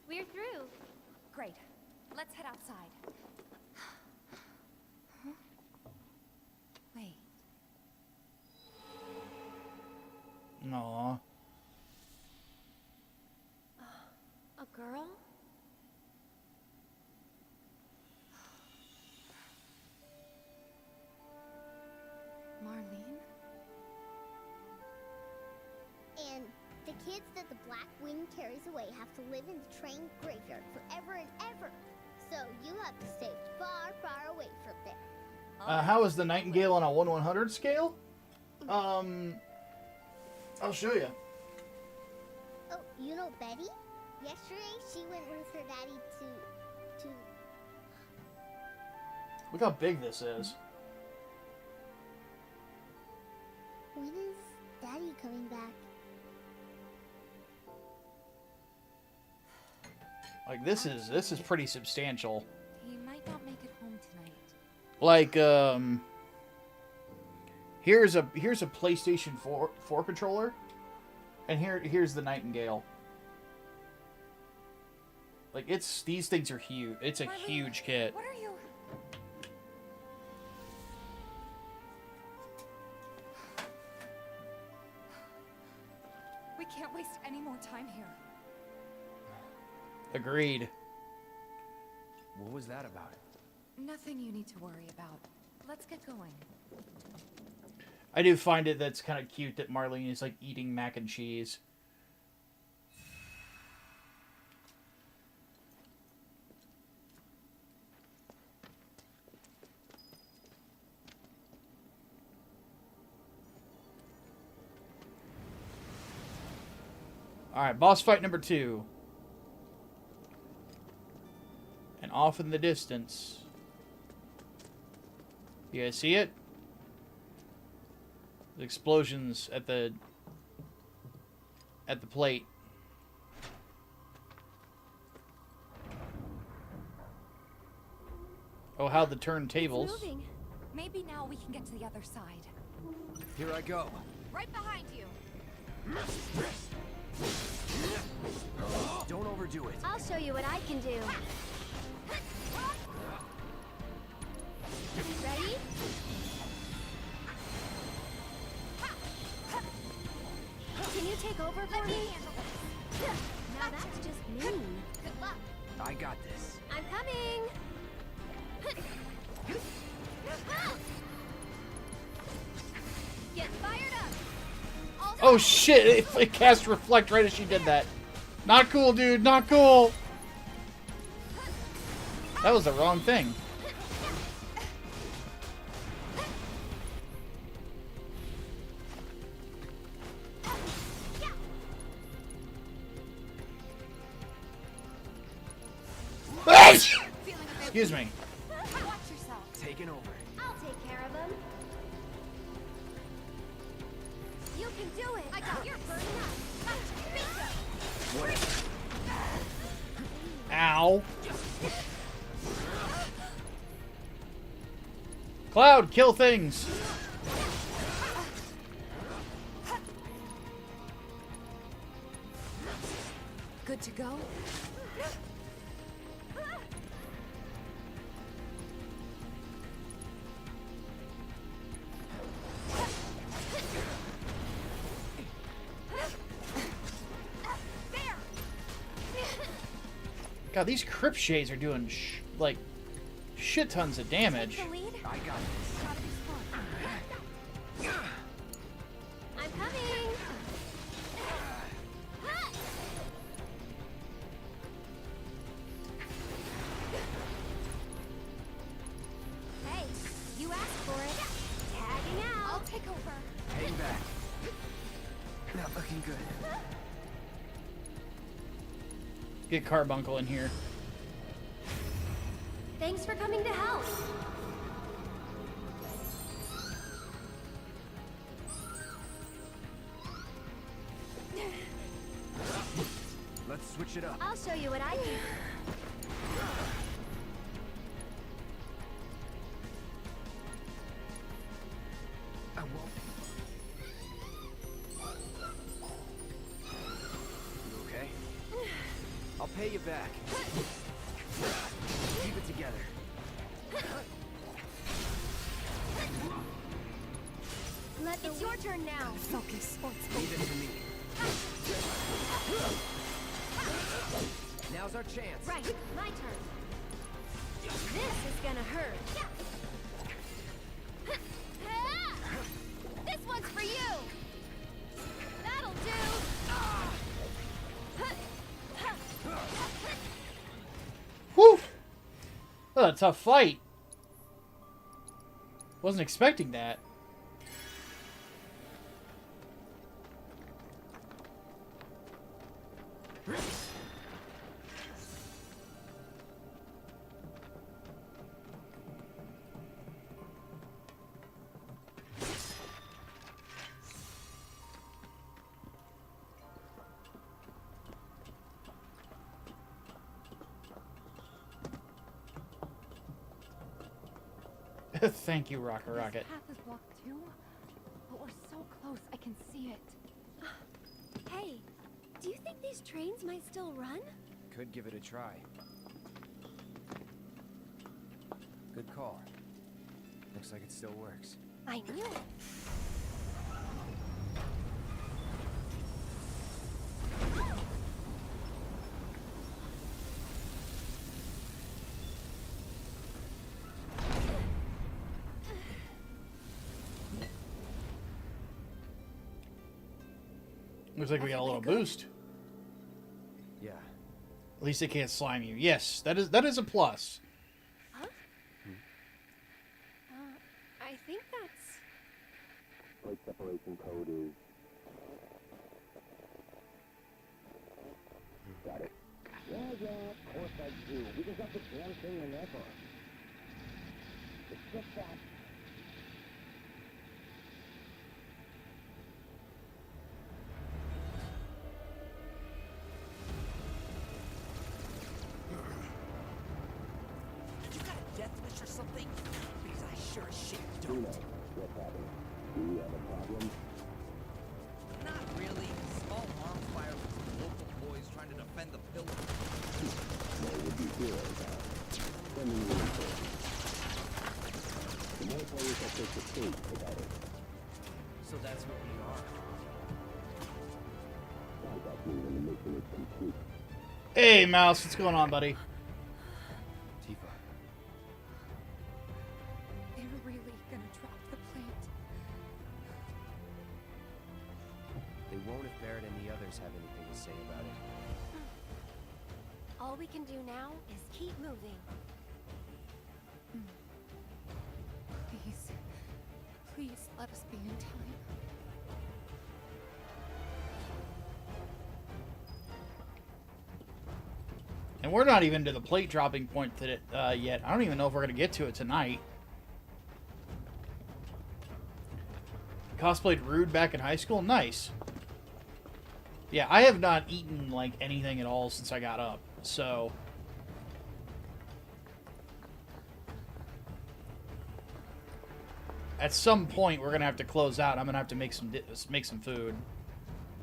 We're through. Great. Let's head outside. Huh? Wait. Aww. A girl? Marlene? And the kids that the Black Wind carries away have to live in the train graveyard forever and ever. So you have to stay far, far away from there. How is the Nightingale on a 1/100 scale? I'll show you. Oh, you know Betty? Yesterday she went with her daddy to... Look how big this is. When is Daddy coming back? Like this is pretty substantial. He might not make it home tonight. Like here's a PlayStation 4 controller, and here's the Nightingale. Like, these things are huge. It's a huge kit. What are you? We can't waste any more time here. Agreed. What was that about? Nothing you need to worry about. Let's get going. I do find it that's kind of cute that Marlene is like eating mac and cheese. Alright, boss fight number 2. And off in the distance. You guys see it? The explosions at the plate. Oh, how the turntables. Maybe now we can get to the other side. Here I go. Right behind you. Don't overdo it. I'll show you what I can do. Ready? Can you take over for me? Now that's just mean. Good luck. I got this. I'm coming. Get fired up. Oh shit! It cast reflect right as she did that. Not cool, dude. Not cool. That was the wrong thing. Excuse me. Watch yourself. Taking over. I'll take care of him. You can do it. I got. You're burning up. Wait. Ow. Cloud, kill things. Good to go? God, these crypt shades are doing like shit tons of damage. I got this. I'm coming. Hey, you asked for it. Tagging out. I'll take over. Hang back. Not looking good. Get Carbuncle in here. Thanks for coming to help. Let's switch it up. I'll show you what I can. I won't. You okay? I'll pay you back. Keep it together. It's your turn now. Focus. Leave it to me. Now's our chance. Right, my turn. This is gonna hurt. This one's for you. That'll do. Whew! That was a tough fight. Wasn't expecting that. Thank you, Rocket Rocket. This path is blocked too, but we're so close I can see it. Hey, do you think these trains might still run? could give it a try. Good call. Looks like it still works. I knew it. Looks like we got a little boost. Yeah. At least they can't slime you. Yes, that is a plus. Huh? I think that's... Plate separation code is... Got it. Yeah, of course I do. We just got the damn thing whenever. It's just that... Something? Because I sure as shit don't. What's happening? Do you have a problem? Not really. Small arms fire with some local boys trying to defend the building. They would be heroes now. Sending reinforcements. The more players that take the stage, the better. So that's what we are. Sounds like me when the mission is complete. Hey, Mouse, what's going on, buddy? Have anything to say about it. All we can do now is keep moving. Please. Please let us be in time. And we're not even to the plate dropping point yet. I don't even know if we're going to get to it tonight. Cosplayed Rude back in high school? Nice. Yeah, I have not eaten, like, anything at all since I got up, so... At some point, we're going to have to close out. I'm going to have to make some food.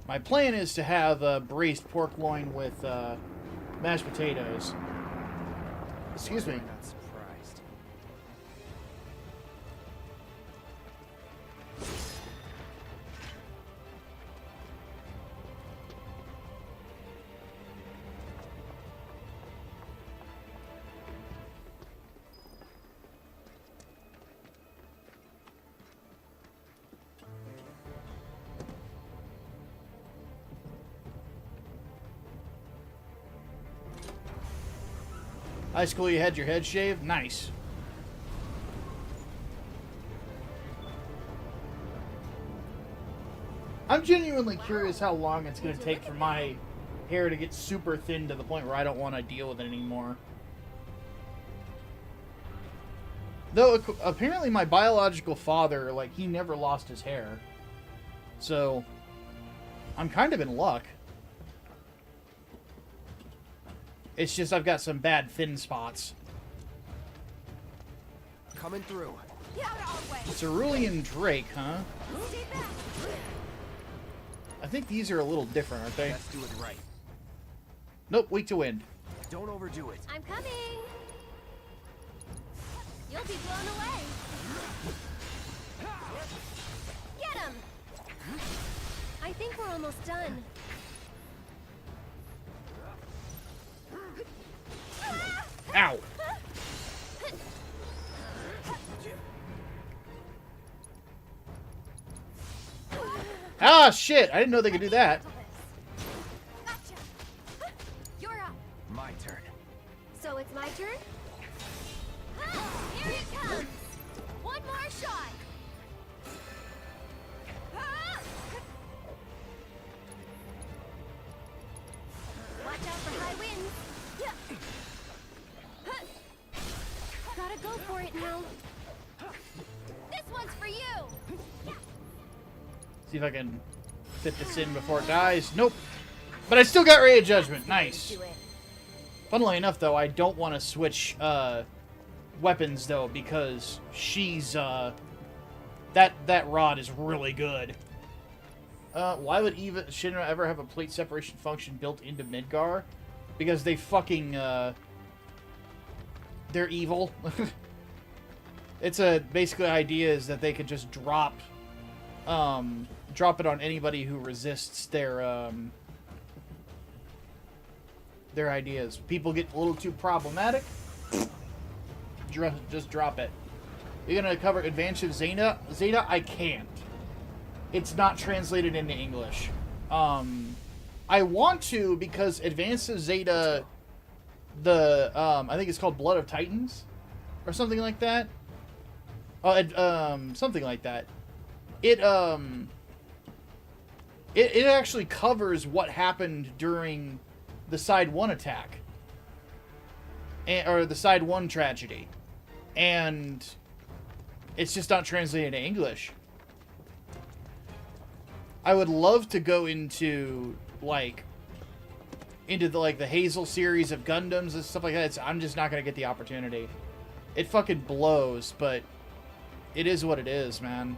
My plan is to have braised pork loin with mashed potatoes. Excuse me. High school, you had your head shaved? Nice. I'm genuinely curious how long it's going to take for my hair to get super thin to the point where I don't want to deal with it anymore. Though, apparently my biological father, like, he never lost his hair. So, I'm kind of in luck. It's just I've got some bad thin spots. Coming through. Cerulean Drake, huh? I think these are a little different, aren't they? Let's do it right. Nope, weak to wind. Don't overdo it. I'm coming. You'll be blown away. Get him. I think we're almost done. Ow! Ah, shit! I didn't know they could do that. Gotcha. You're up. My turn. So it's my turn? Here it comes! One more shot! Watch out for high winds! Gotta go for it now. This one's for you! See if I can fit this in before it dies. Nope. But I still got Ray of Judgment. Nice. Funnily enough, though, I don't want to switch weapons, though, because she's... that rod is really good. Why would Shinra ever have a plate separation function built into Midgar? because they fucking, they're evil. It's basically idea is that they could just drop it on anybody who resists their ideas. People get a little too problematic, just drop it. You're gonna cover Advanced of Zeta? Zeta, I can't. It's not translated into English. I want to, because Advanced of Zeta, I think it's called Blood of Titans, or something like that. Something like that. It actually covers what happened during the Side 1 attack. Or the Side 1 tragedy. And it's just not translated into English. I would love to go into, the Hazel series of Gundams and stuff like that. I'm just not going to get the opportunity. It fucking blows, but it is what it is, man.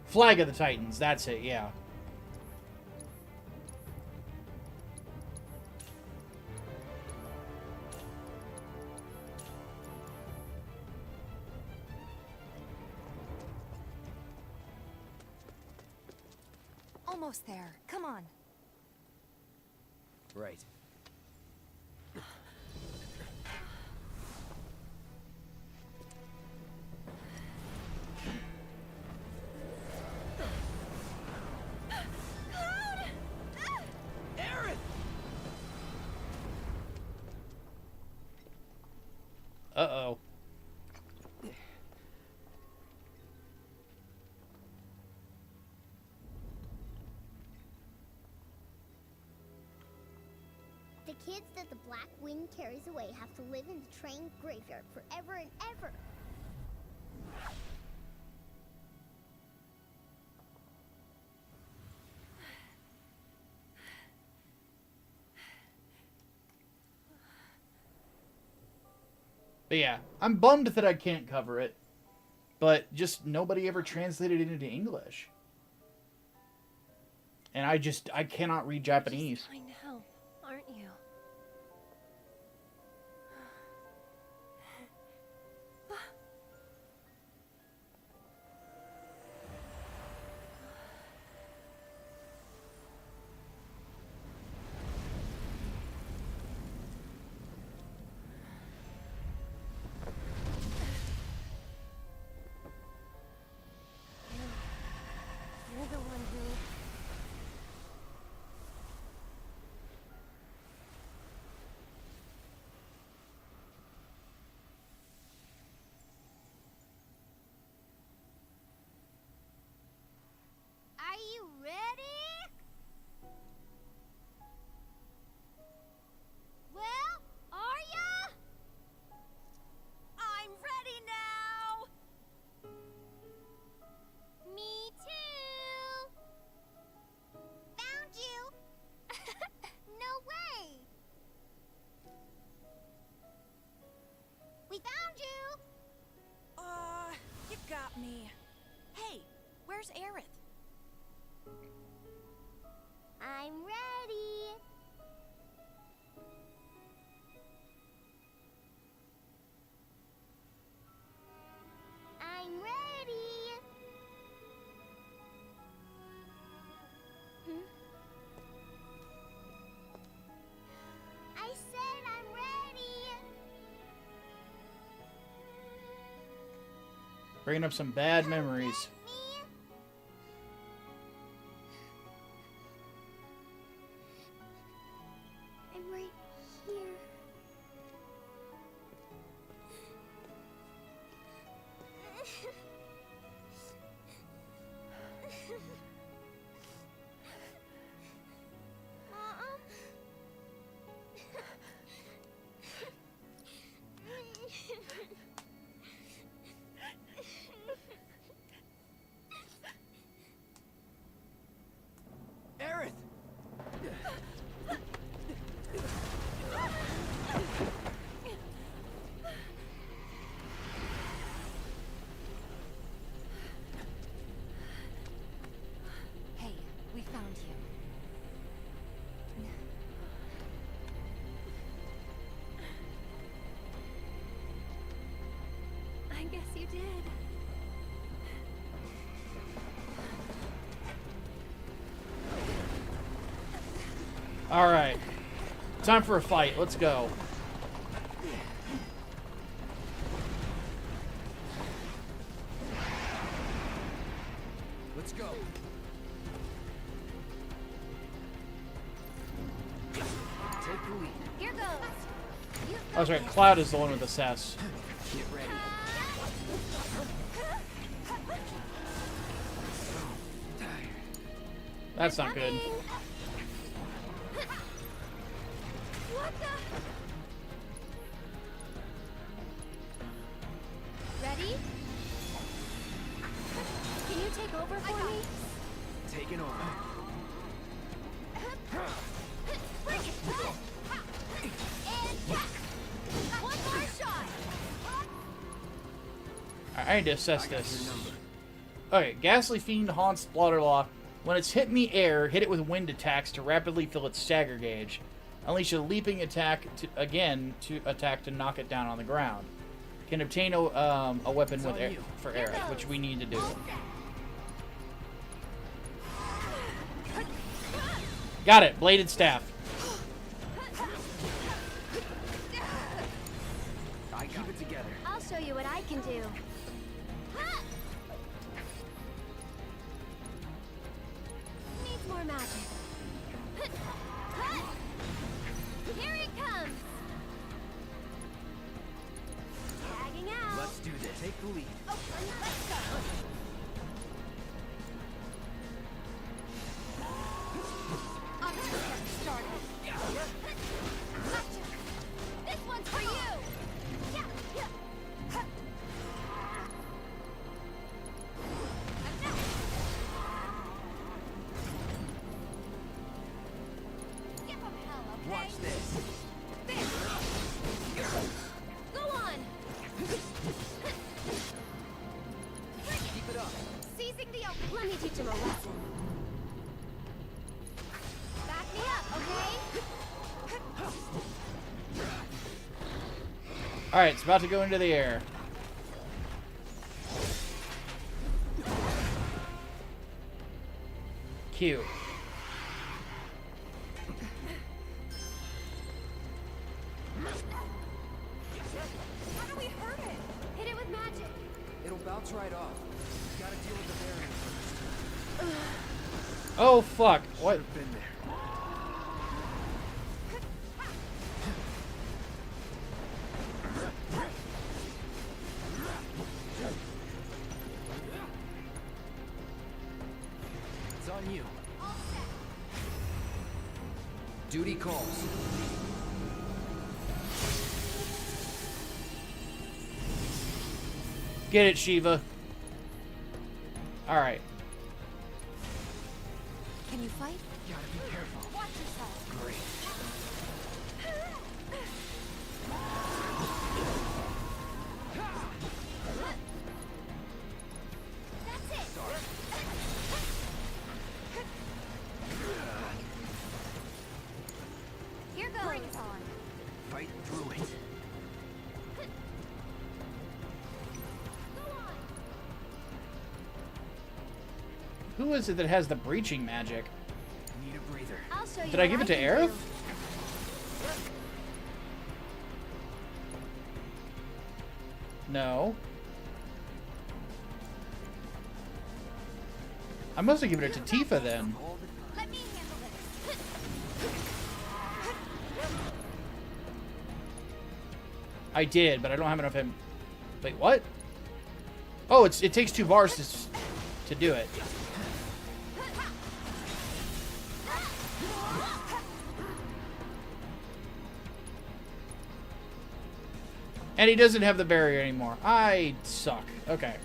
Flag of the Titans, that's it, yeah. Almost there. Come on. Right. Uh-oh. The kids that the Black Wind carries away have to live in the train graveyard forever and ever. But yeah, I'm bummed that I can't cover it. But just nobody ever translated it into English. And I cannot read Japanese. Just trying to help, aren't you? You're the one who... Are you ready? Well, are ya? I'm ready now. Me too. Found you. No way. We found you. You got me. Hey, where's Aerith? I'm ready. I'm ready. I said I'm ready. Bringing up some bad memories. I'm right here. Mom? did. Alright. Time for a fight. Let's go. Let's go. Take the lead. Here goes. Oh, that's right. Cloud is the one with the sass. Get ready. That's not good. What the? Ready? Can you take over for me? Taking over. Bring it! And one more shot! I need to assess this. Okay, Ghastly Fiend haunts Blotterlaw. When it's hit in the air, hit it with wind attacks to rapidly fill its stagger gauge. Unleash a leaping attack to knock it down on the ground. Can obtain a weapon with air, for Aerith, which we need to do. Got it. Bladed staff. I keep it together. I'll show you what I can do. Needs more magic. Here it comes. Tagging out. Let's do this. Take the lead. Oh, let's go. I'm just getting started. Gotcha. This one's for you. Give him hell, okay? Watch this. There. Go on. Keep it up. Seizing the open. Let me teach him a lesson. Back me up, okay? Alright, it's about to go into the air. Cute. How do we hurt it? Hit it with magic. It'll bounce right off. Gotta deal with the barrier first. Oh, fuck. What? Should've been there. It's on you. Duty calls. Get it, Shiva. Alright. Can you fight? Gotta be careful. Watch yourself. Great. That's it. Here goes. Bring it on. Fight through it. Who is it that has the breaching magic? Need a breather. I'll show you. Did I give it to Aerith? No. I must have given it to Tifa then. Let me handle this. I did, but I don't have enough him. Wait, what? Oh, it takes 2 bars to do it. And he doesn't have the barrier anymore. I suck. Okay.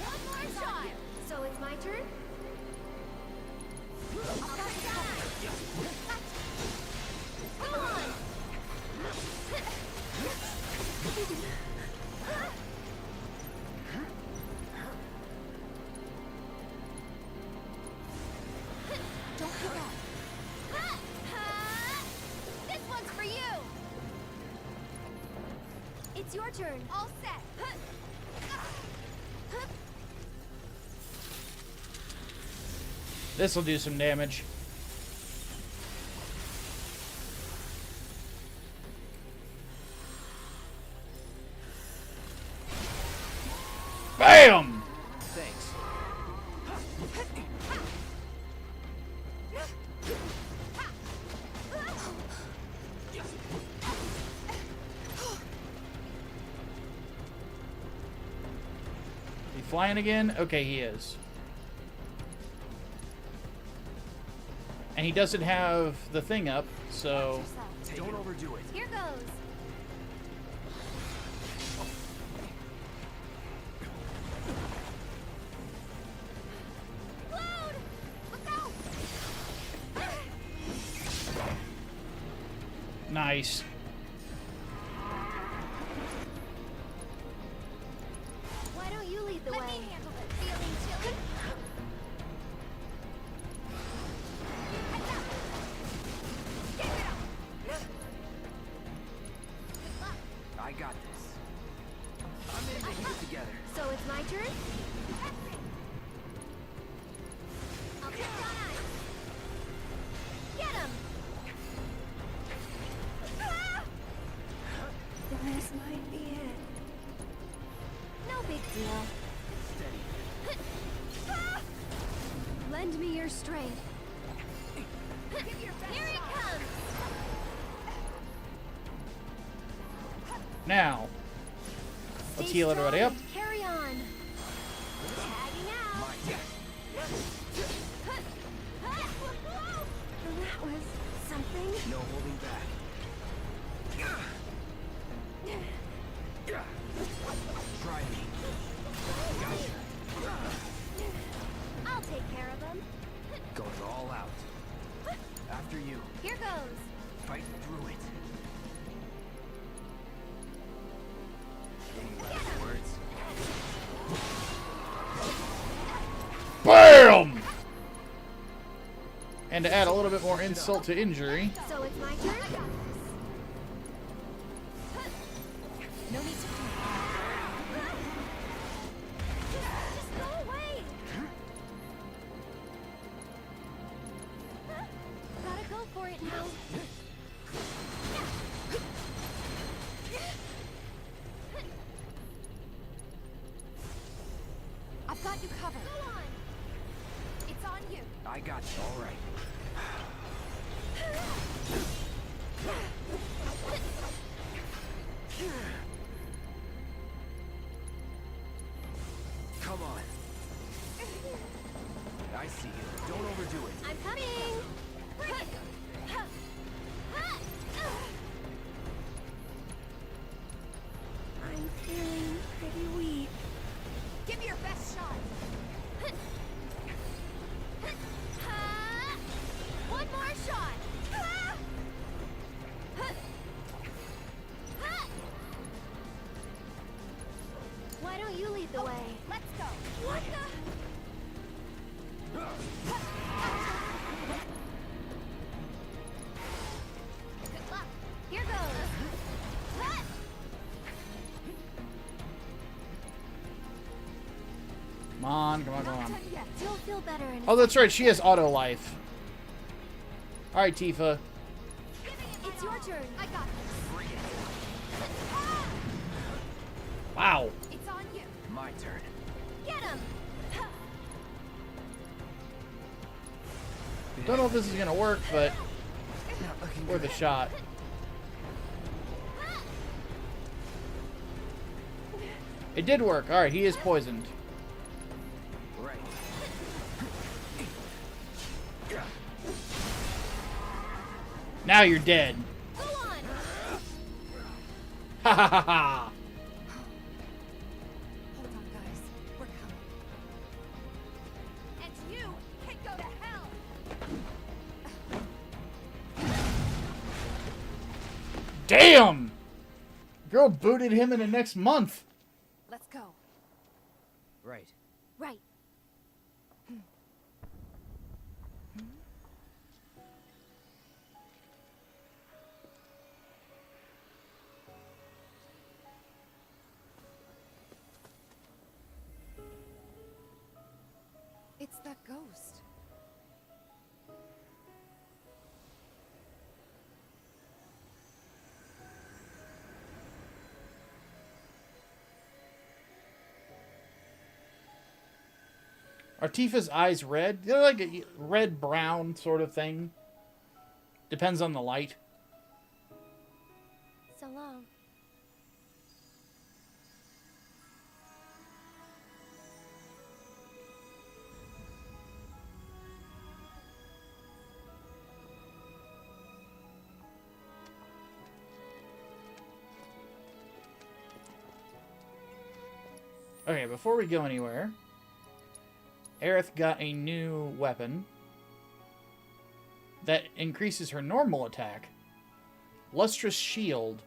One more shot. So it's my turn? Come on. Don't give up. This one's for you. It's your turn. All set. This will do some damage. Bam! Thanks. He flying again? Okay, he is. And he doesn't have the thing up, so... Don't overdo it. Here goes. Load! Look out! Nice. Why don't you lead the way? Let me handle it. Feeling chilly? I got this. I'm in to hit it together. So it's my turn? I'll get on ice. Get him! Ah! This might be it. No big deal. Steady. Ah! Lend me your strength. Here he comes! Now, let's heal everybody up. Carry on. Tagging out. That was something. No holding back. Try me. Gotcha. I'll take care of him. Going all out. After you. Here goes. Fight through it. Any last words? BAM! And to add a little bit more insult to injury. So it's my turn? No need to just go away. Gotta go for it now. I've got you covered. Go on. It's on you. I got you. All right. Come on. I see you. Don't overdo it. I'm coming. Bring it. I'm feeling pretty weak. Give me your best shot. One more shot. Why don't you lead the way? Let's go. What the? Good luck. Here goes. Come on, come on, come Not on. done yet. You'll feel better in a Oh, that's right. She has auto life. All right, Tifa. It's your turn. I got this. Wow. It's on you. My turn. Get him. Don't know if this is gonna work, but worth a shot. It did work. All right, he is poisoned. Right. Now you're dead. Go on. Ha ha ha ha. Hold on, guys. We're coming. And you can go to hell. Damn! Girl booted him in the next month. Let's go. Right. Right. It's that ghost. Are Tifa's eyes red? They're like a red-brown sort of thing. Depends on the light. So long. Okay, before we go anywhere, Aerith got a new weapon that increases her normal attack. Lustrous Shield.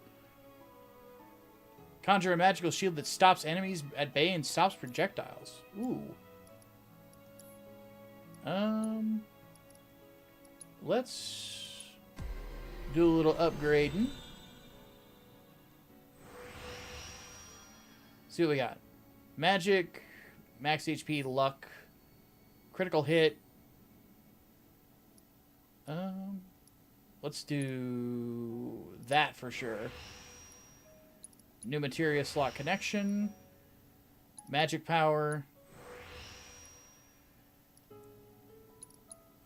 Conjure a magical shield that stops enemies at bay and stops projectiles. Ooh. Let's do a little upgrading. See what we got. Magic, max HP, luck, critical hit. Let's do that for sure. New materia slot connection. Magic power.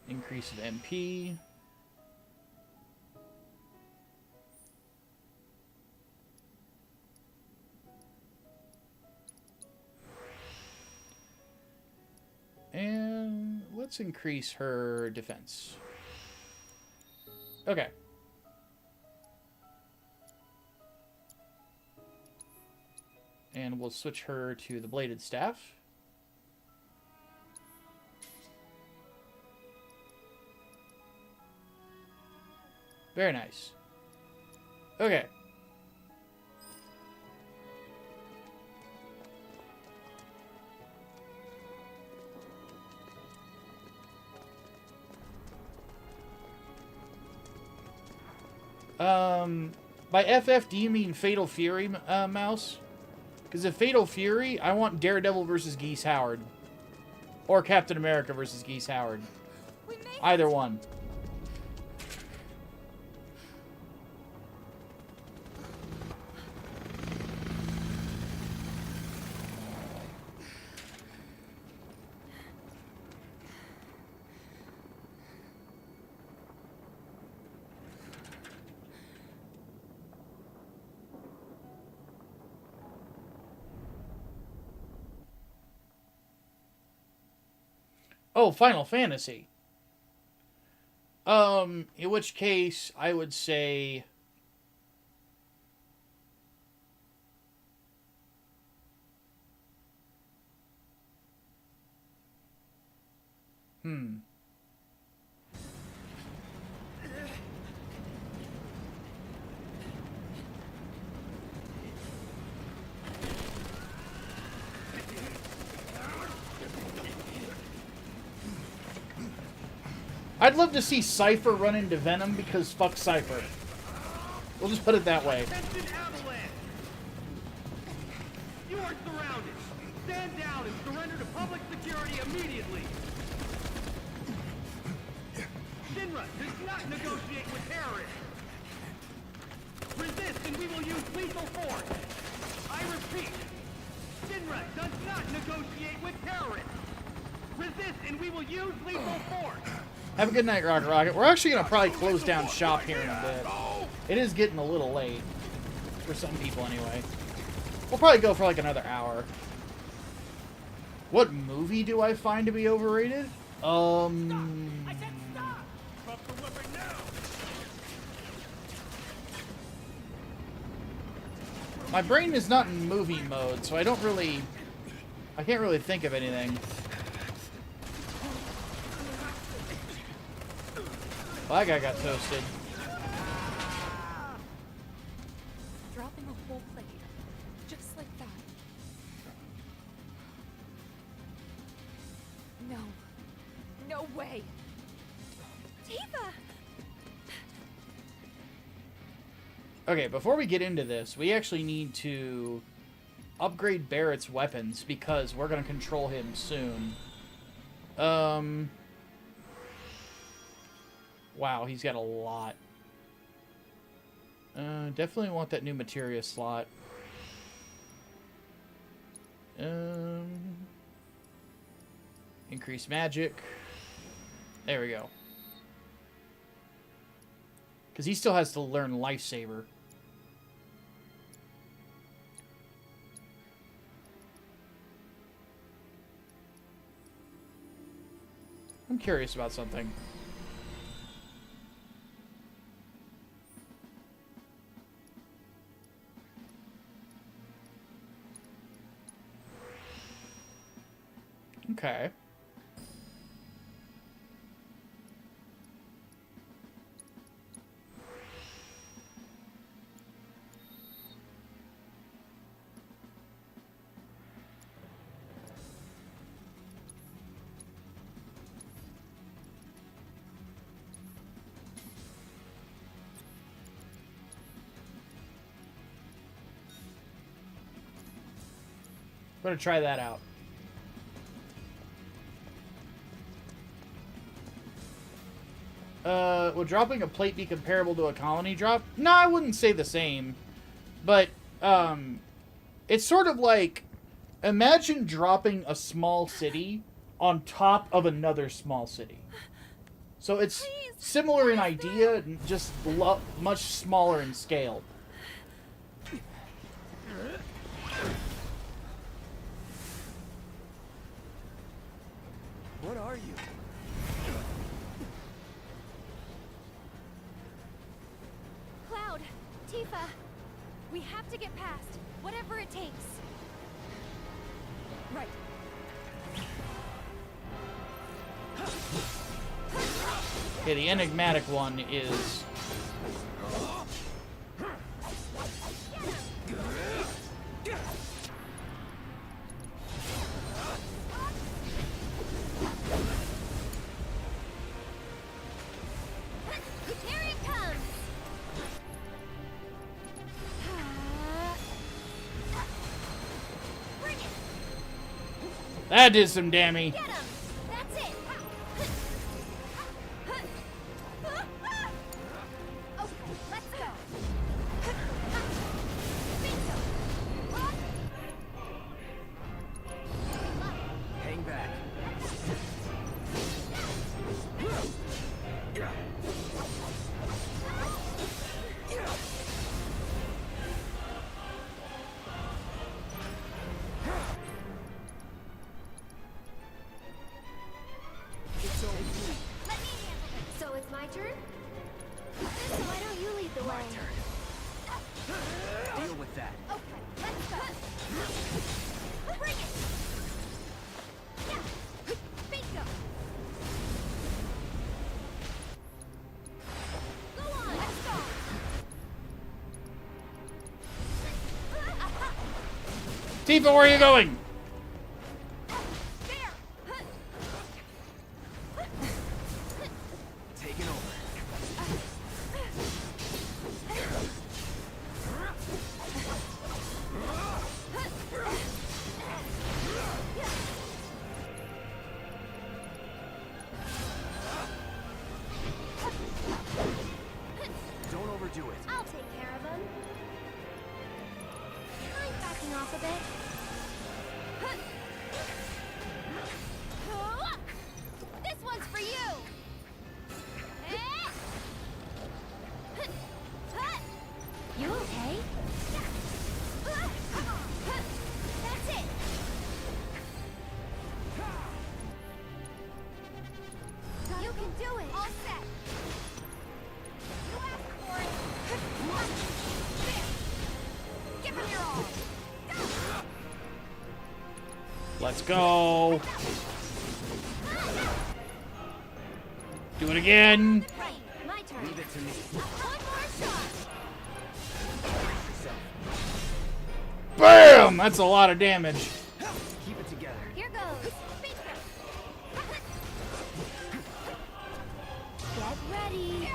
Increase of MP. And let's increase her defense. Okay. And we'll switch her to the bladed staff. Very nice. Okay. By FF, do you mean Fatal Fury, Mouse? Because if Fatal Fury, I want Daredevil versus Geese Howard. Or Captain America versus Geese Howard. Either one. Oh, Final Fantasy. In which case, I would say... I'd love to see Cypher run into Venom because fuck Cypher. We'll just put it that way. You are surrounded. Stand down and surrender to public security immediately. Shinra does not negotiate with terrorists. Resist and we will use lethal force. I repeat, Shinra does not negotiate with terrorists. Resist and we will use lethal force. Have a good night, Rocket Rocket. We're actually going to probably close down shop here in a bit. It is getting a little late. For some people, anyway. We'll probably go for like another hour. What movie do I find to be overrated? I said stop! Drop the weapon now! My brain is not in movie mode, so I can't really think of anything. Well, that guy got toasted. Dropping a whole plate. Just like that. No. No way. Tifa! Okay, before we get into this, we actually need to upgrade Barrett's weapons because we're going to control him soon. Wow, he's got a lot. Definitely want that new materia slot. Increase magic. There we go. Because he still has to learn Lifesaver. I'm curious about something. Okay. I'm gonna try that out. Would dropping a plate be comparable to a colony drop? No, I wouldn't say the same. But, it's sort of like, imagine dropping a small city on top of another small city. So it's similar in idea, just much smaller in scale. What are you? Cloud, Tifa, we have to get past, whatever it takes. Right. Okay, the enigmatic one is... Here it comes! Bring it! That did some damage. Get him! That's it! Okay, let's go! Hang back. So it's my turn? So why don't you lead the way? Deal with that. Okay, let's go! Bring it! Yeah! Bingo! Go on, let's go! Tifa, where are you going? Taking over. Don't overdo it. I'll take care of him. I'm backing off a bit. This one's for you! You okay? That's it! You can do it! All set! You asked for it! There! Give him your all! Let's go. Do it again. Right, my turn. Leave it to me. One more shot! Bam! That's a lot of damage. Keep it together. Here goes. Get ready.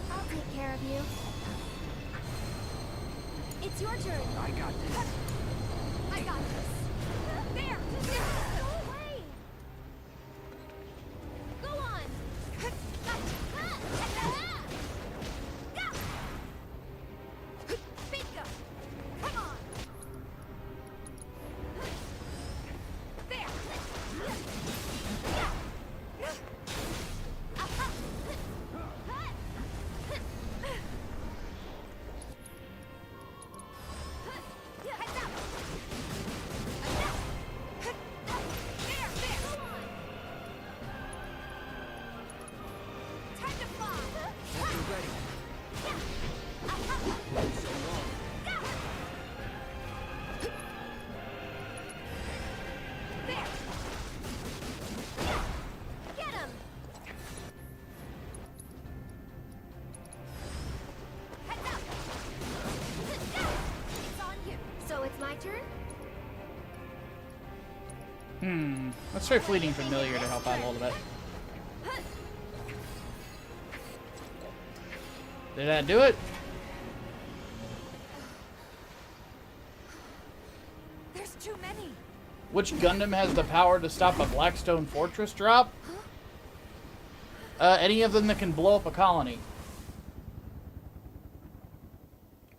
I'll take care of you. It's your turn. I got this. I got this. There. Go away. Go on. Let's try Fleeting Familiar to help out a little bit. Did that do it? There's too many. Which Gundam has the power to stop a Blackstone Fortress drop? Any of them that can blow up a colony.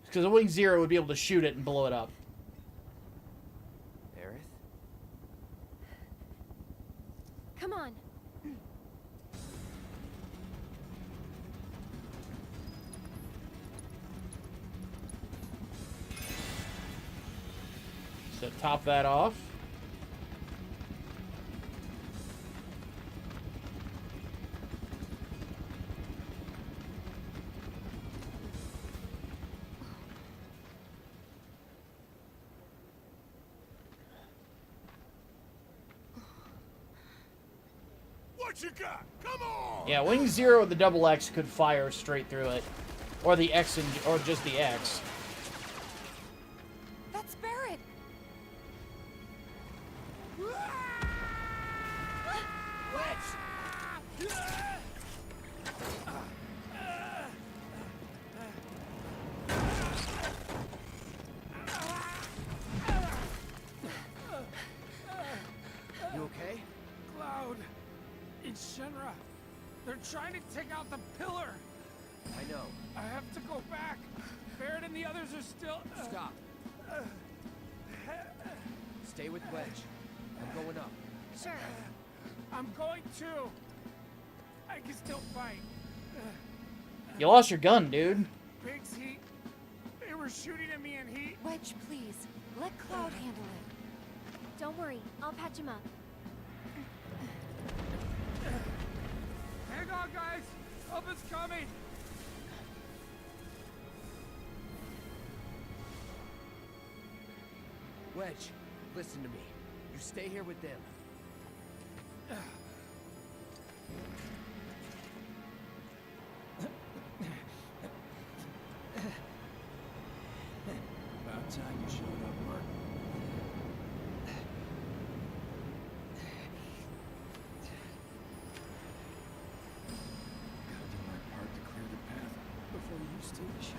Because a Wing Zero would be able to shoot it and blow it up. Aerith? Come on. So top that off. What you got? Come on! Yeah, Wing Zero with the double X could fire straight through it. Or the X, or just the X. That's Barrett. You okay? Cloud. It's Shinra. They're trying to take out the pillar. I know. I have to go back. Barrett and the others are still... Stop. Stay with Wedge. I'm going up. Sure. I'm going too. I can still fight. You lost your gun, dude. Pigs, they were shooting at me and he... Wedge, please. Let Cloud handle it. Don't worry. I'll patch him up. Hang on, guys. Help is coming. Wedge, listen to me. You stay here with them. About time you showed up, Mark. Gotta do my part to clear the path before you steal the show.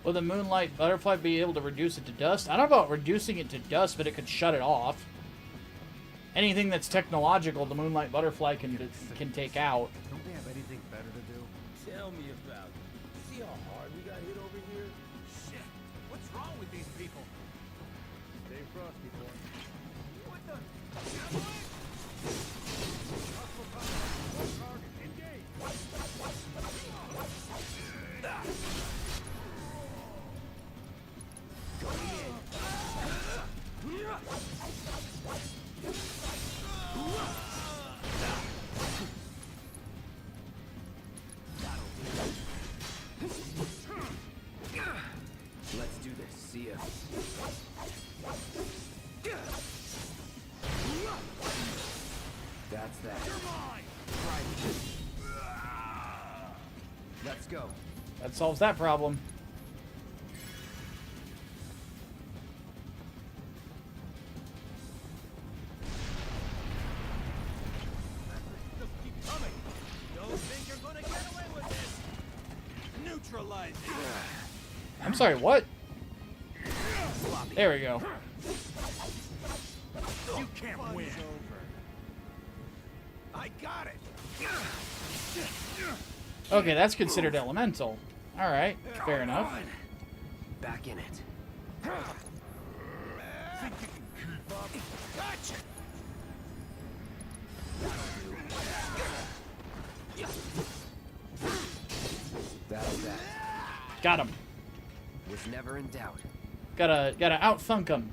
Will the Moonlight Butterfly be able to reduce it to dust? I don't know about reducing it to dust, but it could shut it off. Anything that's technological, the Moonlight Butterfly can take out. Don't they have anything better to do? Tell me about it. See how hard we got hit over here? Shit! What's wrong with these people? Stay frosty, boy. What the? Let's do this. See ya. That's that. Right. Let's go. That solves that problem. Keep coming. Don't think you're gonna get away with this. Neutralize it. I'm sorry, what? There we go. You can't win. I got it. Okay, that's considered elemental. Alright, fair enough. Back in it. Think you can keep up? Gotcha. That's that. Got him. Was never in doubt. Gotta out-thunk him.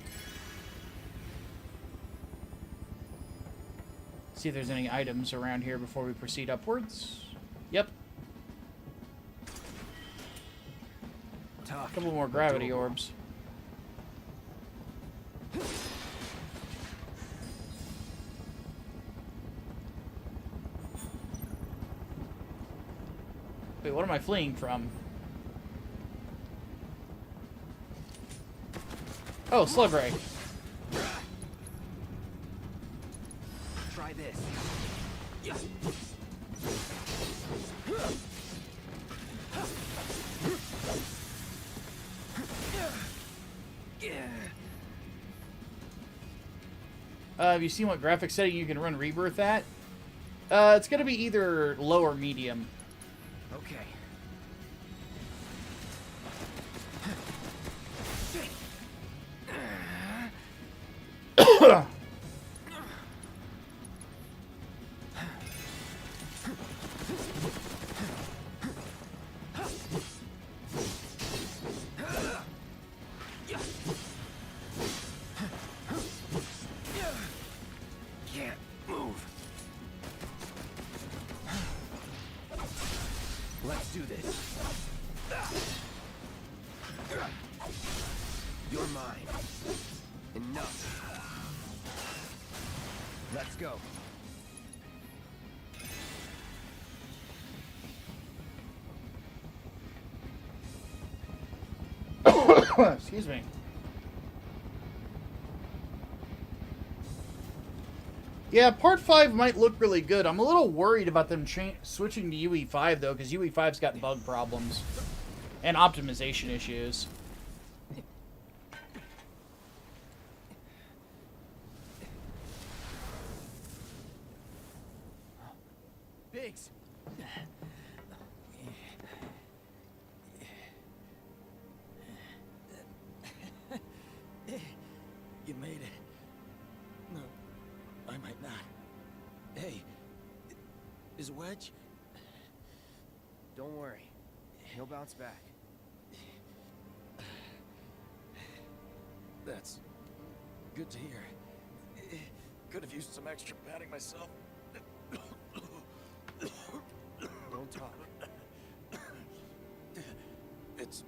See if there's any items around here before we proceed upwards. Yep. A couple more gravity orbs. Wait, what am I fleeing from? Oh, slug ray. Try this. Have you seen what graphic setting you can run Rebirth at? It's gonna be either low or medium. Okay. Let's do this. You're mine. Enough. Let's go. Excuse me. Yeah, Part 5 might look really good. I'm a little worried about them switching to UE5, though, because UE5's got bug problems and optimization issues. Biggs! You made it. No, I might not. Hey, is Wedge? Don't worry. He'll bounce back. That's good to hear. Could have used some extra padding myself. Don't talk. It's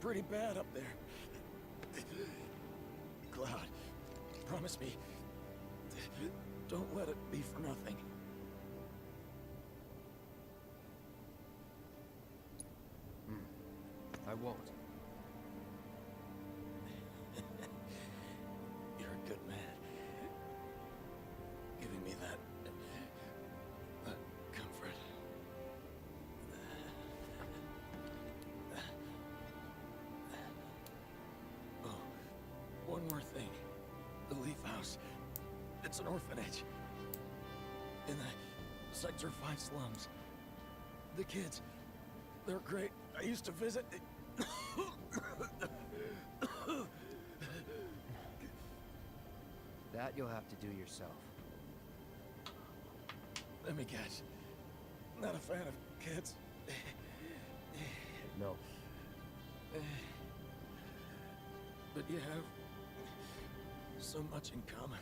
pretty bad up there. Cloud, promise me, don't let it be for nothing. I won't. You're a good man. Giving me that comfort. Oh, one more thing. The Leaf House. It's an orphanage. In the Sector 5 slums. The kids, they're great. I used to visit. That you'll have to do yourself. Let me guess. Not a fan of kids. No. But you have so much in common.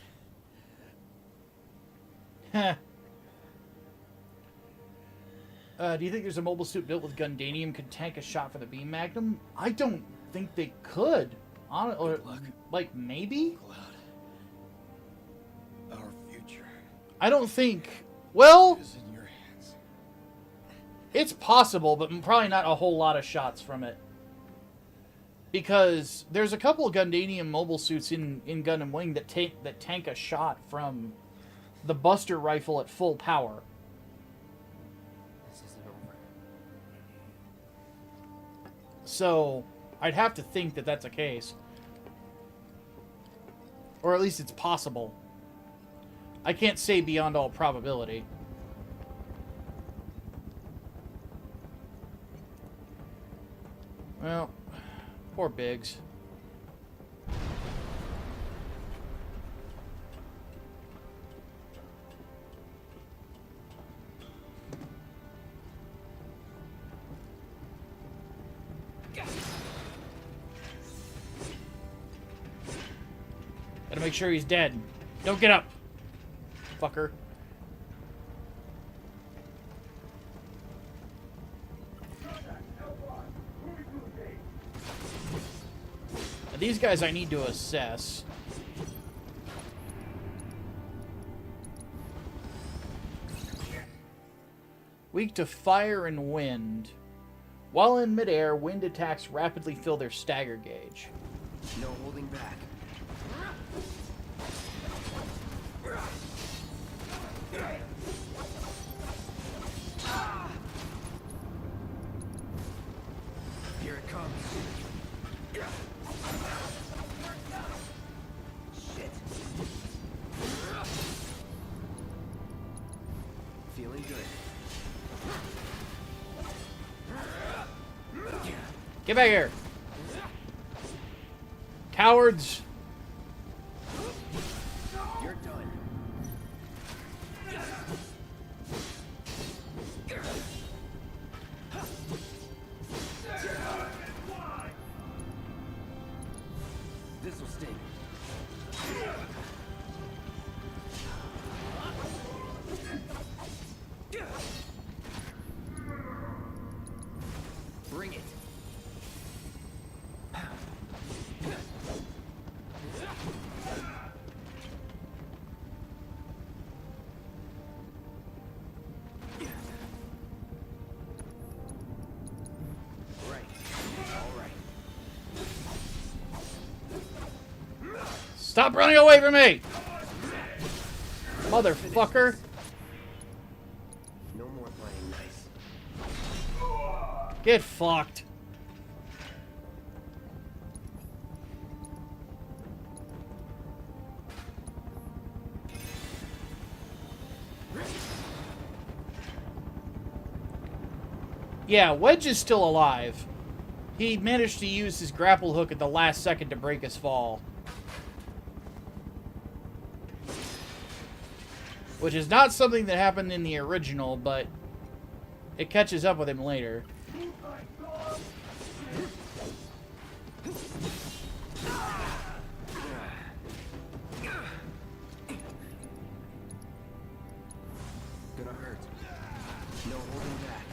Do you think there's a mobile suit built with Gundanium could tank a shot for the beam magnum? I don't think they could. Or, like, maybe? Cloud. Our future. I don't think... Well... is in your hands. It's possible, but probably not a whole lot of shots from it. Because there's a couple of Gundanium mobile suits in Gundam Wing that tank a shot from the Buster rifle at full power. This isn't over. So, I'd have to think that that's a case. Or at least it's possible. I can't say beyond all probability. Well, poor Biggs. Gotta make sure he's dead. Don't get up, fucker. These guys I need to assess. Weak to fire and wind. While in midair, wind attacks rapidly fill their stagger gauge. No holding back. Here it comes. Shit. Feeling good. Get back here! Cowards! You're done. This'll sting. Bring it. Stop running away from me! Motherfucker! No more playing nice. Get fucked. Yeah, Wedge is still alive. He managed to use his grapple hook at the last second to break his fall. Which is not something that happened in the original, but it catches up with him later. Gonna hurt. No holding back.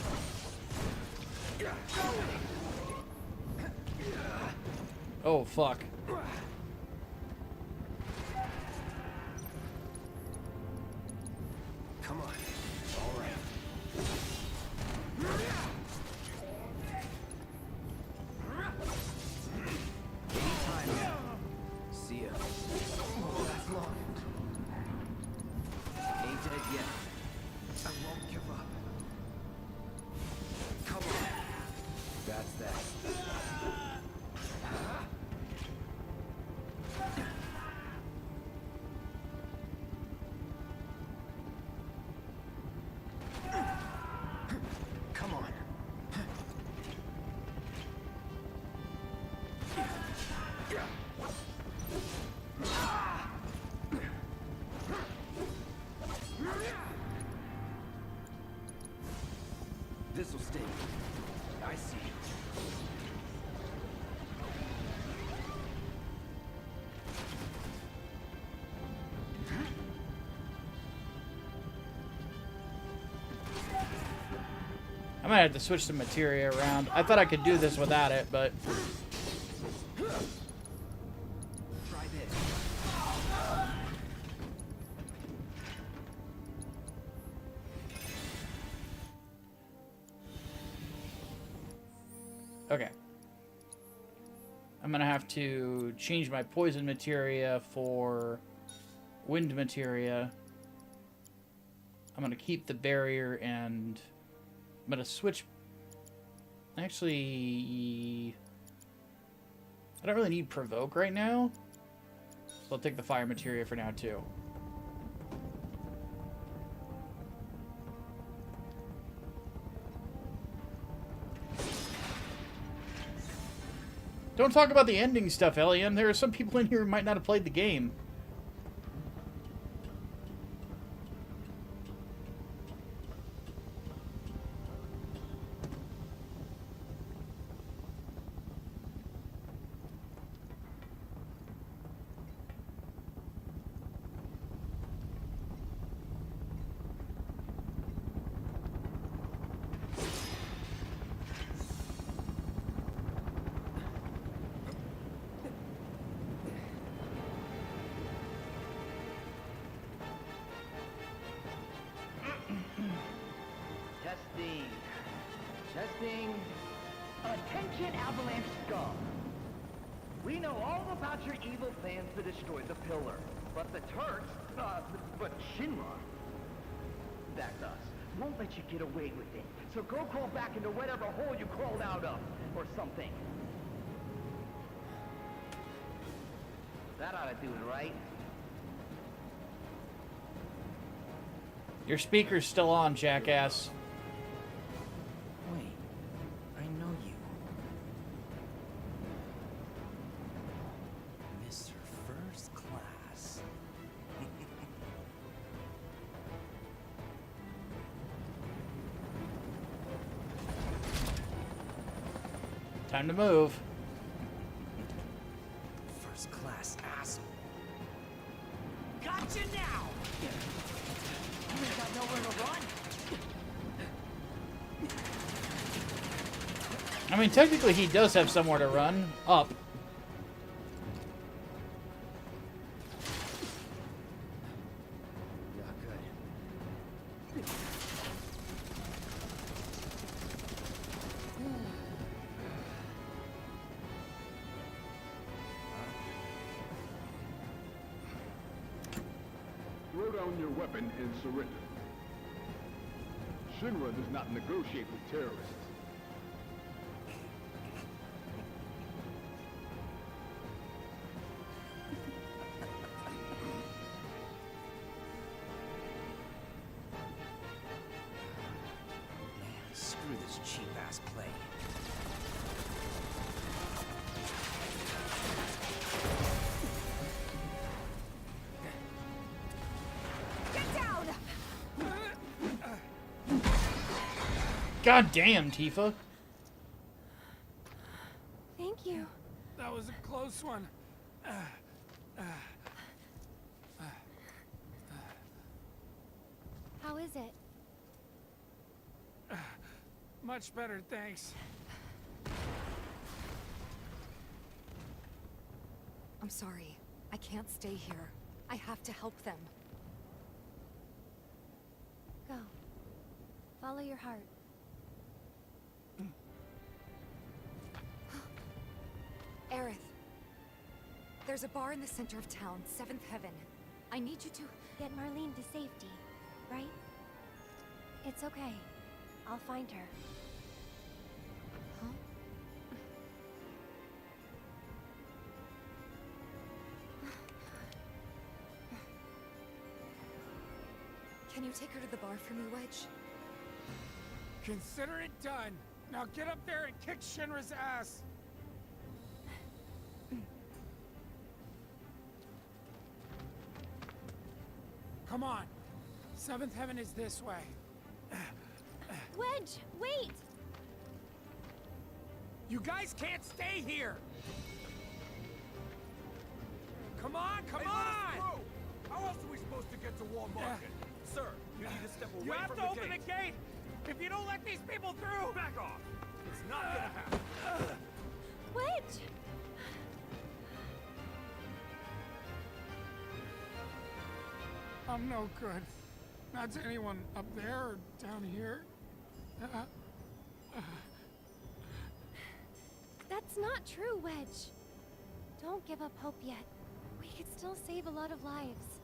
Oh, fuck. Come on. All right. Anytime now. See ya. Oh, that's long. Ain't dead yet. I won't give up. Come on. That's that. Come on. This'll sting. I see you. I might have to switch some materia around. I thought I could do this without it, but... Try this. Okay. I'm gonna have to change my poison materia for wind materia. I'm gonna keep the barrier and I'm gonna switch. Actually, I don't really need provoke right now, so I'll take the fire materia for now too. Don't talk about the ending stuff, Elian. There are some people in here who might not have played the game. Announcing... Attention, Avalanche scum! We know all about your evil plans to destroy the pillar. But the Turks, but Shinra, that's us, won't let you get away with it. So go crawl back into whatever hole you crawled out of, or something. That ought to do it, right? Your speaker's still on, jackass. Wait, I know you. Mr. First Class. Time to move. First class asshole. Gotcha now! You ain't got nowhere to run. I mean, technically he does have somewhere to run. Up. Not good. Throw down your weapon and surrender. Shinra does not negotiate with terrorists. Man, screw this cheap-ass play. Get down! God damn, Tifa. Thank you. That was a close one. How is it? Much better, thanks. I'm sorry. I can't stay here. I have to help them. Go. Follow your heart. Aerith. There's a bar in the center of town, 7th Heaven. I need you to... Get Marlene to safety, right? It's okay. I'll find her. Huh? Can you take her to the bar for me, Wedge? Consider it done. Now get up there and kick Shinra's ass. Come on. 7th Heaven is this way. Wedge, wait! You guys can't stay here. Come on, come on! How else are we supposed to get to Wall Market? Sir, you need to step away You have from to open the gate. If you don't let these people through, Back off. It's not gonna happen. Wedge! I'm no good. Not to anyone up there or down here. That's not true, Wedge. Don't give up hope yet. We could still save a lot of lives.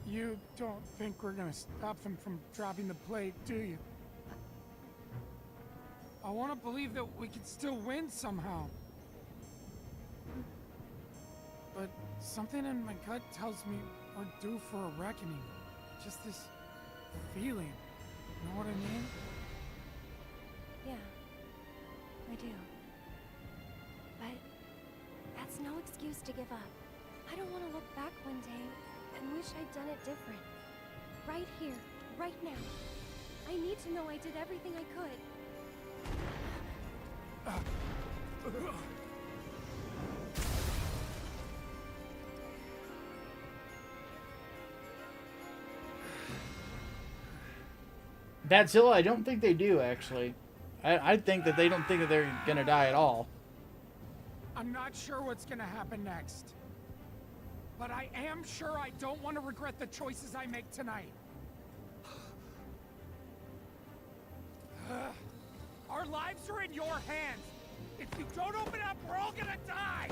You don't think we're gonna stop them from dropping the plate, do you? I want to believe that we could still win somehow. But something in my gut tells me we're due for a reckoning. Just this feeling. You know what I mean? Yeah, I do. But that's no excuse to give up. I don't want to look back one day and wish I'd done it different. Right here, right now. I need to know I did everything I could. Badzilla, I don't think they do, actually. I think that they don't think that they're gonna die at all. I'm not sure what's gonna happen next. But I am sure I don't want to regret the choices I make tonight. Our lives are in your hands. If you don't open up, we're all gonna die.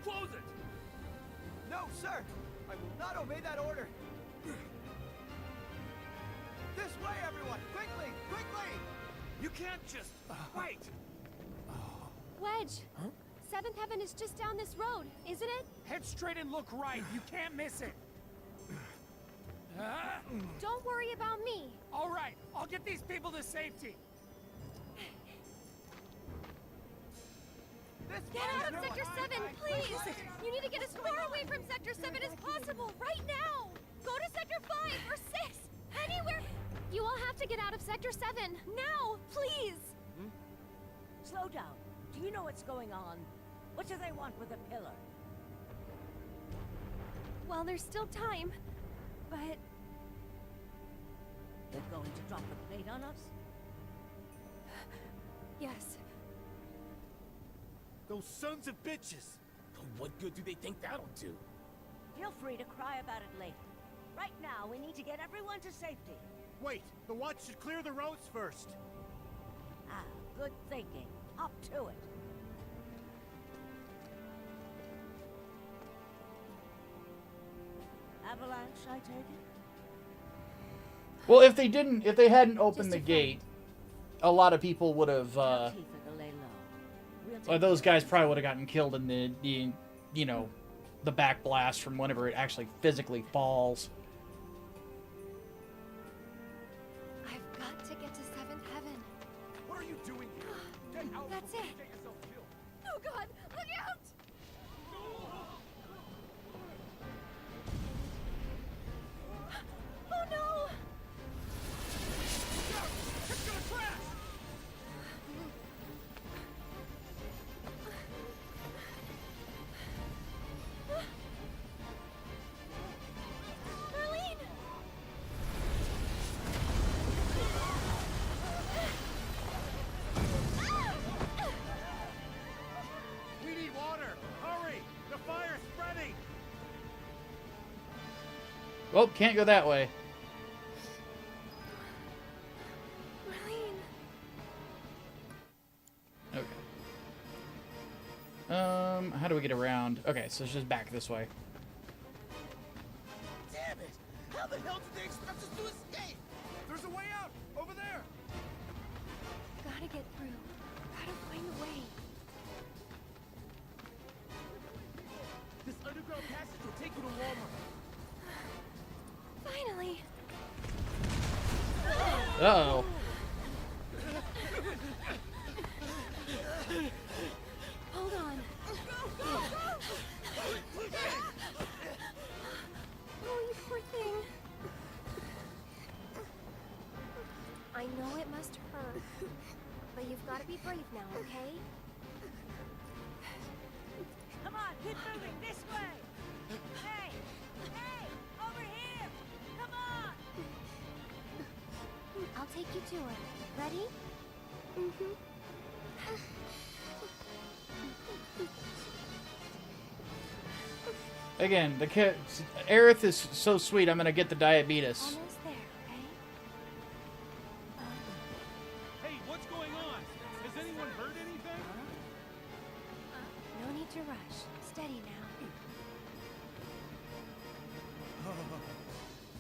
Close it! No, sir! I will not obey that order! This way, everyone! Quickly! Quickly! You can't just... wait! Wedge! Huh? Seventh Heaven is just down this road, isn't it? Head straight and look right. You can't miss it. Don't worry about me. All right, I'll get these people to safety. Get out of Sector 7, please! You need to get as far away from Sector 7 as possible, right now! Go to Sector 5 or 6, anywhere! You all have to get out of Sector 7, now, please! Slow down. Do you know what's going on? What do they want with the pillar? Well, there's still time, but... They're going to drop the plate on us? Yes. Those sons of bitches! What good do they think that'll do? Feel free to cry about it later. Right now, we need to get everyone to safety. Wait, the watch should clear the roads first. Ah, good thinking. Up to it. Avalanche, I take it? Well, if they hadn't opened the gate, a lot of people would have, or those guys probably would have gotten killed in the you know, the back blast from whenever it actually physically falls. I've got to get to Seventh Heaven. What are you doing here? Get out! That's it! Get yourself killed! Oh God! Look out! Oh no! It's gonna crash! Marlene! We need water! Hurry! The fire's spreading! Well, can't go that way. Marlene! Okay. How do we get around? Okay, so it's just back this way. Damn it! How the hell did they expect us to escape? There's a way out! Over there! Gotta get through. Gotta find a way. This underground passage will take you to Walmart. Finally! Uh-oh. Hold on. Oh, you poor thing. I know it must hurt, but you've got to be brave now, okay? Come on, keep moving this way! Hey! Hey! Over here! Come on! I'll take you to her. Ready? Mm-hmm. Again, the kid, Aerith is so sweet. I'm gonna get the diabetes. Almost there, okay? Hey, what's going on? Has anyone heard anything? No need to rush. Steady now. Oh,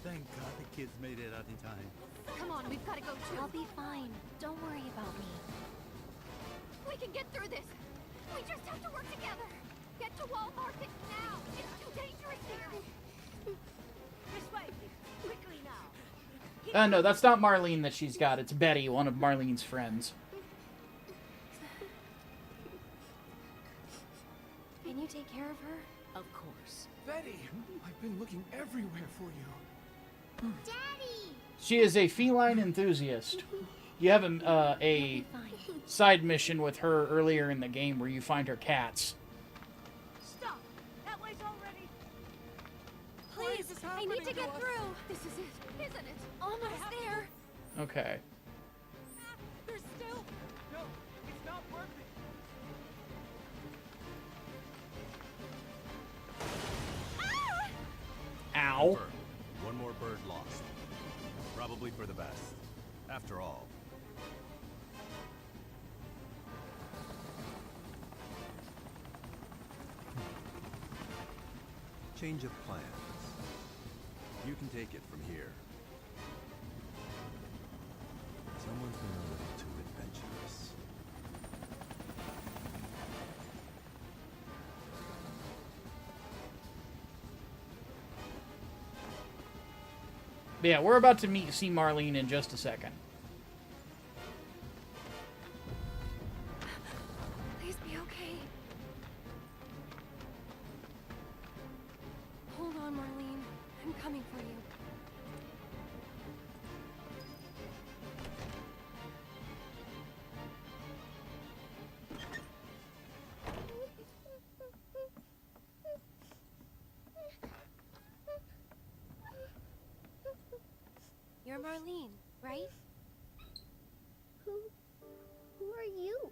thank God the kids made it out in time. Come on, we've got to go too. I'll be fine. Don't worry about me. We can get through this. We just have to work together. Get to Wall Market now. It's too dangerous here. This way! Quickly now! No, that's not Marlene that she's got. It's Betty, one of Marlene's friends. Can you take care of her? Of course. Betty! I've been looking everywhere for you. Daddy! She is a feline enthusiast. You have a side mission with her earlier in the game where you find her cats. Stop! That way's already... Please, I need to get through. This is it, isn't it? Almost there. Okay. There's still... No, it's not working. Ah! probably for the best. After all. Change of plans. You can take it from here. Someone's been a little too adventurous. But yeah, we're about to see Marlene in just a second. Please be okay. Hold on, Marlene. I'm coming for you. You're Marlene, right? Who are you?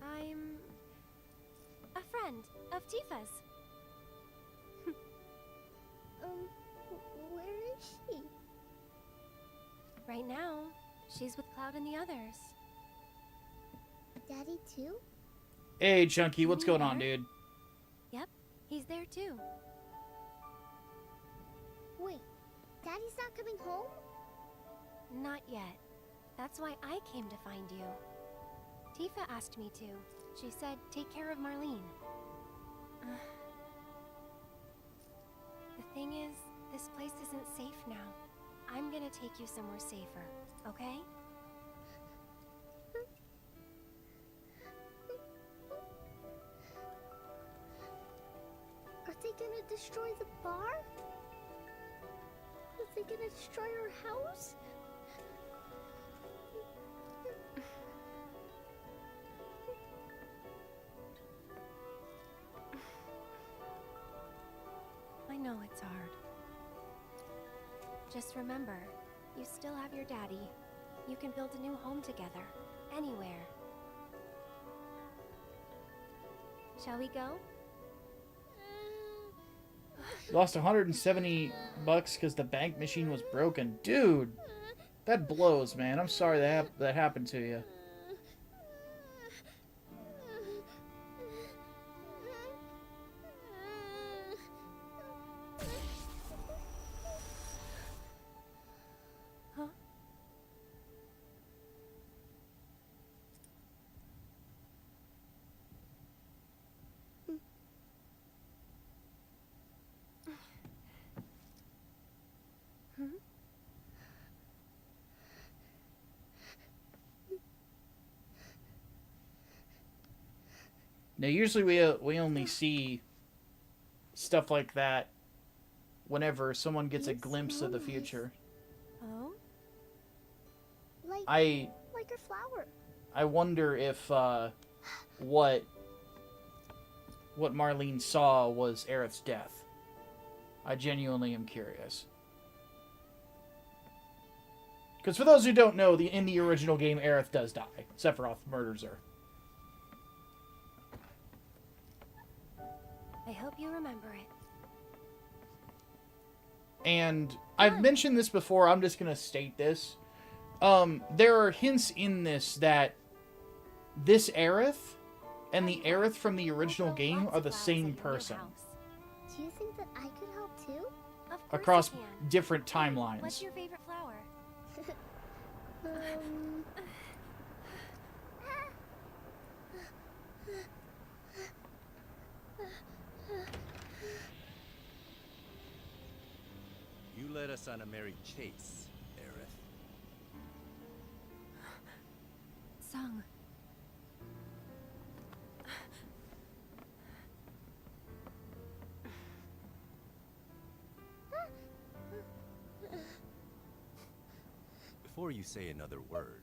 I'm a friend of Tifa's. Where is she? Right now, she's with Cloud and the others. Daddy too? Hey, Chunky, what's going on, dude? Yep, he's there too. Wait, Daddy's not coming home? Not yet. That's why I came to find you. Tifa asked me to. She said, take care of Marlene. The thing is, this place isn't safe now. I'm gonna take you somewhere safer, okay? Are they gonna destroy the bar? Are they gonna destroy our house? I know it's hard. Just remember, you still have your daddy. You can build a new home together, anywhere. Shall we go? Lost $170 because the bank machine was broken. Dude, that blows, man. I'm sorry that happened to you. Now, usually we only see stuff like that whenever someone gets a glimpse of the future. Oh? Like a flower. I wonder if what Marlene saw was Aerith's death. I genuinely am curious. Because for those who don't know, in the original game, Aerith does die. Sephiroth murders her. I hope you remember it. And I've mentioned this before, I'm just going to state this. There are hints in this that this Aerith and the Aerith from the original game are the same person. Do you think that I could help too? Across different timelines. What's your favorite flower? You led us on a merry chase, Aerith. Sung. Before you say another word,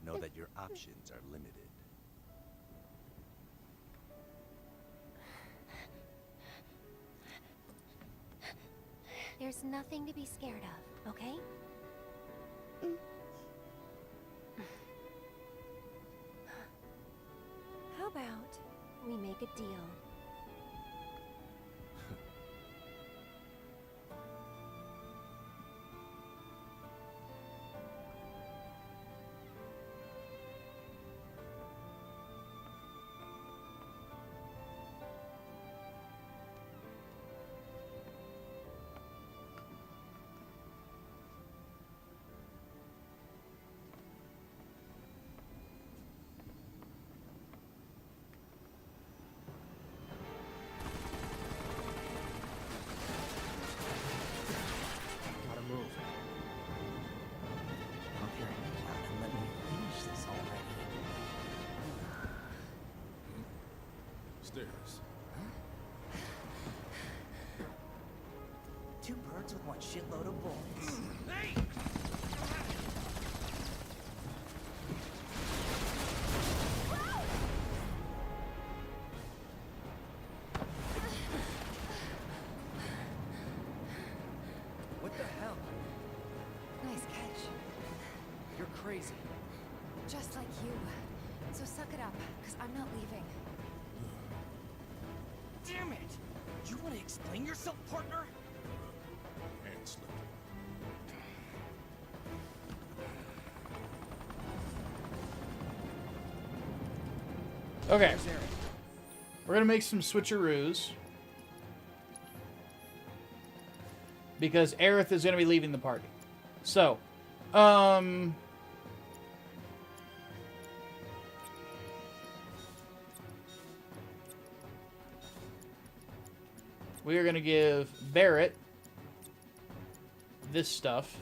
know that your options are limited. There's nothing to be scared of, okay? How about we make a deal? stairs. Two birds with one shitload of bullets. Hey! What the hell? Nice catch. You're crazy. Just like you. So suck it up, because I'm not leaving. Damn it! You want to explain yourself, partner? Hand slipped. Okay. We're gonna make some switcheroos. Because Aerith is gonna be leaving the party. So, we are gonna give Barrett this stuff.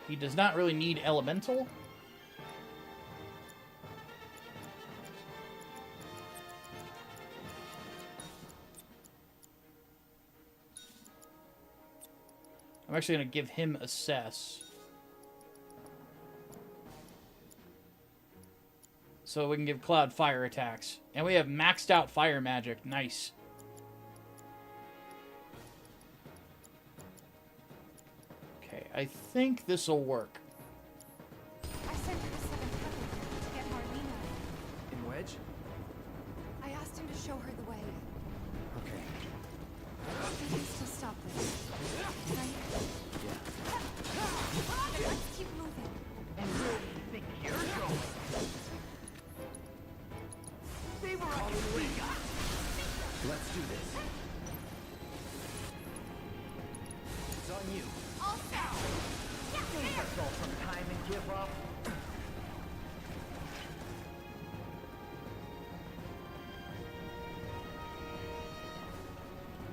He does not really need elemental. I'm actually going to give him assess. So we can give Cloud fire attacks. And we have maxed out fire magic. Nice. Okay, I think this will work. I sent her to 7th Heaven to get Marlena. In Wedge? I asked him to show her the way. Okay. He needs to stop this. Right? Yeah. Let's keep moving. And where do you think you're going? See where I can see ya. Let's do this. It's on you. Give yourself some time and give up.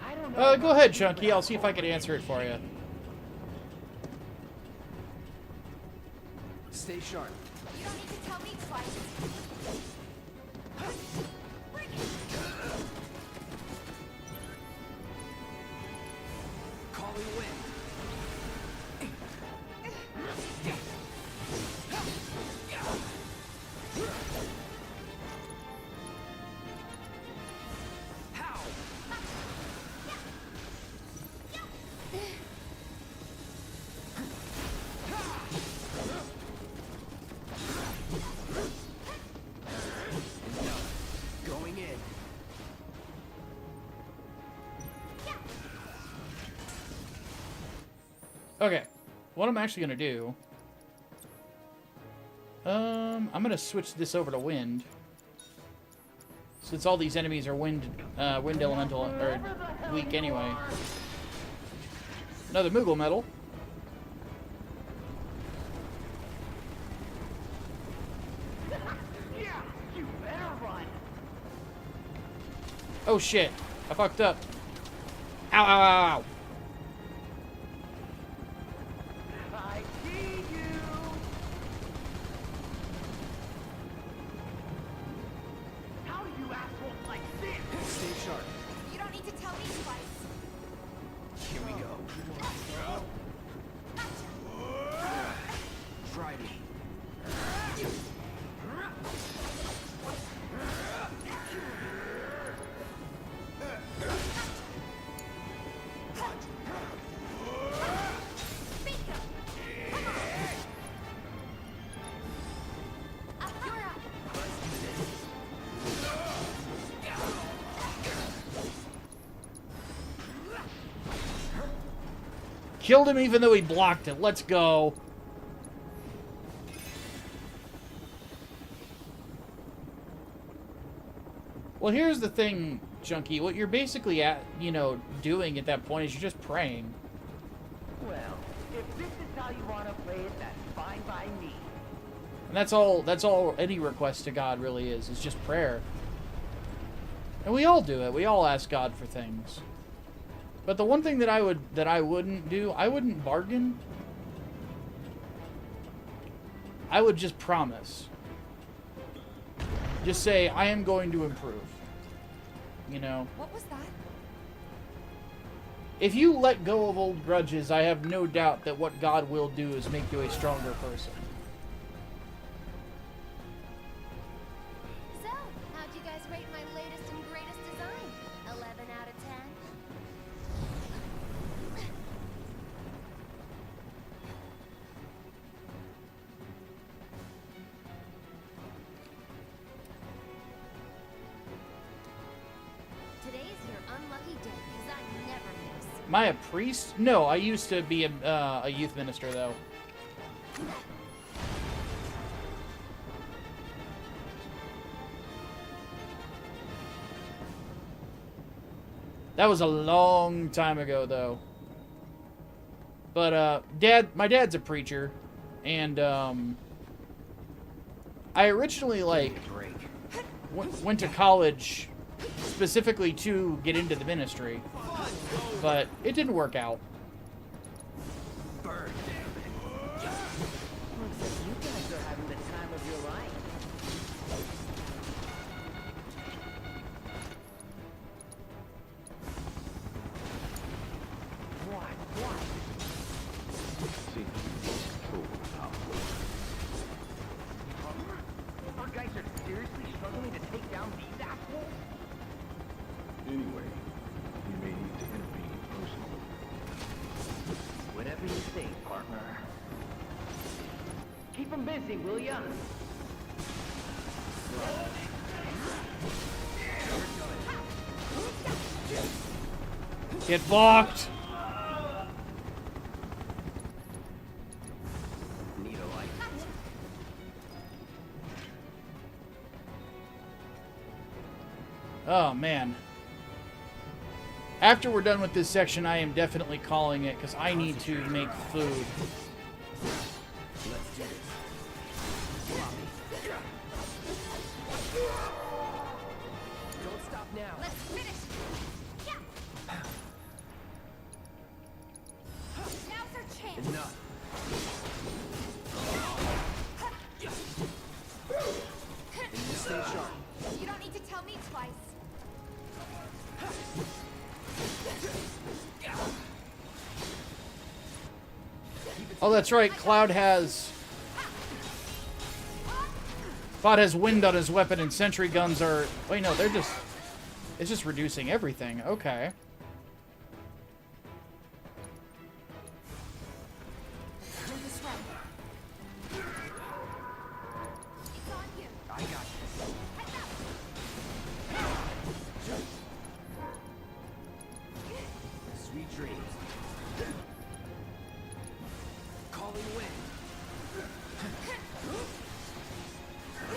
I don't know. Go ahead, Chunky. I'll see if I can answer it for you. Stay sharp. You don't need to tell me twice. Calling wind. Going in. Okay. What I'm actually going to do... I'm going to switch this over to wind. Since all these enemies are wind elemental, or weak anyway. Another Moogle medal. Yeah, you better run. Oh shit. I fucked up. Ow, ow, ow, ow. I see you. How do you assholes like this? Stay sharp. You don't need to tell me twice. Here we go. Try me. Killed him even though he blocked it. Let's go. Well, here's the thing, Junkie. What you're basically doing at that point is you're just praying. Well, if this is how you want to play it, that's fine by me. And that's all any request to God really is just prayer. And we all do it. We all ask God for things. But the one thing that I wouldn't do, I wouldn't bargain. I would just promise. Just say, I am going to improve. You know? What was that? If you let go of old grudges, I have no doubt that what God will do is make you a stronger person. So, how'd you guys rate my latest and greatest design? 11 out of 10? Today's your unlucky day, because I never miss. Am I a priest? No, I used to be a youth minister, though. That was a long time ago, though. But, my dad's a preacher, and, I originally, like, went to college specifically to get into the ministry, but it didn't work out. Burn, damn it. Looks like you guys are having the time of your life. What? Our guys are seriously struggling to take down these assholes? Anyway, we may need to intervene personally. Whatever you say, partner. Keep them busy, will ya? Get blocked! Need a light. Oh, man. After we're done with this section, I am definitely calling it, because I need to make food. Let's do this. Don't stop now. Let's finish. Yeah. Now's our chance. Enough. And you stay sharp. You don't need to tell me twice. Oh, that's right. Cloud has wind on his weapon, and sentry guns are... Wait, no, they're just... It's just reducing everything. Okay. I got this. Sweet dreams. Calling wind.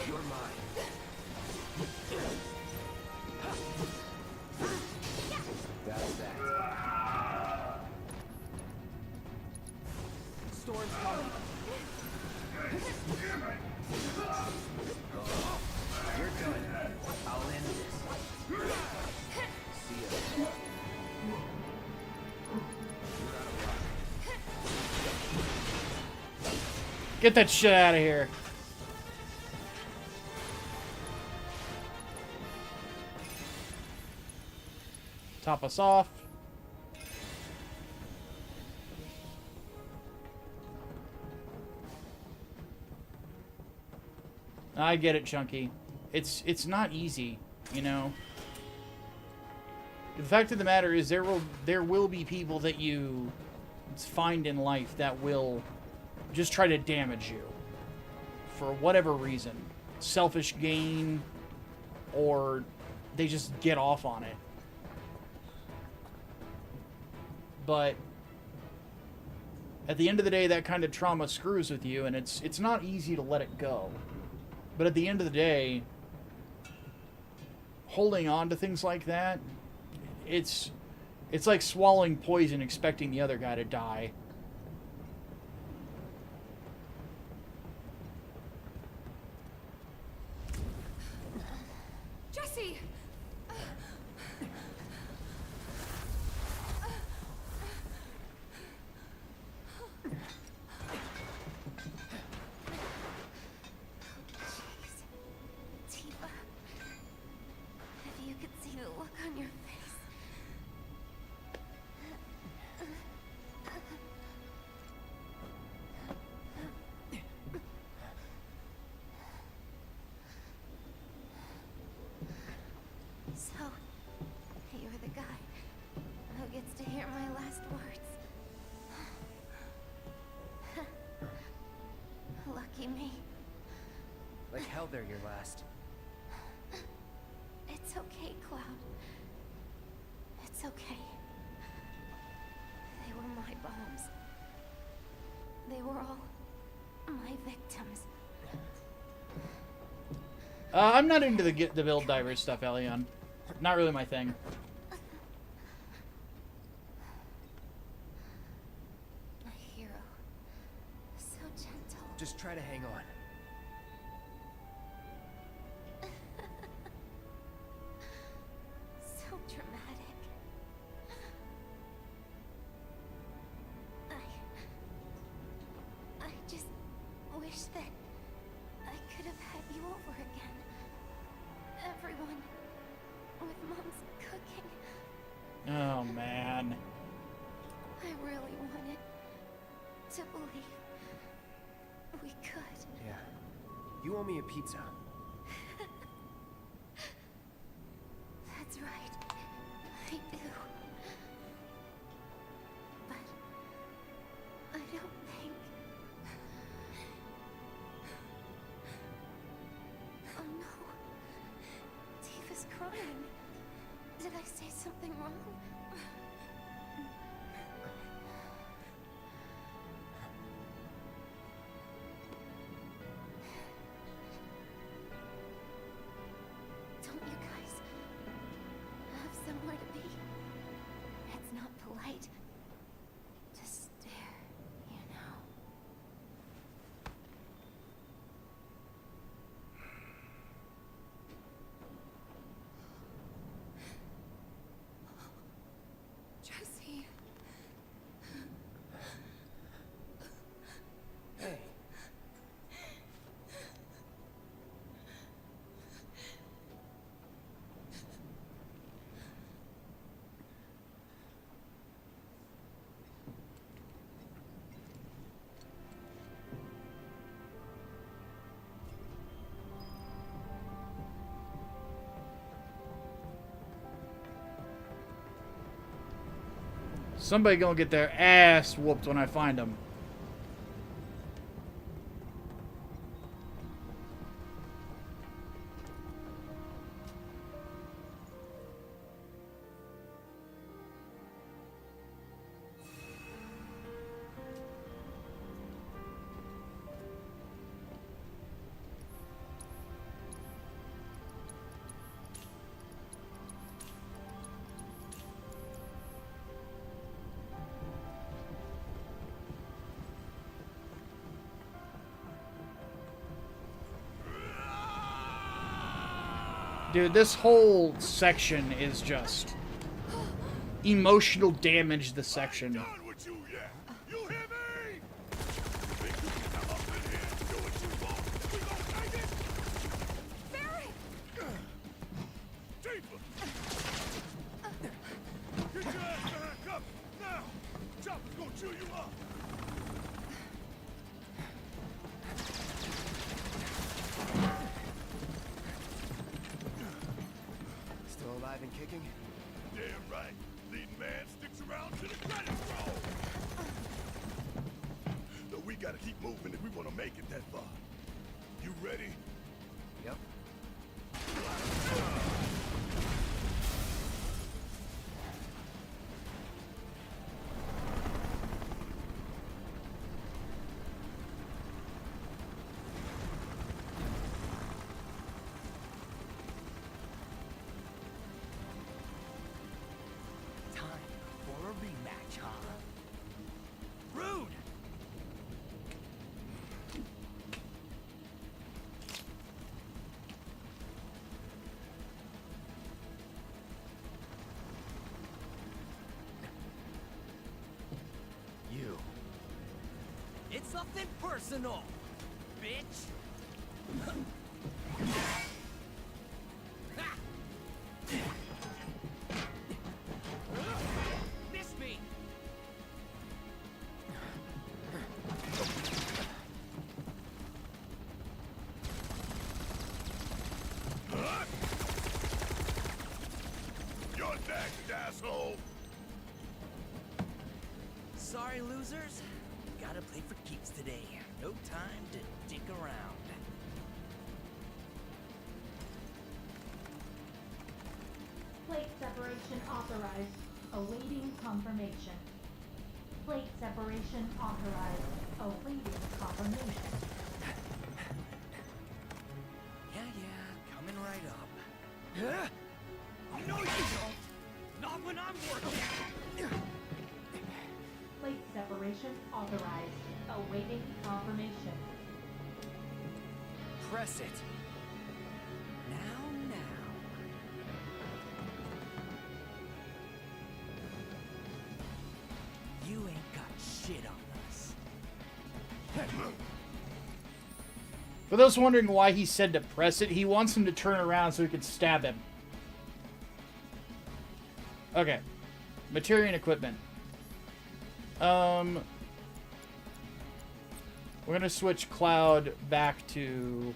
You're mine. That's that. Storm's coming. You're done. I'll end this. See ya. Get that shit out of here. Top us off. I get it, Chunky. It's not easy, you know. The fact of the matter is there will be people that you find in life that will just try to damage you for whatever reason. Selfish gain, or they just get off on it. But at the end of the day, that kind of trauma screws with you, and it's not easy to let it go. But at the end of the day, holding on to things like that, it's like swallowing poison expecting the other guy to die. Jesse! tell they're your last. It's okay, Cloud. It's okay. They were my bombs. They were all my victims. I'm not into the build divers stuff, Elion. Not really my thing. My hero. So gentle. Just try to hang on. So dramatic. I just wish that I could have had you over again. Everyone with Mom's cooking. Oh, man. I really wanted to believe we could. Yeah. You owe me a pizza. That's right. I do. But I don't think... Oh no. Tifa's crying. Did I say something wrong? Don't you guys have somewhere to be? It's not polite to stare, you know. Jesse. Hey. Somebody gonna get their ass whooped when I find them. Dude, this whole section is just emotional damage, the section. Still alive and kicking? Damn right. Leading man sticks around to the credits roll. But we gotta keep moving if we want to make it that far. You ready? Yep. Time for a rematch, huh? Rude! You. It's nothing personal, bitch! Ha! Miss me! You're next, asshole. Sorry, losers. Gotta play for keeps today. No time to dick around. separation authorized. Awaiting confirmation. Plate separation authorized. Awaiting confirmation. Yeah, coming right up. Huh? No, you don't! Not when I'm working! Plate separation authorized. Awaiting confirmation. Press it. Now. You ain't got shit on us. For those wondering why he said to press it, he wants him to turn around so he can stab him. Okay. Materia and equipment. We're gonna switch Cloud back to...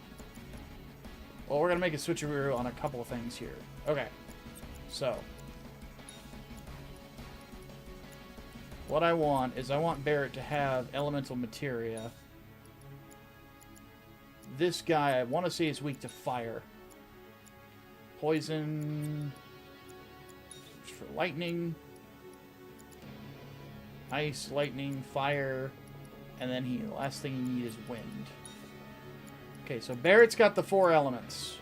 Well, we're gonna make a switcheroo on a couple of things here. Okay. So. What I want is I want Barrett to have elemental materia. This guy, I want to say, is weak to fire. Poison. For lightning. Ice, lightning, fire. And then the last thing you need is wind. Okay, so Barrett's got the 4 elements.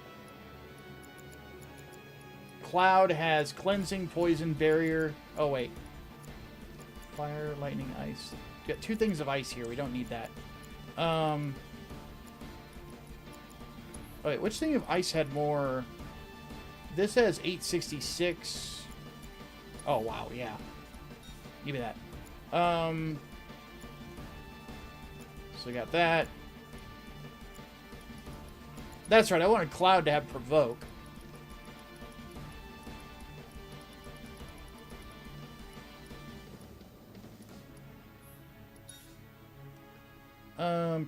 Cloud has cleansing, poison, barrier. Oh, wait. Fire, lightning, ice. We got 2 things of ice here. We don't need that. Oh, wait, which thing of ice had more? This has 866. Oh, wow, yeah. Give me that. So we got that. That's right, I wanted Cloud to have provoke.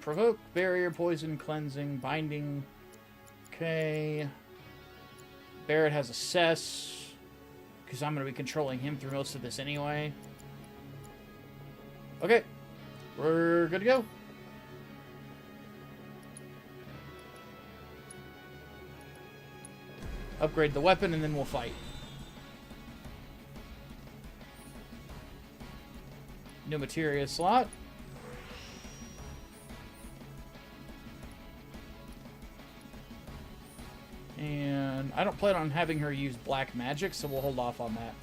Provoke, barrier, poison, cleansing, binding. Okay. Barrett has assess, because I'm going to be controlling him through most of this anyway. Okay. We're good to go. Upgrade the weapon and then we'll fight. New materia slot. And I don't plan on having her use black magic, so we'll hold off on that.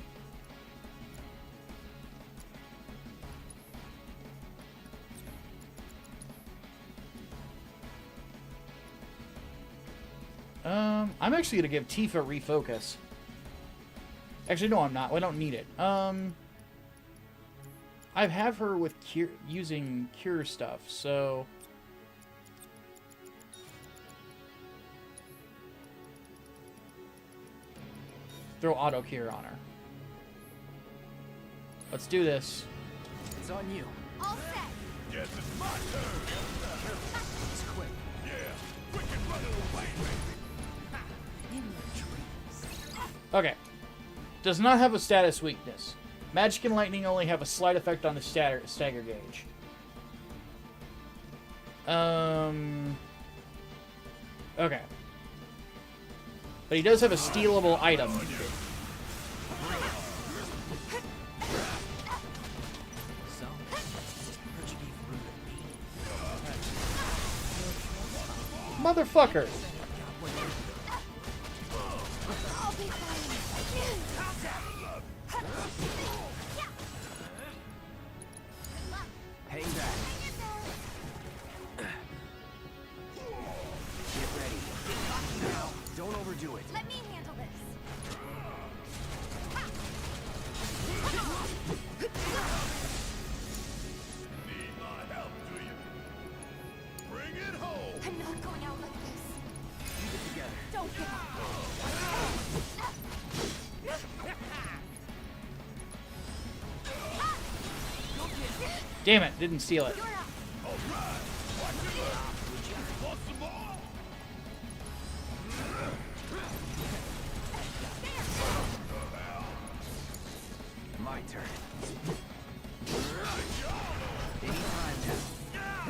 I'm actually going to give Tifa refocus. Actually, no, I'm not. I don't need it. I have her with using cure stuff, so... Throw auto cure on her. Let's do this. It's on you. All set. Yes, it's my turn. It's quick. Yeah, quick and running away, baby. In the trees. Okay. Does not have a status weakness. Magic and lightning only have a slight effect on the stagger gauge. Okay. But he does have a stealable item. Motherfucker! Hang back. Get ready. Now, don't overdo it. Let me handle this. Need my help, do you? Bring it home. I'm not going out like this. Keep it together. Don't give up. Damn it, didn't steal it. My turn. Anytime now.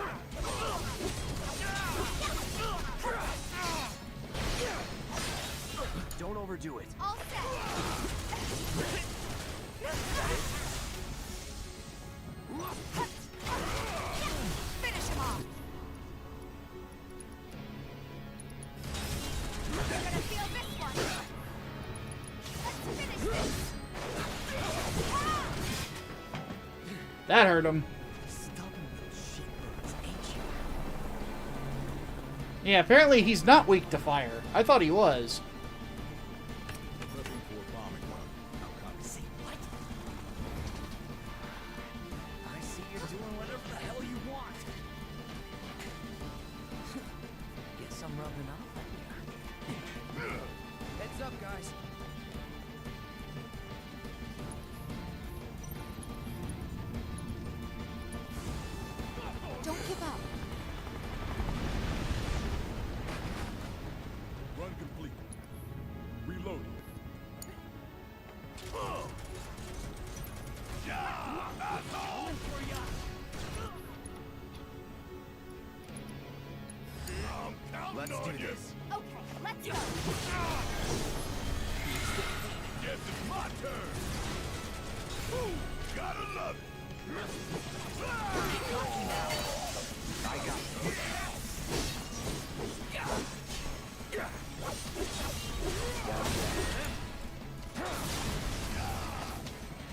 Don't overdo it. All set. That hurt him. Yeah, apparently he's not weak to fire. I thought he was. See what? I see you're doing whatever the hell you want. Guess I'm rubbing off on you. Heads up, guys. Don't give up. Run complete. Reloading. Let's do this. Okay, let's go. Guess it's my turn. Gotta love it. I got you.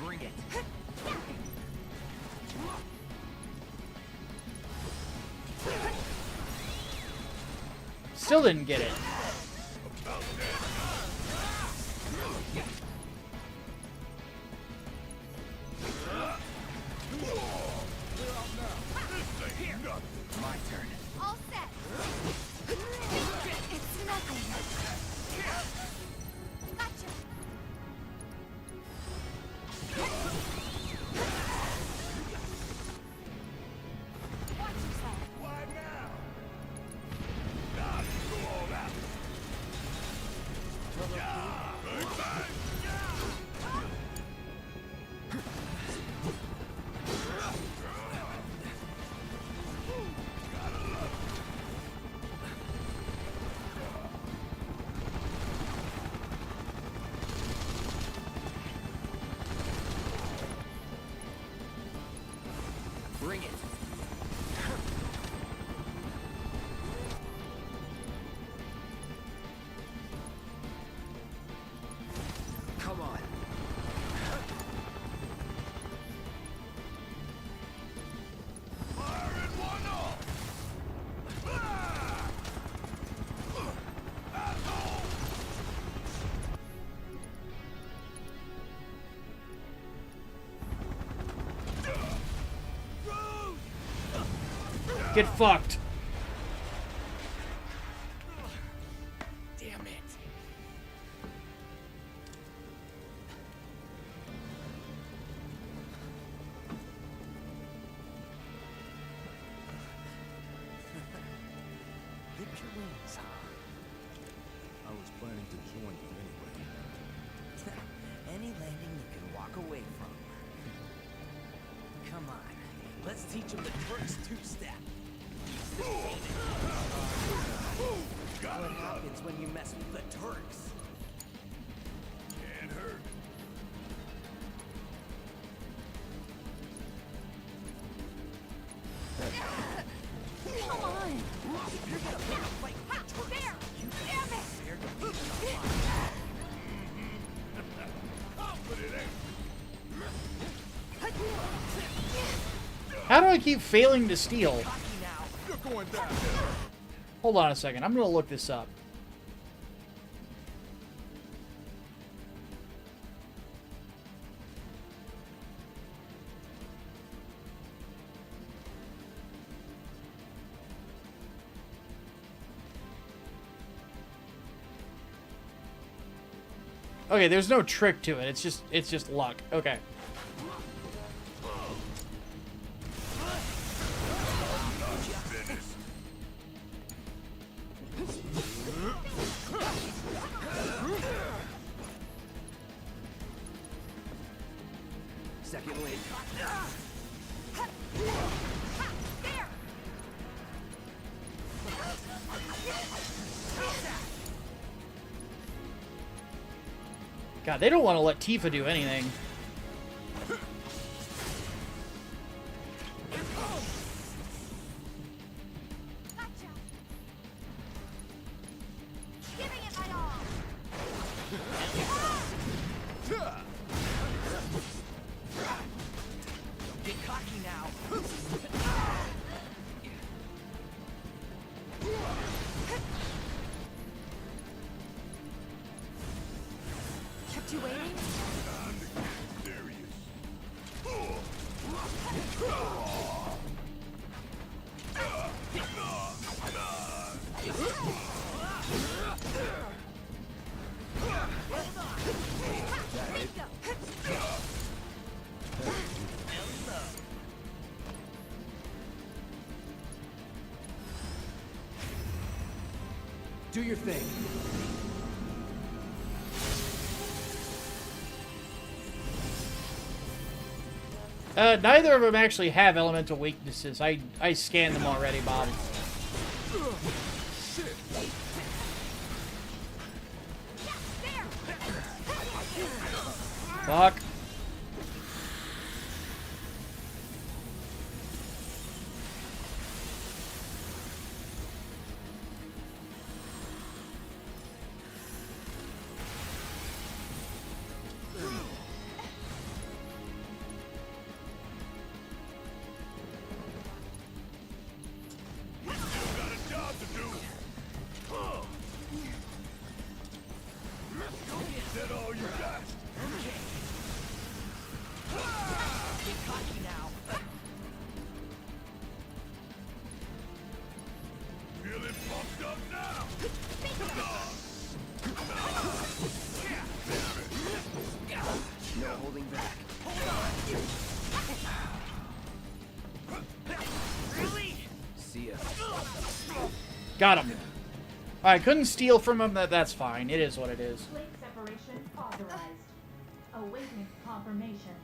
Bring it. Still didn't get it. My turn. All set. It's nothing. Gotcha. Watch yourself. Why now? Nah, go all out. Bang, bang. Bring it. Come on. Fire in one off. Get fucked. Damn it. Hit your wings, huh? I was planning to join you anyway. Any landing you can walk away from. Come on, let's teach him the Turks two-step. What happens when you mess with the Turks? Can't hurt. Come on. You're gonna pick a fight with the Turks. There. You Damn it. fair to be in the fight. Confident, ain't How do I keep failing to steal? You're going down. Hold on a second. I'm gonna look this up. Okay, there's no trick to it. It's just luck. Okay. Second wave. There. God, they don't want to let Tifa do anything. Gotcha. Giving it my all. Don't get cocky Do your thing. Neither of them actually have elemental weaknesses. I scanned them already, Bob. Fuck. Got him. I couldn't steal from him. That's fine. It is what it is. Plate separation authorized. Awaiting confirmation.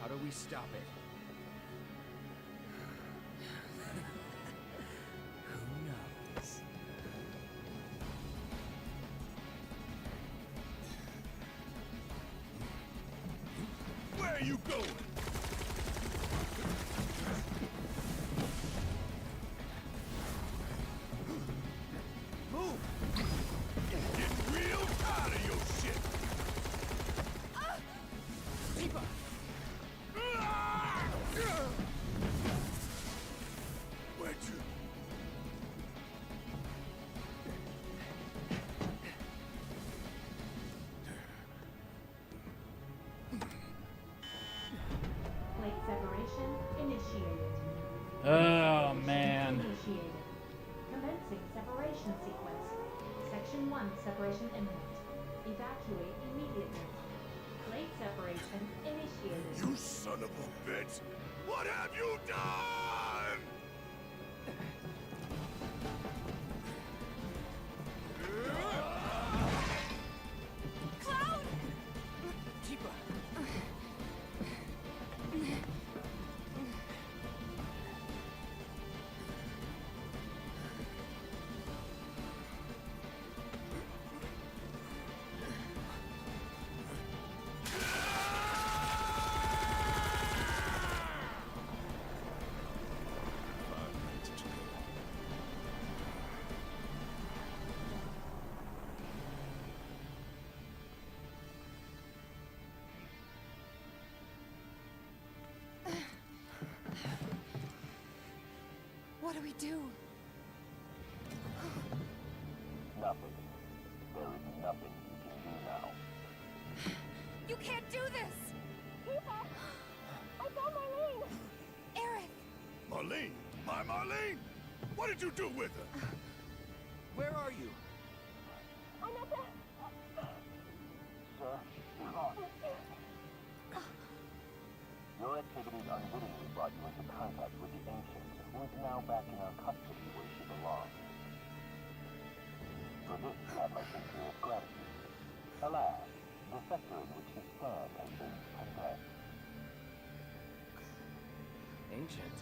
How do we stop it? Where are you going? Move! Getting real tired of your shit! Keep up! Where'd you? Plate separation initiated. Oh, man. Initiated. Commencing separation sequence. Section 1, separation imminent. Evacuate immediately. Plate separation initiated. You son of a bitch! What have you done? Cloud! What do we do? Nothing. There is nothing you can do now. You can't do this! Tifa! I found Marlene! Aerith! Marlene? My Marlene? What did you do with her? Where are you? I'm at the... Sir, you're on. Your activities unwittingly brought you into contact with the Ancient, who is now back in our custody where she belongs. For this, you have my sincerest gratitude. Alas, the sector in which you stand has been condemned. Ancient?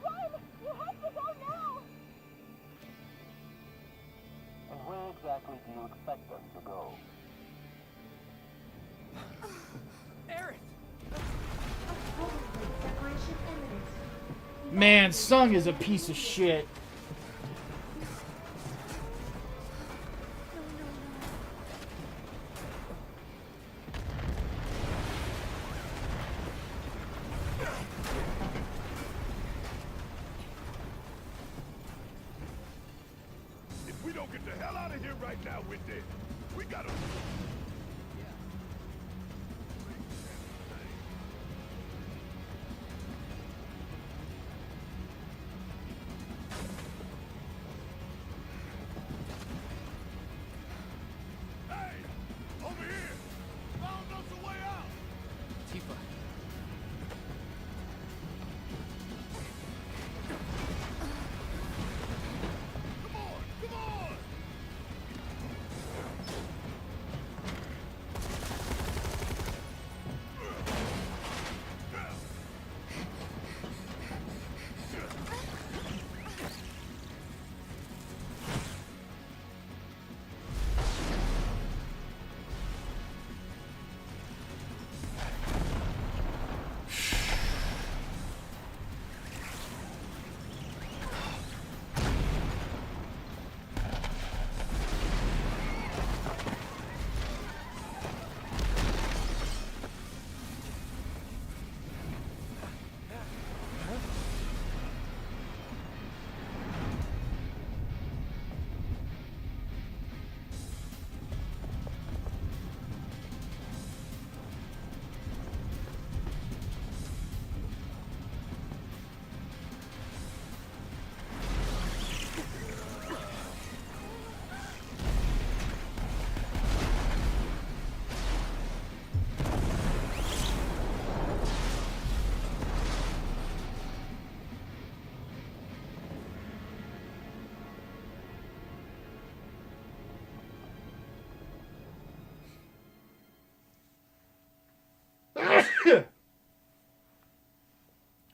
Run! You have to go now! And where exactly do you expect us to go? Aerith! Plate separation imminent. Man, Sung is a piece of shit. If we don't get the hell out of here right now, we're dead. We got him.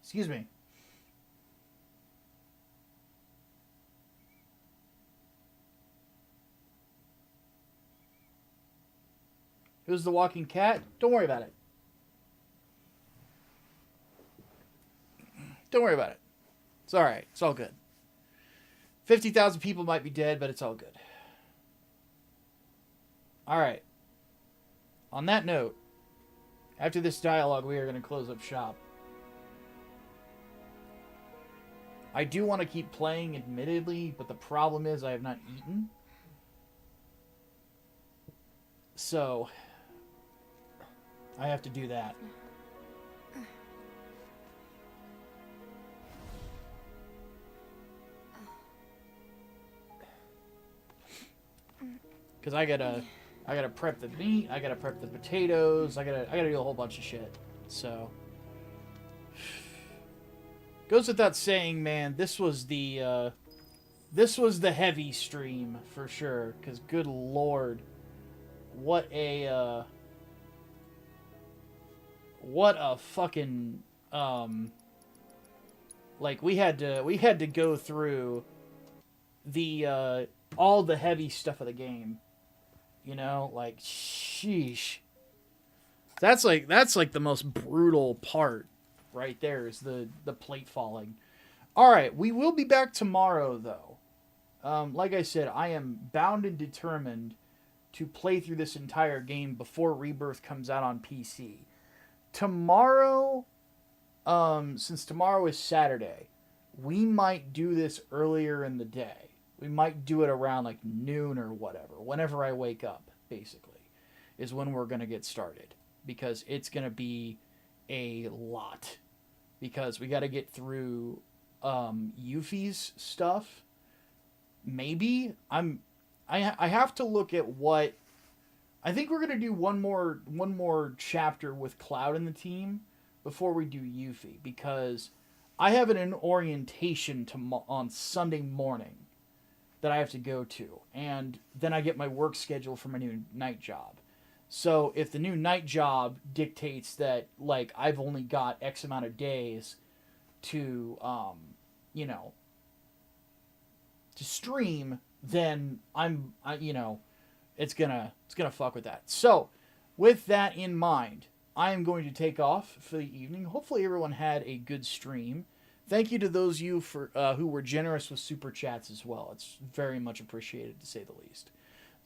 Excuse me. Who's the walking cat? Don't worry about it. Don't worry about it. It's alright. It's all good. 50,000 people might be dead, but it's all good. Alright. On that note, after this dialogue, we are going to close up shop. I do want to keep playing, admittedly, but the problem is I have not eaten. So, I have to do that. Because I gotta prep the meat, I gotta prep the potatoes, I gotta do a whole bunch of shit. So, goes without saying, man, this was the heavy stream for sure. Because good lord, what a fucking like we had to go through the all the heavy stuff of the game, you know, like sheesh. That's like the most brutal part. Right there is the plate falling. Alright, we will be back tomorrow, though. Like I said, I am bound and determined to play through this entire game before Rebirth comes out on PC. Tomorrow, since tomorrow is Saturday, we might do this earlier in the day. We might do it around like noon or whatever. Whenever I wake up, basically, is when we're going to get started. Because it's going to be a lot. Because we got to get through Yuffie's stuff. Maybe I have to look at what I think we're gonna do one more chapter with Cloud and the team before we do Yuffie, because I have an orientation on Sunday morning that I have to go to, and then I get my work schedule for my new night job. So if the new night job dictates that, like, I've only got X amount of days to, to stream, then it's gonna fuck with that. So with that in mind, I am going to take off for the evening. Hopefully everyone had a good stream. Thank you to those of you who were generous with super chats as well. It's very much appreciated, to say the least.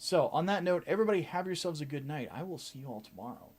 So, on that note, everybody have yourselves a good night. I will see you all tomorrow.